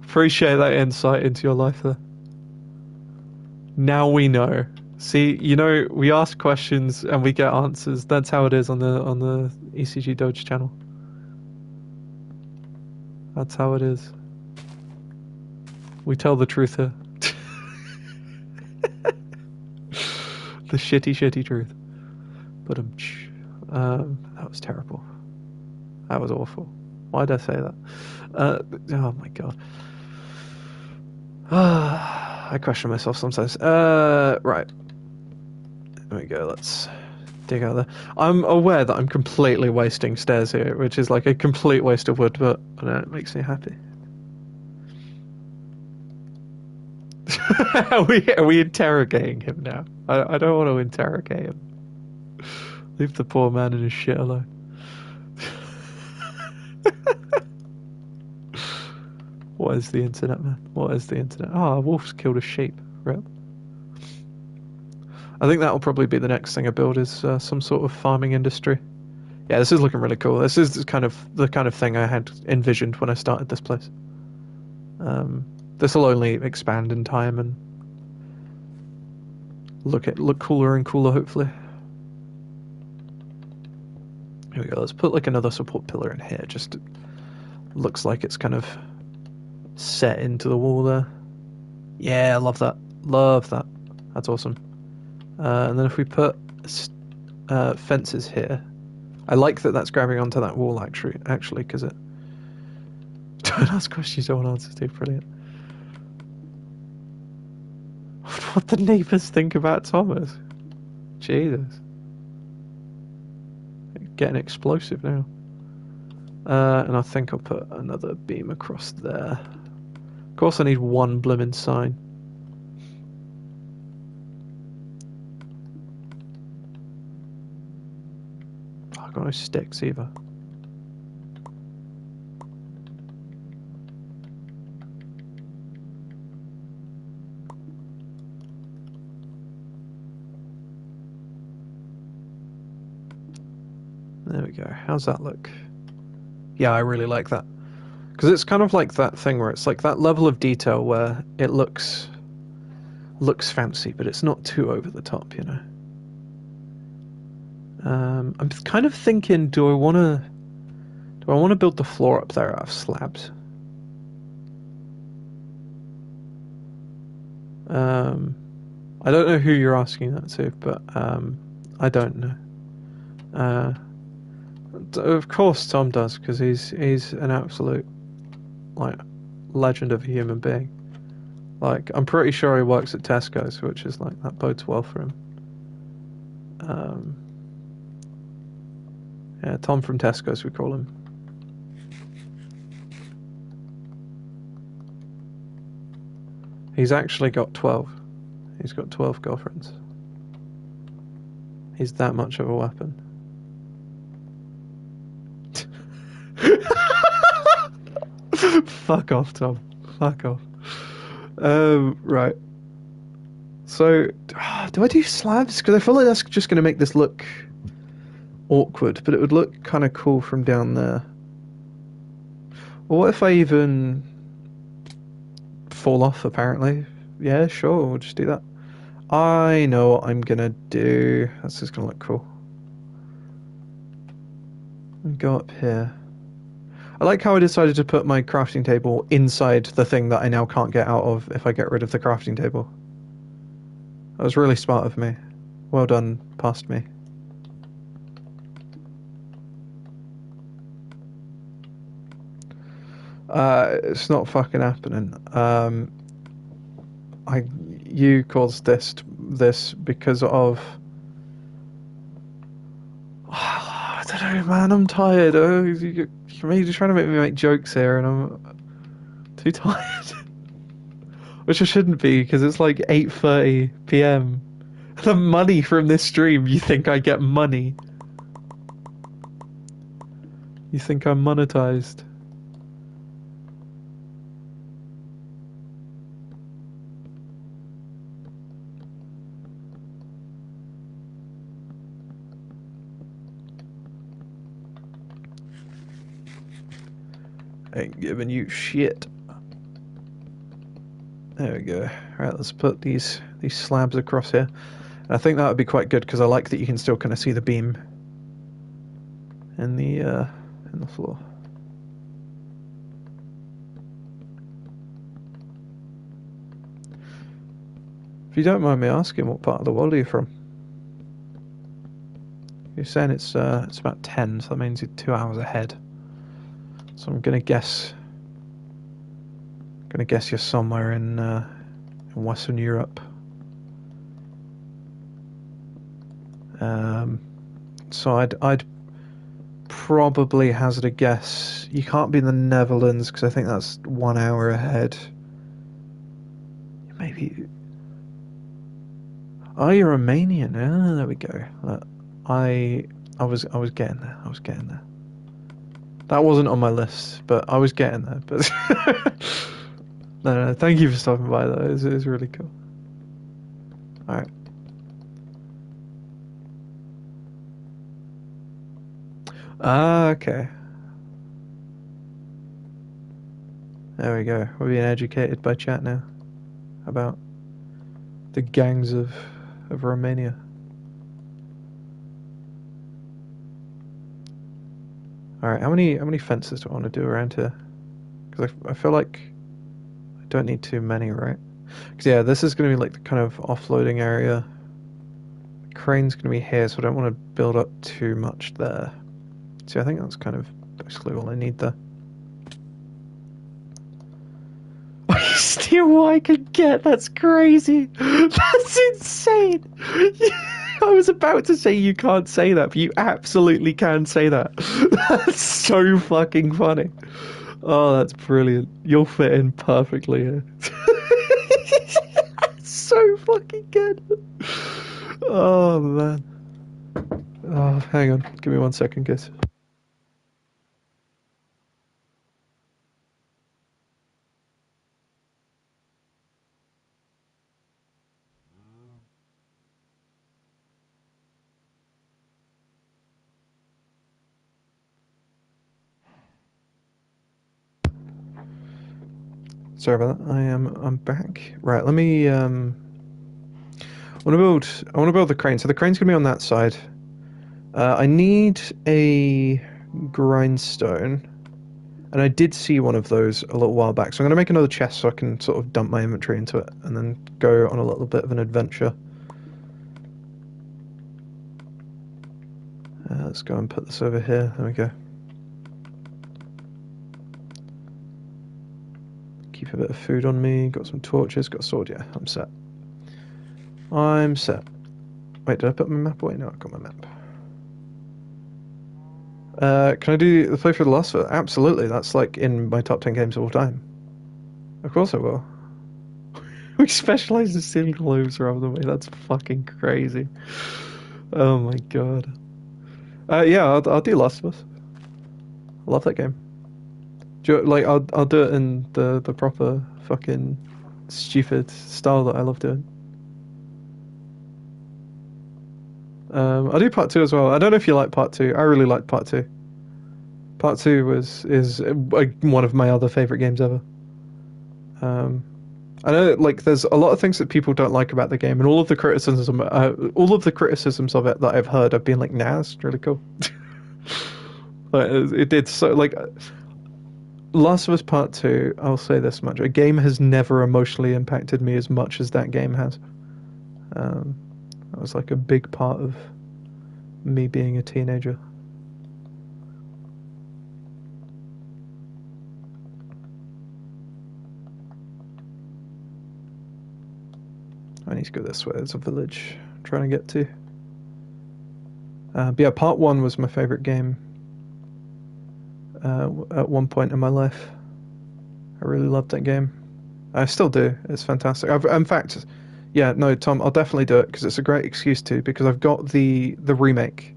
Appreciate that insight into your life there. Now we know. See, you know, we ask questions and we get answers. That's how it is on the ECG Doge channel. That's how it is. We tell the truth here. The shitty truth. But that was terrible. That was awful. Why did I say that? Oh my god. I question myself sometimes. Right. There we go. Let's dig out there. I'm aware that I'm completely wasting stairs here, which is like a complete waste of wood, but I don't know, it makes me happy. Are we interrogating him now? I don't want to interrogate him. Leave the poor man in his shit alone. What is the internet, man? What is the internet? Oh, a wolf's killed a sheep. Rip. I think that'll probably be the next thing I build is some sort of farming industry. Yeah, this is looking really cool. This is kind of the kind of thing I had envisioned when I started this place. This will only expand in time and look cooler and cooler, hopefully. Here we go. Let's put like another support pillar in here. Just looks like it's kind of set into the wall there. Yeah, I love that. Love that. That's awesome. And then if we put fences here, I like that that's grabbing onto that wall actually, because it. Don't ask questions you don't want answers to. Brilliant. What the neighbours think about Thomas? Jesus. Getting explosive now. And I think I'll put another beam across there. Of course I need one blimmin' sign. Oh, I've got no sticks either. There we go. How's that look? Yeah, I really like that. Because it's kind of like that thing where it's like that level of detail where it looks fancy, but it's not too over the top, you know. I'm kind of thinking, do I want to build the floor up there out of slabs? I don't know who you're asking that to, but I don't know. Of course Tom does, because he's an absolute like legend of a human being. Like, I'm pretty sure he works at Tesco's, which is like, that bodes well for him. Yeah, Tom from Tesco's, we call him. He's actually got 12. He's got 12 girlfriends. He's that much of a weapon. Fuck off, Tom. Fuck off. Right. So, do I do slabs? Because I feel like that's just going to make this look awkward, but it would look kind of cool from down there. Or what if I even fall off, apparently? Yeah, sure, we'll just do that. I know what I'm going to do. That's just going to look cool. And go up here. I like how I decided to put my crafting table inside the thing that I now can't get out of if I get rid of the crafting table. That was really smart of me. Well done, past me. It's not fucking happening. You caused this because of. I don't know, man. I'm tired. You're trying to make me make jokes here, and I'm too tired. Which I shouldn't be, because it's like 8:30 p.m. The money from this stream. You think I get money? You think I'm monetized? Ain't giving you shit. There we go. Right, let's put these slabs across here. And I think that would be quite good because I like that you can still kind of see the beam in the floor. If you don't mind me asking, what part of the world are you from? You're saying it's about 10, so that means you're 2 hours ahead. So I'm gonna guess you're somewhere in Western Europe. So I'd probably hazard a guess. You can't be in the Netherlands because I think that's 1 hour ahead. Maybe. Oh, you're Romanian. Ah, there we go. I was getting there. I was getting there. That wasn't on my list, but I was getting there. But no. Thank you for stopping by, though. It was really cool. All right. Ah, okay. There we go. We're being educated by chat now about the gangs of Romania. All right, how many fences do I want to do around here? Because I feel like I don't need too many, right? Because yeah, this is going to be like the kind of offloading area. The crane's going to be here, so I don't want to build up too much there. See, I think that's kind of basically all I need there. Are you steal what I could get? That's crazy. That's insane. I was about to say you can't say that, but you absolutely can say that. That's so fucking funny. Oh, that's brilliant. You'll fit in perfectly here. So fucking good. Oh, man. Oh, hang on. Give me 1 second, guys. Sorry about that. I'm back. Right, let me I want to build the crane. So the crane's gonna be on that side. I need a grindstone, and I did see one of those a little while back. So I'm gonna make another chest so I can sort of dump my inventory into it, and then go on a little bit of an adventure. Let's go and put this over here. There we go. Keep a bit of food on me. Got some torches. Got a sword. Yeah, I'm set. I'm set. Wait, did I put my map away? No, I got my map. Can I do the playthrough of The Last of Us? Absolutely. That's like in my top 10 games of all time. Of course I will. We specialize in stealing globes rather than me. That's fucking crazy. Oh my god. Yeah, I'll do Last of Us. I love that game. I'll do it in the proper fucking stupid style that I love doing. I'll do part 2 as well. I don't know if you like part 2. I really liked part 2. Part 2 is one of my other favorite games ever. I know like there's a lot of things that people don't like about the game, and all of the criticisms of it that I've heard have been like, nah, it's really cool. Like, it did so like Last of Us Part 2, I'll say this much. A game has never emotionally impacted me as much as that game has. That was like a big part of me being a teenager. I need to go this way. There's a village I'm trying to get to. But yeah, Part 1 was my favorite game at one point in my life. I really loved that game. I still do. It's fantastic. In fact, yeah, no, Tom, I'll definitely do it because it's a great excuse to. Because I've got the remake.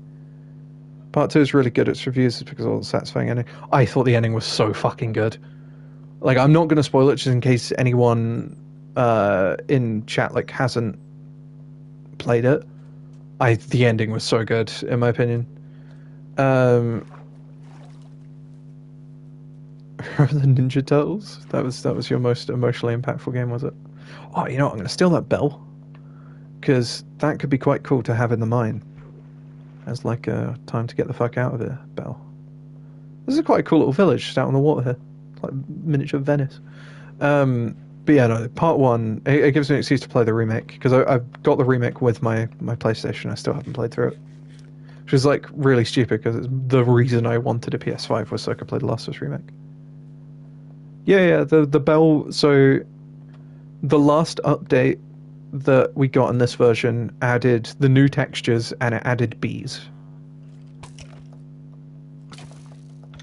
Part 2 is really good. Its reviews is because of all the satisfying ending. I thought the ending was so fucking good. Like, I'm not going to spoil it just in case anyone in chat like hasn't played it. The ending was so good in my opinion. the Ninja Turtles. That was your most emotionally impactful game, was it? Oh, you know what? I'm going to steal that bell because that could be quite cool to have in the mine as like a time to get the fuck out of here bell. This is quite a cool little village just out on the water here, it's like miniature Venice. But yeah, no, part one it gives me an excuse to play the remake because I've got the remake with my PlayStation. I still haven't played through it, which is like really stupid because the reason I wanted a PS5 was so I could play the Last of Us remake. Yeah, the bell. So the last update that we got in this version added the new textures and it added bees.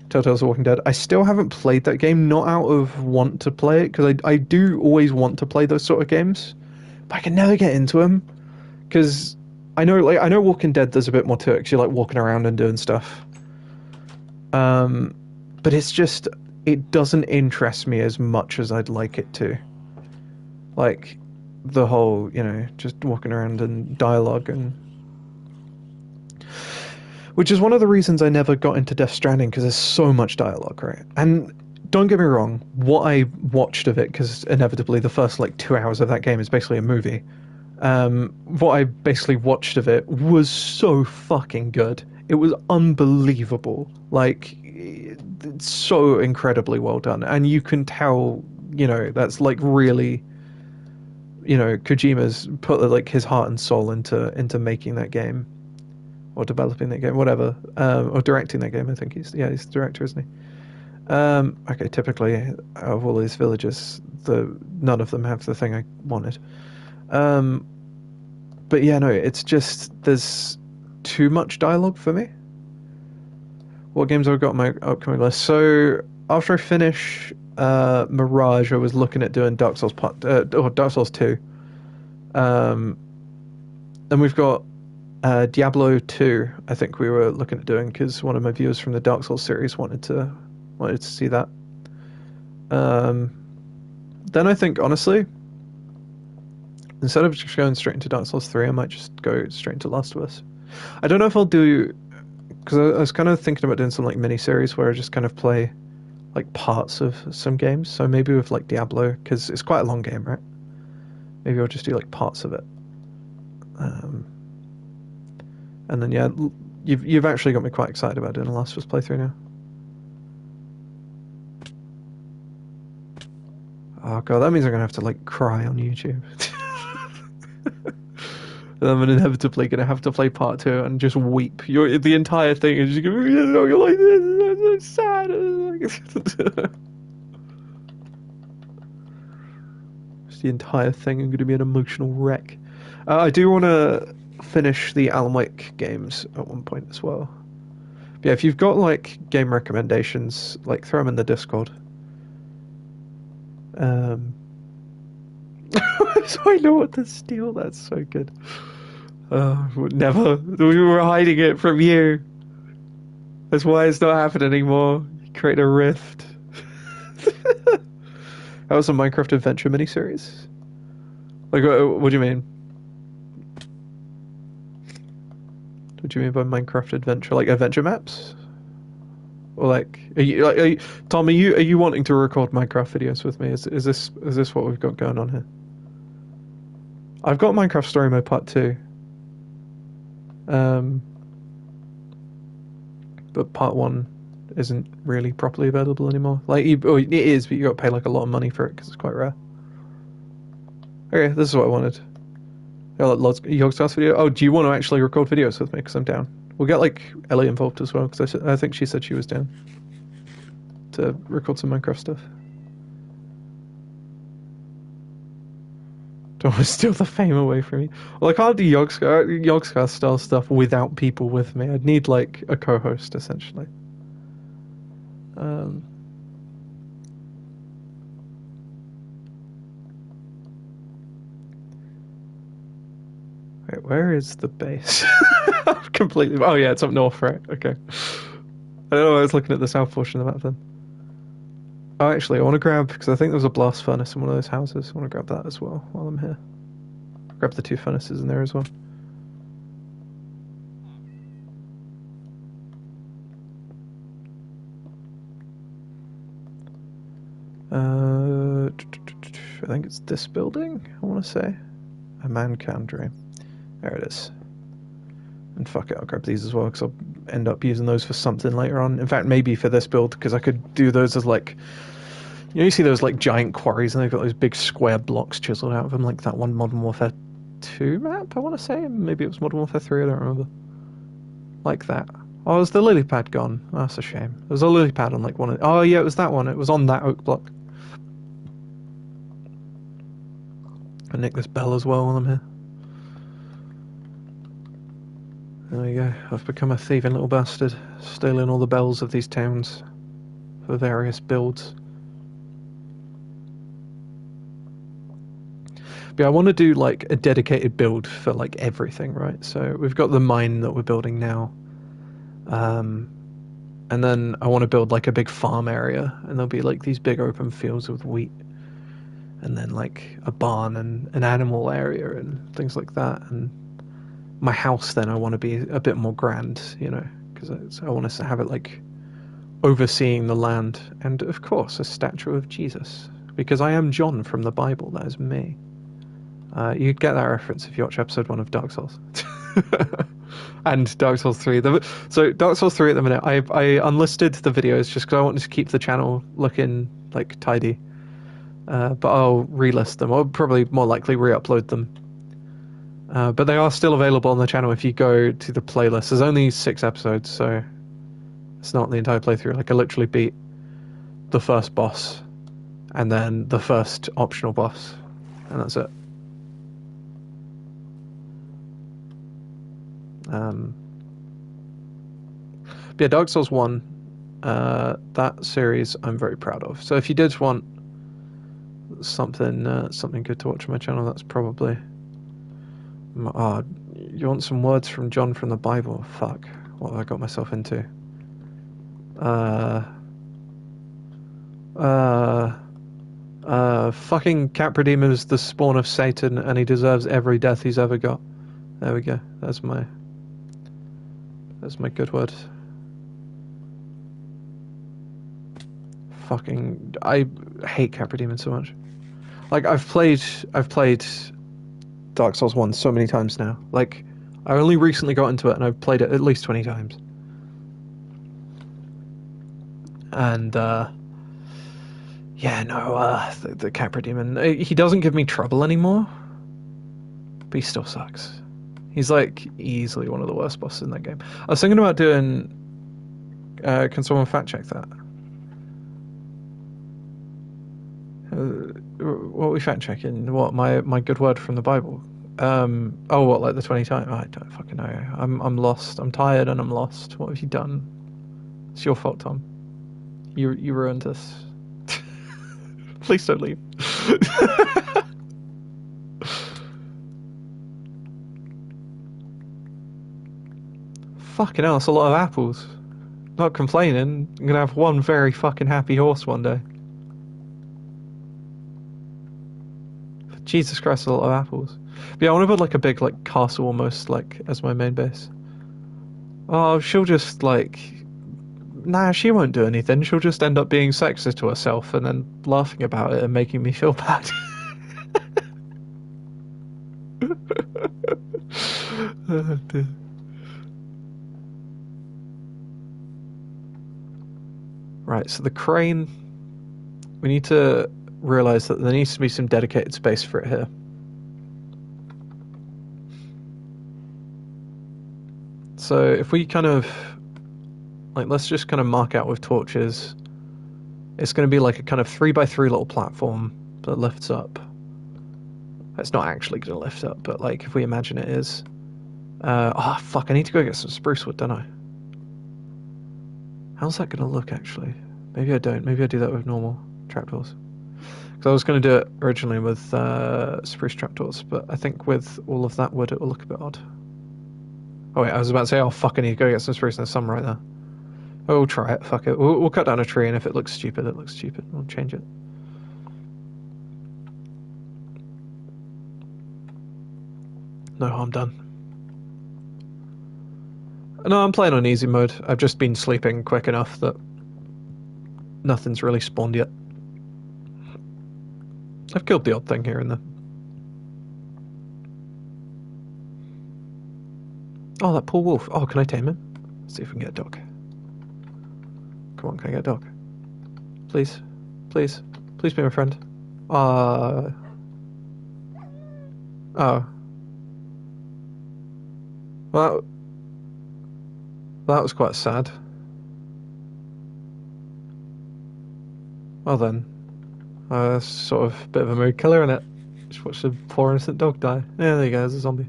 Telltale's The Walking Dead. I still haven't played that game, not out of want to play it, because I do always want to play those sort of games, but I can never get into them, because I know Walking Dead there's a bit more to it, because you're like walking around and doing stuff. But it's just, it doesn't interest me as much as I'd like it to. Like, the whole, you know, just walking around and dialogue and which is one of the reasons I never got into Death Stranding because there's so much dialogue, right? And don't get me wrong, what I watched of it, because inevitably the first like 2 hours of that game is basically a movie. What I basically watched of it was so fucking good. It was unbelievable. Like, it's so incredibly well done. And you can tell, you know, that's like really, you know, Kojima's put like his heart and soul into making that game. Or developing that game, whatever, or directing that game. I think he's the director, isn't he? Okay, typically out of all these villages, none of them have the thing I wanted. But yeah, no, it's just there's too much dialogue for me. What games have I got on my upcoming list? So after I finish Mirage, I was looking at doing Dark Souls or Dark Souls 2. Then we've got Diablo 2, I think we were looking at doing because one of my viewers from the Dark Souls series wanted to see that. Then I think honestly, instead of just going straight into Dark Souls 3, I might just go straight into Last of Us. I don't know if I'll do because I was kind of thinking about doing some like mini series where I just kind of play like parts of some games. So maybe with like Diablo because it's quite a long game, right? Maybe I'll just do like parts of it. And then yeah, you've actually got me quite excited about doing a Last of Us playthrough now. Oh god, that means I'm gonna have to like cry on YouTube. And I'm inevitably gonna have to play part 2 and just weep. The entire thing is just gonna be, you're like this is so sad. Just the entire thing, I'm gonna be an emotional wreck. I do want to finish the Alan Wake games at one point as well. But yeah, if you've got like game recommendations, like throw them in the Discord. So I know what to steal. That's so good. Never. We were hiding it from you. That's why it's not happening anymore. You create a rift. That was a Minecraft Adventure miniseries. Like, what do you mean? What do you mean by Minecraft Adventure? Like adventure maps? Or like, Tom? Are you wanting to record Minecraft videos with me? Is this what we've got going on here? I've got Minecraft Story Mode Part 2. But Part 1 isn't really properly available anymore. Like, it is, but you got to pay like a lot of money for it because it's quite rare. Okay, this is what I wanted. Lots Yogscast video. Oh, do you want to actually record videos with me? Because I'm down. We'll get like Ellie involved as well because I think she said she was down to record some Minecraft stuff. Don't want to steal the fame away from me. Well, I can't do Yogscast style stuff without people with me. I'd need like a co-host essentially. Wait, where is the base? Completely. Oh yeah, it's up north, right? Okay. I don't know. I was looking at the south portion of the map then. Oh, actually, I want to grab because I think there was a blast furnace in one of those houses. I want to grab that as well while I'm here. Grab the 2 furnaces in there as well. I think it's this building, I want to say. A man can dream. There it is. And fuck it, I'll grab these as well, because I'll end up using those for something later on. In fact, maybe for this build, because I could do those as like... You see those like giant quarries, and they've got those big square blocks chiseled out of them, like that one Modern Warfare 2 map, I want to say. Maybe it was Modern Warfare 3, I don't remember. Like that. Oh, is the lily pad gone? Oh, that's a shame. There was a lily pad on like one of... Oh yeah, it was that one. It was on that oak block. I nick this bell as well while I'm here. There we go. I've become a thieving little bastard, stealing all the bells of these towns for various builds. But yeah, I want to do like a dedicated build for like everything, right? So we've got the mine that we're building now. And then I want to build like a big farm area, and there'll be like these big open fields with wheat, and then like a barn and an animal area and things like that. And my house, then I want to be a bit more grand, you know, because I want to have it like overseeing the land, and of course a statue of Jesus, because I am John from the Bible. That is me. You get that reference if you watch episode 1 of Dark Souls. And Dark Souls 3. So Dark Souls 3 at the minute, I unlisted the videos just because I wanted to keep the channel looking like tidy. But I'll relist them. I'll probably more likely re-upload them. But they are still available on the channel if you go to the playlist. There's only 6 episodes, so it's not the entire playthrough. Like I literally beat the first boss and then the first optional boss, and that's it. But yeah, Dark Souls 1, that series I'm very proud of. So if you did want something good to watch on my channel, that's probably... Oh, you want some words from John from the Bible? Fuck, what have I got myself into? Fucking Capradima is the spawn of Satan, and he deserves every death he's ever got. There we go. That's my good word. Fucking, I hate Caprademon so much. Like I've played Dark Souls 1 so many times now. Like I only recently got into it, and I've played it at least 20 times. And yeah, no, the Caprademon, he doesn't give me trouble anymore, but he still sucks. He's like easily one of the worst bosses in that game. I was thinking about doing... can someone fact check that? What are we fact checking? What, my good word from the Bible? Oh, what, like the 20 times? I don't fucking know. I'm lost. I'm tired and I'm lost. What have you done? It's your fault, Tom. You ruined this. Please don't leave. Fucking hell, that's a lot of apples. Not complaining. I'm gonna have one very fucking happy horse one day. Jesus Christ, a lot of apples. But yeah, I want to build like a big like castle almost like as my main base. Oh, she'll just like... Nah, she won't do anything. She'll just end up being sexist to herself and then laughing about it and making me feel bad. Oh, dear. Right, so the crane, we need to realise that there needs to be some dedicated space for it here. So if we kind of, like, let's just kind of mark out with torches. It's going to be like a kind of 3x3 little platform that lifts up. It's not actually going to lift up, but like if we imagine it is. Oh fuck, I need to go get some spruce wood, don't I? How's that going to look, actually? Maybe I don't. Maybe I do that with normal trapdoors. Because I was going to do it originally with spruce trapdoors, but I think with all of that wood it will look a bit odd. Oh wait, I was about to say, oh fuck, I need to go get some spruce in the sun right there. Oh, we'll try it, fuck it. We'll cut down a tree, and if it looks stupid, it looks stupid. We'll change it. No harm done. No, I'm playing on easy mode. I've just been sleeping quick enough that nothing's really spawned yet. I've killed the odd thing here and there. Oh, that poor wolf. Oh, can I tame him? Let's see if we can get a dog. Come on, can I get a dog? Please. Please. Please be my friend. Oh. Well, that was quite sad. Well then. Sort of a bit of a mood killer, innit? Just watch the poor innocent dog die. Yeah, there you go, there's a zombie.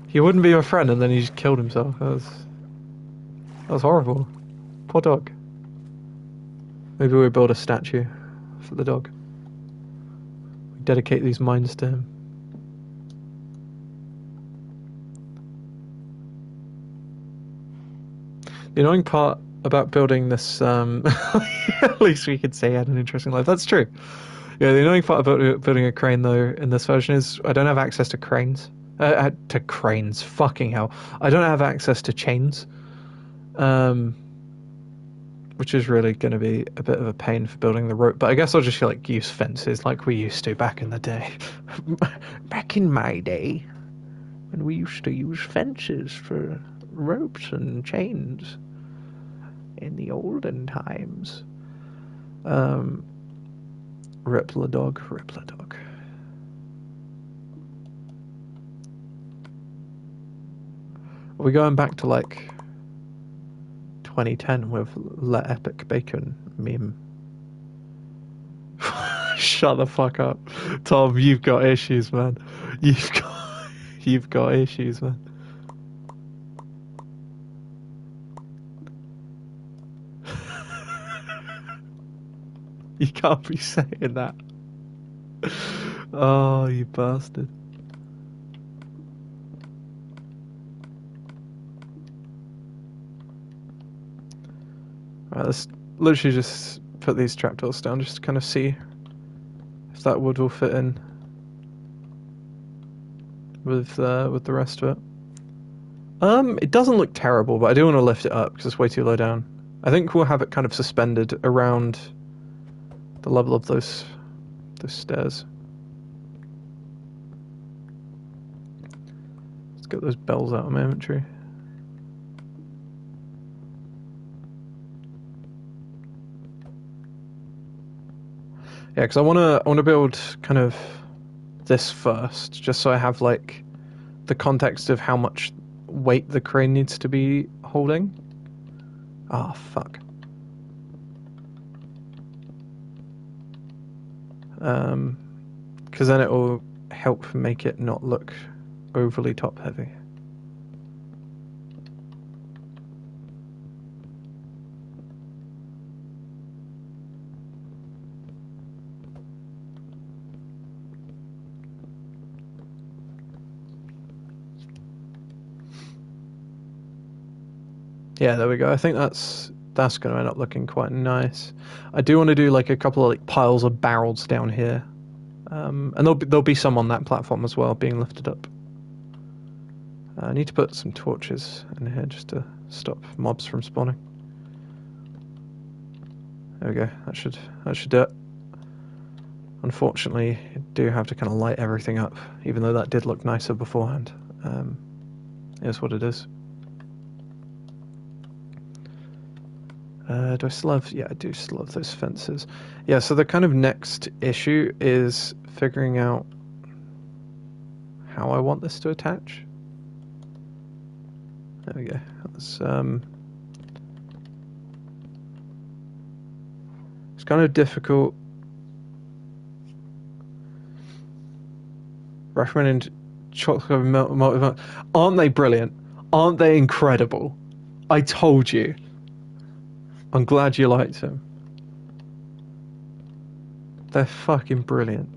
He wouldn't be my friend and then he just killed himself. That was horrible. Poor dog. Maybe we build a statue for the dog. We dedicate these mines to him. The annoying part about building this, at least we could say he had an interesting life. That's true. Yeah, the annoying part about building a crane, though, in this version is I don't have access to cranes. To cranes. Fucking hell. I don't have access to chains. Which is really going to be a bit of a pain for building the rope. But I guess I'll just like use fences like we used to back in the day. Back in my day, when we used to use fences for ropes and chains in the olden times. Rippler dog. Are we going back to like 2010 with Let Epic Bacon meme? Shut the fuck up, Tom. You've got issues, man. You've got issues, man. You can't be saying that. Oh, you bastard. Right, let's literally just put these trapdoors down just to kind of see if that wood will fit in with the rest of it. It doesn't look terrible, but I do want to lift it up because it's way too low down. I think we'll have it kind of suspended around the level of those stairs. Let's get those bells out of my inventory. Yeah, because I wanna build kind of this first, just so I have like the context of how much weight the crane needs to be holding. Oh fuck. Because then it will help make it not look overly top heavy. Yeah, there we go. I think that's going to end up looking quite nice. I do want to do like a couple of like piles of barrels down here, and there'll be some on that platform as well, being lifted up. I need to put some torches in here just to stop mobs from spawning. There we go. That should do it. Unfortunately, you do have to kind of light everything up, even though that did look nicer beforehand. It is what it is. Do I still have... Yeah, I do still have those fences. Yeah, so the kind of next issue is figuring out how I want this to attach. There we go. It's kind of difficult. Recommended chocolate milk. Aren't they brilliant? Aren't they incredible? I told you. I'm glad you liked them. They're fucking brilliant.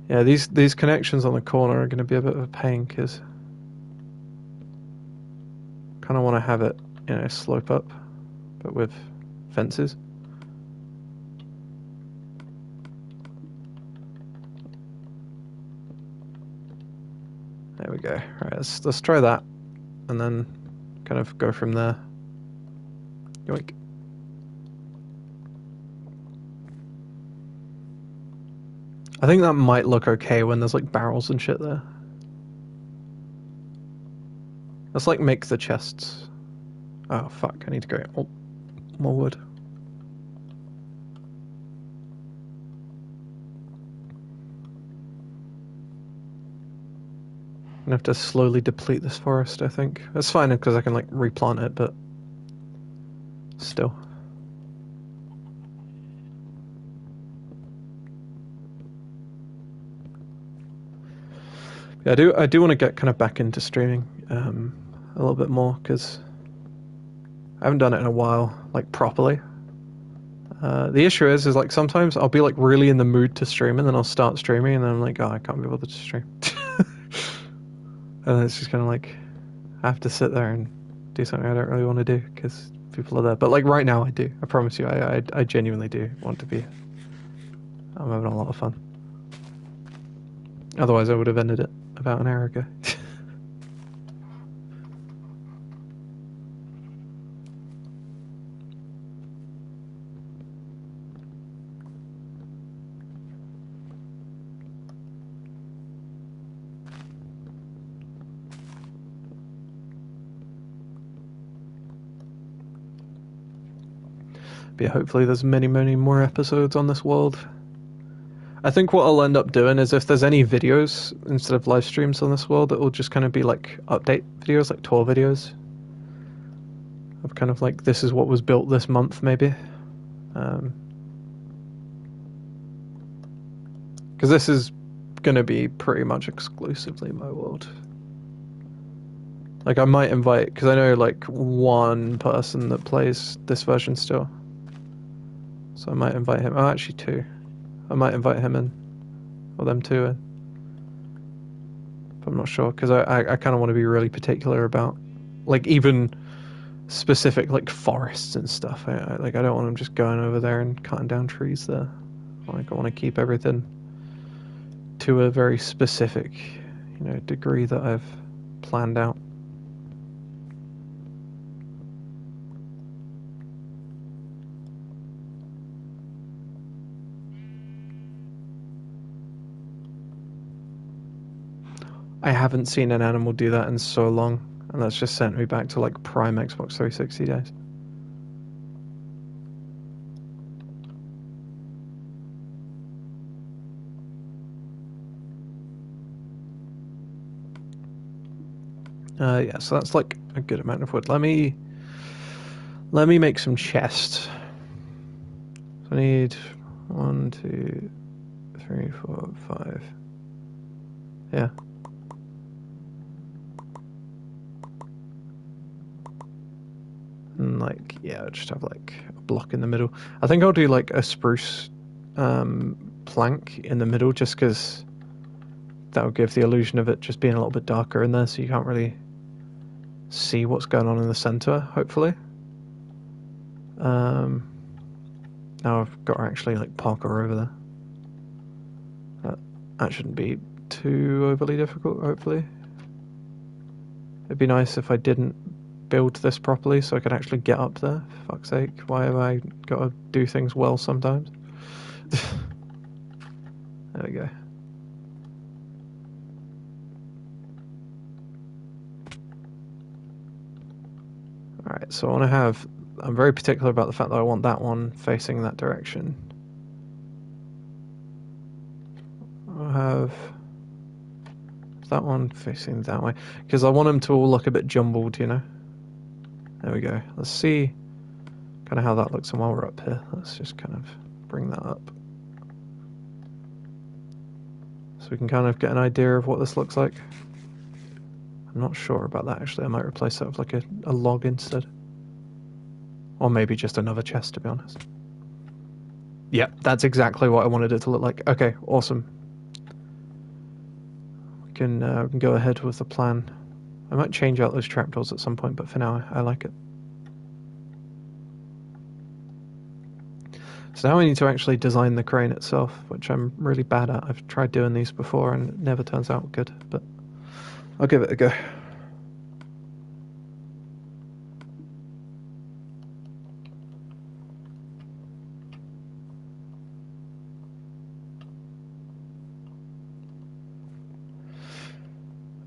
Yeah, these connections on the corner are going to be a bit of a pain because kind of want to have it, slope up, but with fences. There we go. Right, let's try that, and then kind of go from there. Yoink. I think that might look okay when there's like barrels and shit there. Let's like make the chests. Oh fuck, I need to go. Oh, more wood. I'm gonna have to slowly deplete this forest, I think. That's fine because I can like replant it, but still. Yeah, I do want to get kind of back into streaming a little bit more because I haven't done it in a while, like properly. The issue is like sometimes I'll be like really in the mood to stream and then I'll start streaming and then I'm like, oh, I can't be bothered to stream. And it's just kind of like I have to sit there and do something I don't really want to do because people are there. But like right now, I do. I promise you, I genuinely do want to be. I'm having a lot of fun. Otherwise, I would have ended it about an hour ago. But yeah, hopefully there's many, many more episodes on this world. I think what I'll end up doing is if there's any videos instead of live streams on this world, it will just kind of be like update videos, like tour videos. Of kind of like, this is what was built this month, maybe. Because this is going to be pretty much exclusively my world. Like, I might invite, because I know like one person that plays this version still. So I might invite him. Oh, actually two. I might invite him in. Or them two in. But I'm not sure, because I kind of want to be really particular about, like, even specific, like, forests and stuff. I don't want them just going over there and cutting down trees there. Like, I want to keep everything to a very specific, degree that I've planned out. I haven't seen an animal do that in so long, and that's just sent me back to like prime Xbox 360 days. Yeah, so that's like a good amount of wood. Let me make some chests. So I need 1, 2, 3, 4, 5. Yeah. And like, yeah, I'll just have like a block in the middle. I think I'll do like a spruce plank in the middle just because that'll give the illusion of it just being a little bit darker in there so you can't really see what's going on in the center, hopefully. Now I've got to actually like park her over there. That shouldn't be too overly difficult, hopefully. It'd be nice if I didn't build this properly so I could actually get up there. For fuck's sake, why have I got to do things well sometimes? There we go. Alright, so I want to have... I'm very particular about the fact that I want that one facing that direction. I'll have that one facing that way. Because I want them to all look a bit jumbled, you know? There we go. Let's see kind of how that looks. And while we're up here, let's just kind of bring that up. So we can kind of get an idea of what this looks like. I'm not sure about that, actually. I might replace that with like a log instead. Or maybe just another chest, to be honest. Yep, that's exactly what I wanted it to look like. Okay, awesome. We can go ahead with the plan. I might change out those trapdoors at some point, but for now, I like it. So now I need to actually design the crane itself, which I'm really bad at. I've tried doing these before and it never turns out good, but I'll give it a go.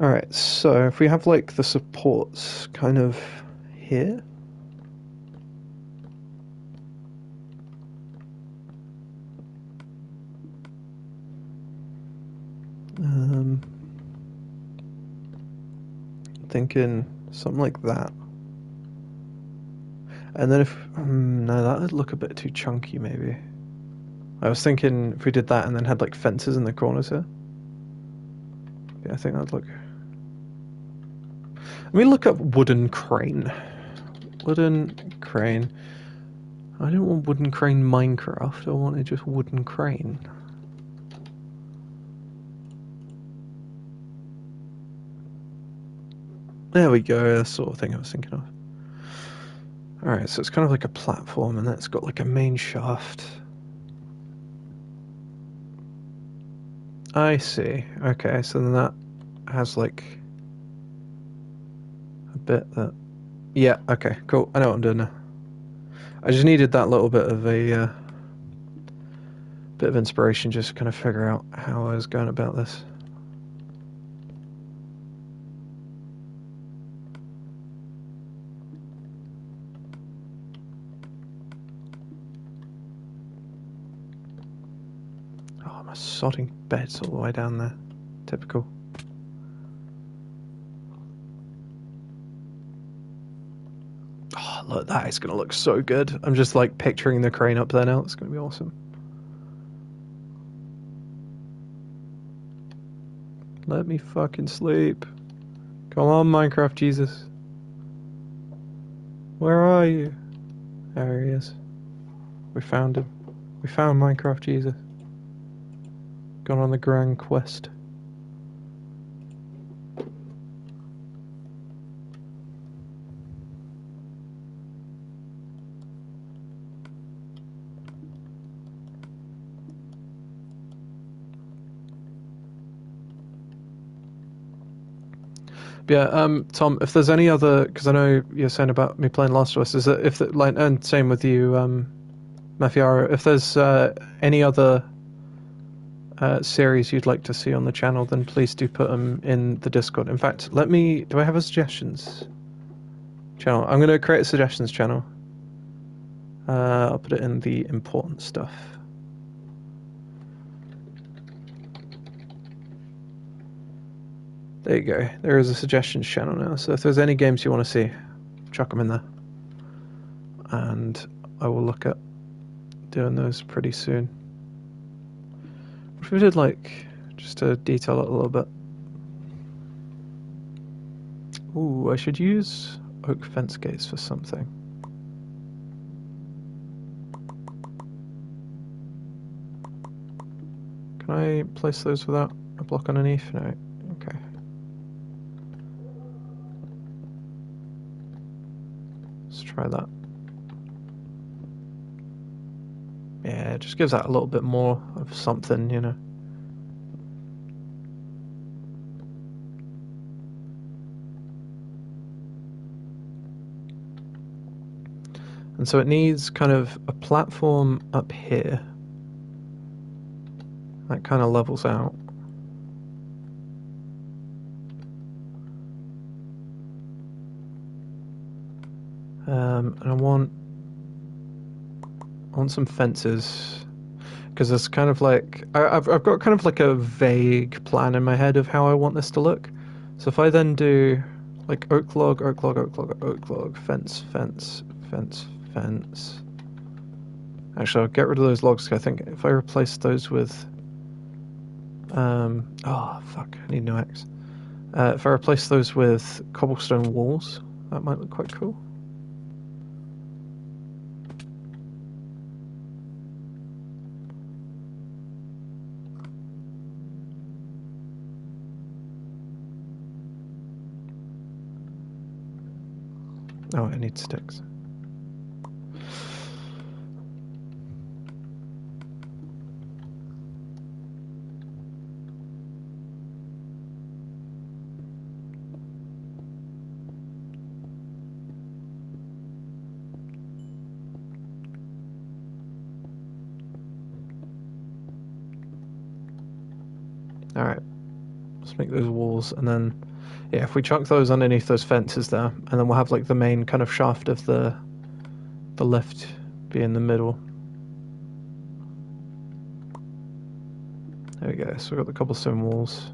Alright, so if we have like the supports kind of here. Thinking something like that. And then if no, that would look a bit too chunky maybe. I was thinking if we did that and then had like fences in the corners here. Yeah, I think that'd look. Let me look up wooden crane. Wooden crane. I don't want wooden crane Minecraft. I wanted just wooden crane. There we go. That's the sort of thing I was thinking of. Alright, so it's kind of like a platform and that's got like a main shaft. I see. Okay, so then that has like a bit that. Yeah, okay, cool. I know what I'm doing now. I just needed that little bit of a bit of inspiration just to kind of figure out how I was going about this. Oh, my sodding bed's all the way down there. Typical. Oh, look, that is going to look so good. I'm just like picturing the crane up there now. It's going to be awesome. Let me fucking sleep. Come on, Minecraft Jesus. Where are you? There he is. We found him. We found Minecraft Jesus. Gone on the grand quest. Yeah, Tom, if there's any other, because I know you're saying about me playing Last of Us, is that if the, like, and same with you, Mafiaro, if there's any other series you'd like to see on the channel, then please do put them in the Discord. In fact, do I have a suggestions channel? I'm going to create a suggestions channel. I'll put it in the important stuff. There you go. There is a suggestions channel now. So if there's any games you want to see, chuck them in there. And I will look at doing those pretty soon. What if we did like, just to detail it a little bit. Ooh, I should use oak fence gates for something. Can I place those without a block underneath? No. Okay. Let's try that. Yeah, it just gives that a little bit more of something, you know. And so it needs kind of a platform up here. That kind of levels out. And I want some fences. Because it's kind of like I've got kind of like a vague plan in my head of how I want this to look. So if I then do like oak log, oak log, oak log, oak log, fence, fence, fence, fence. Actually, I'll get rid of those logs. I think if I replace those with oh fuck, I need no X. If I replace those with cobblestone walls, that might look quite cool. Oh, I need sticks. Alright, let's make those walls and then Yeah, if we chuck those underneath those fences there, and then we'll have like the main kind of shaft of the lift be in the middle. There we go. So we've got the cobblestone walls.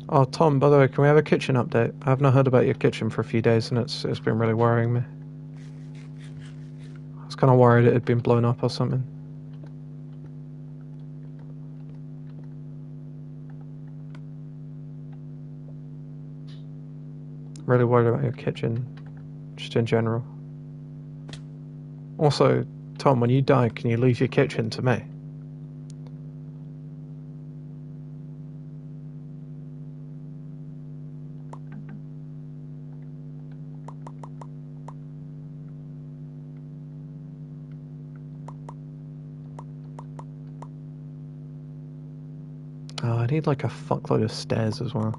Oh, Tom, by the way, can we have a kitchen update? I've not heard about your kitchen for a few days, and it's been really worrying me. I was kind of worried it had been blown up or something. Really worried about your kitchen, just in general. Also, Tom, when you die, can you leave your kitchen to me? Oh, I need like a fuckload of stairs as well.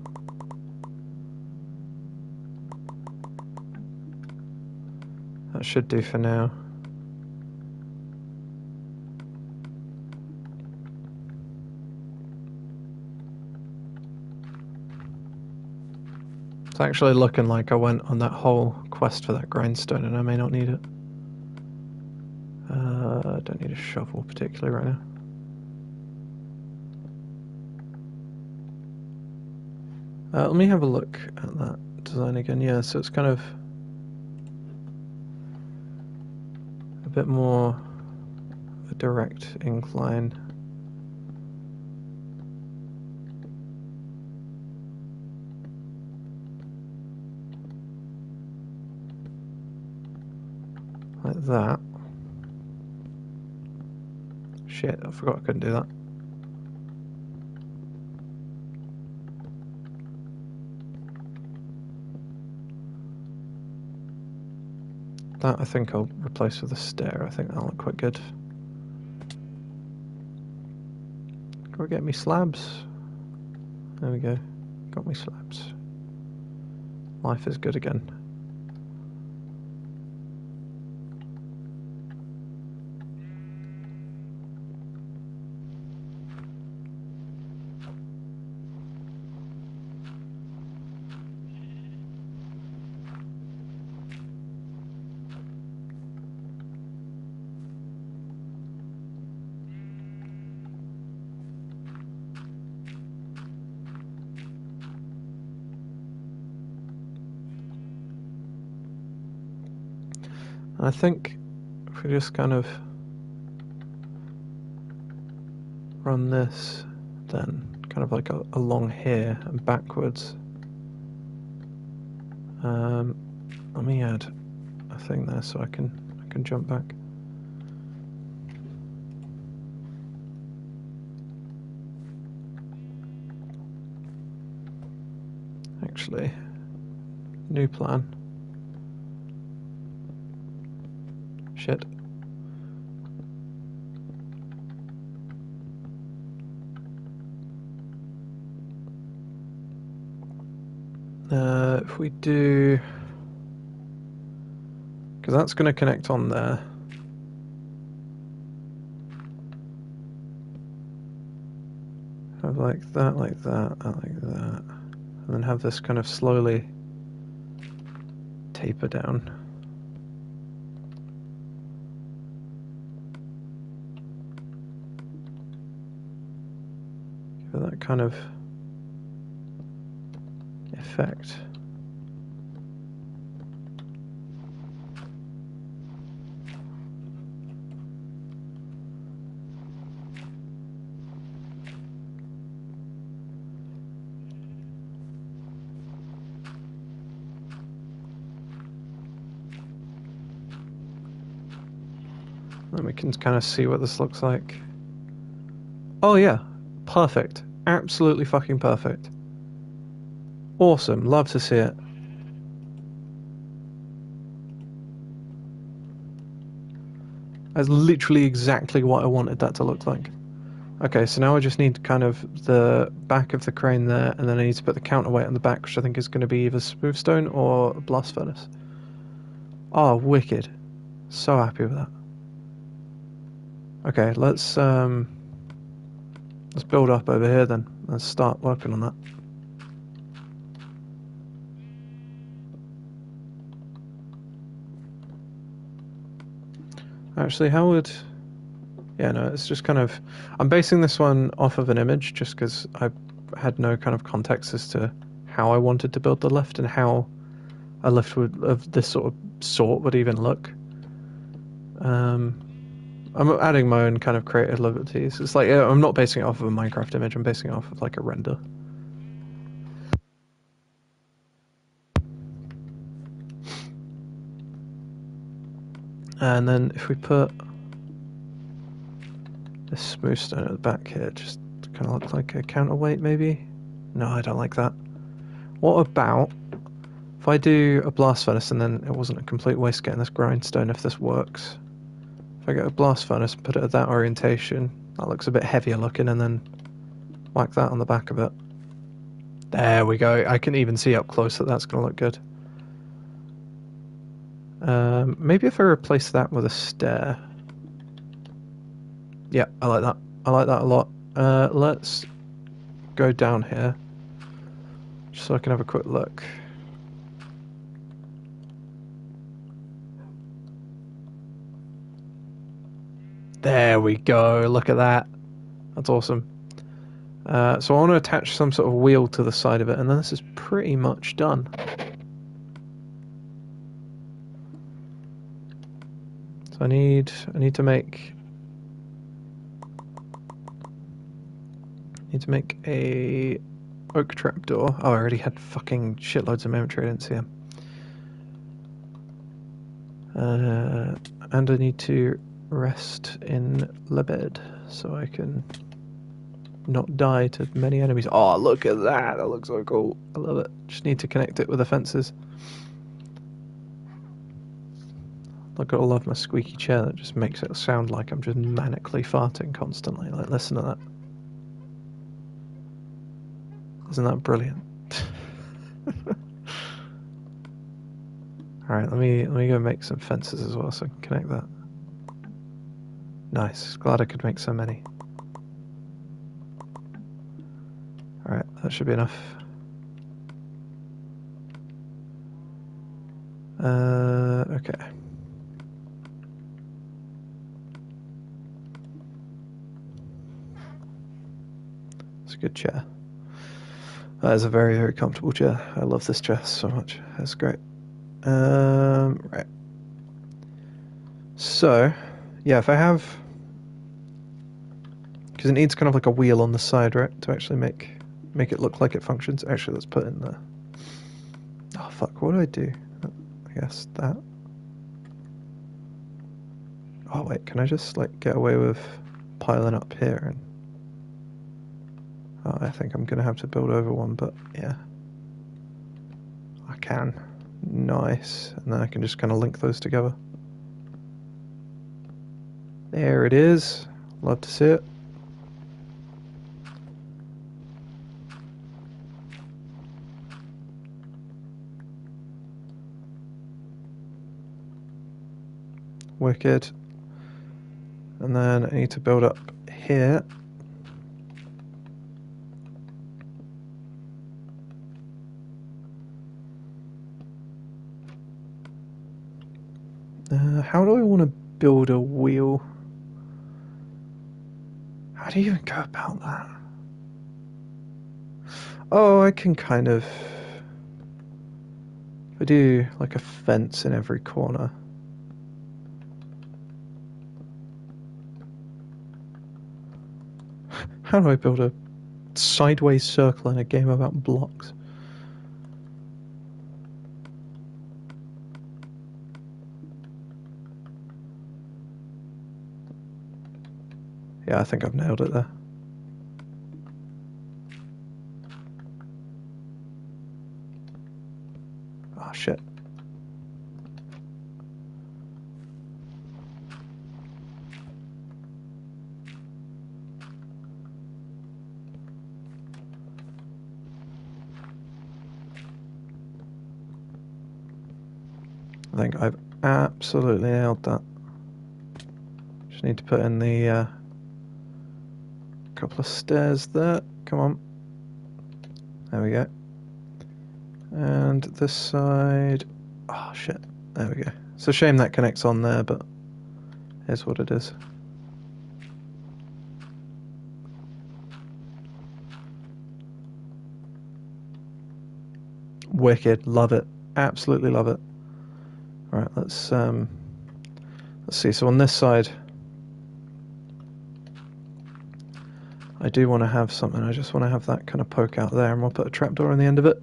That should do for now. It's actually looking like I went on that whole quest for that grindstone and I may not need it. I don't need a shovel particularly right now. Let me have a look at that design again. Yeah, so it's kind of a bit more of a direct incline. Like that. Shit, I forgot I couldn't do that. That I think I'll replace with a stair. I think that'll look quite good. Go get me slabs. There we go. Got me slabs. Life is good again. I think if we just kind of run this, then kind of like along here and backwards. Let me add a thing there so I can jump back. Actually, new plan. Shit. If we do, because that's going to connect on there. Have like that, like that, like that, and then have this kind of slowly taper down. Give it that kind of effect. Then we can kind of see what this looks like. Oh yeah, perfect. Absolutely fucking perfect. Awesome, love to see it. That's literally exactly what I wanted that to look like. Okay, so now I just need kind of the back of the crane there, and then I need to put the counterweight on the back, which I think is going to be either smooth stone or a blast furnace. Oh, wicked. So happy with that. Okay, let's build up over here then. Let's start working on that. Actually, how would... Yeah, no, it's just kind of... I'm basing this one off of an image just because I had no kind of context as to how I wanted to build the lift and how a lift would, of this sort would even look. I'm adding my own kind of creative liberties. It's like, I'm not basing it off of a Minecraft image, I'm basing it off of like a render. And then if we put this smooth stone at the back here, just kind of look like a counterweight maybe? No, I don't like that. What about if I do a blast furnace and then it wasn't a complete waste getting this grindstone if this works? If I get a blast furnace and put it at that orientation, that looks a bit heavier looking, and then whack that on the back of it. There we go. I can even see up close that that's going to look good. Maybe if I replace that with a stair. Yeah, I like that. I like that a lot. Let's go down here, just so I can have a quick look. There we go. Look at that. That's awesome. So I want to attach some sort of wheel to the side of it, and then this is pretty much done. So I need to make a oak trapdoor. Oh, I already had fucking shitloads of inventory. I didn't see them. And I need to rest in the bed so I can not die to many enemies. Oh, look at that. That looks so cool. I love it. Just need to connect it with the fences. I've got to love my squeaky chair that just makes it sound like I'm just manically farting constantly. Like, listen to that. Isn't that brilliant? Alright, let me go make some fences as well so I can connect that. Nice. Glad I could make so many. Alright, that should be enough. Okay. It's a good chair. That is a very, very comfortable chair. I love this chair so much. It's great. Right. So, yeah, if I have... Because it needs kind of like a wheel on the side, right? To actually make it look like it functions. Actually, let's put in the... Oh, fuck, what do I do? I guess that. Oh, wait, can I just, like, get away with piling up here? And oh, I think I'm going to have to build over one, but yeah. I can. Nice. And then I can just kind of link those together. There it is. Love to see it. Wicked. And then I need to build up here. How do I want to build a wheel? How do you even go about that? Oh, I can kind of... If I do like a fence in every corner. How do I build a sideways circle in a game about blocks? Yeah, I think I've nailed it there. Oh, shit. I think I've absolutely nailed that. Just need to put in the couple of stairs there. Come on. There we go. And this side... Oh, shit. There we go. It's a shame that connects on there, but here's what it is. Wicked. Love it. Absolutely love it. Alright, let's see. So on this side, I do want to have something. I just want to have that kind of poke out there, and we'll put a trapdoor on the end of it.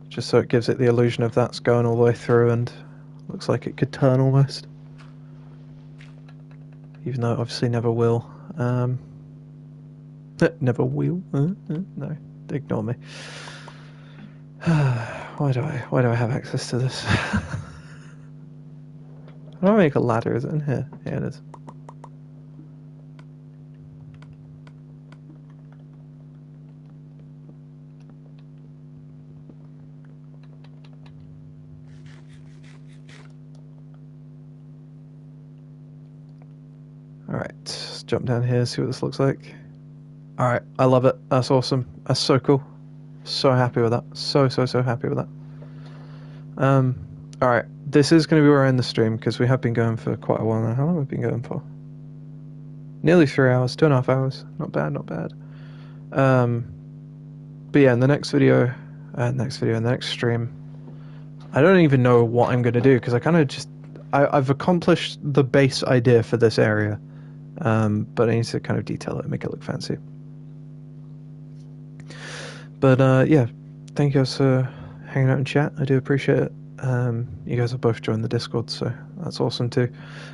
Just so it gives it the illusion of that's going all the way through and looks like it could turn almost. Even though it obviously never will. Never will? No, ignore me. Why do I have access to this? How do I make a ladder? Is it in here? Yeah, it is. Alright, let's jump down here, see what this looks like. Alright, I love it. That's awesome. That's so cool. So happy with that. So happy with that. Alright, this is going to be where I end the stream, because we have been going for quite a while now. How long have we been going for? Nearly 3 hours, 2.5 hours. Not bad, not bad. But yeah, in the next video, in the next stream, I don't even know what I'm going to do, because I kind of just... I've accomplished the base idea for this area, but I need to kind of detail it and make it look fancy. But yeah, thank you guys for hanging out in chat. I do appreciate it. You guys have both joined the Discord, so that's awesome too.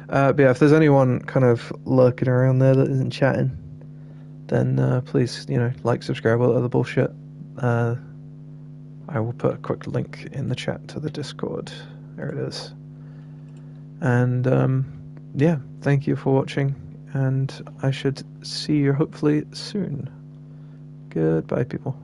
But yeah, if there's anyone kind of lurking around there that isn't chatting, then please, like, subscribe, all that other bullshit. I will put a quick link in the chat to the Discord. There it is. And yeah, thank you for watching, and I should see you hopefully soon. Goodbye, people.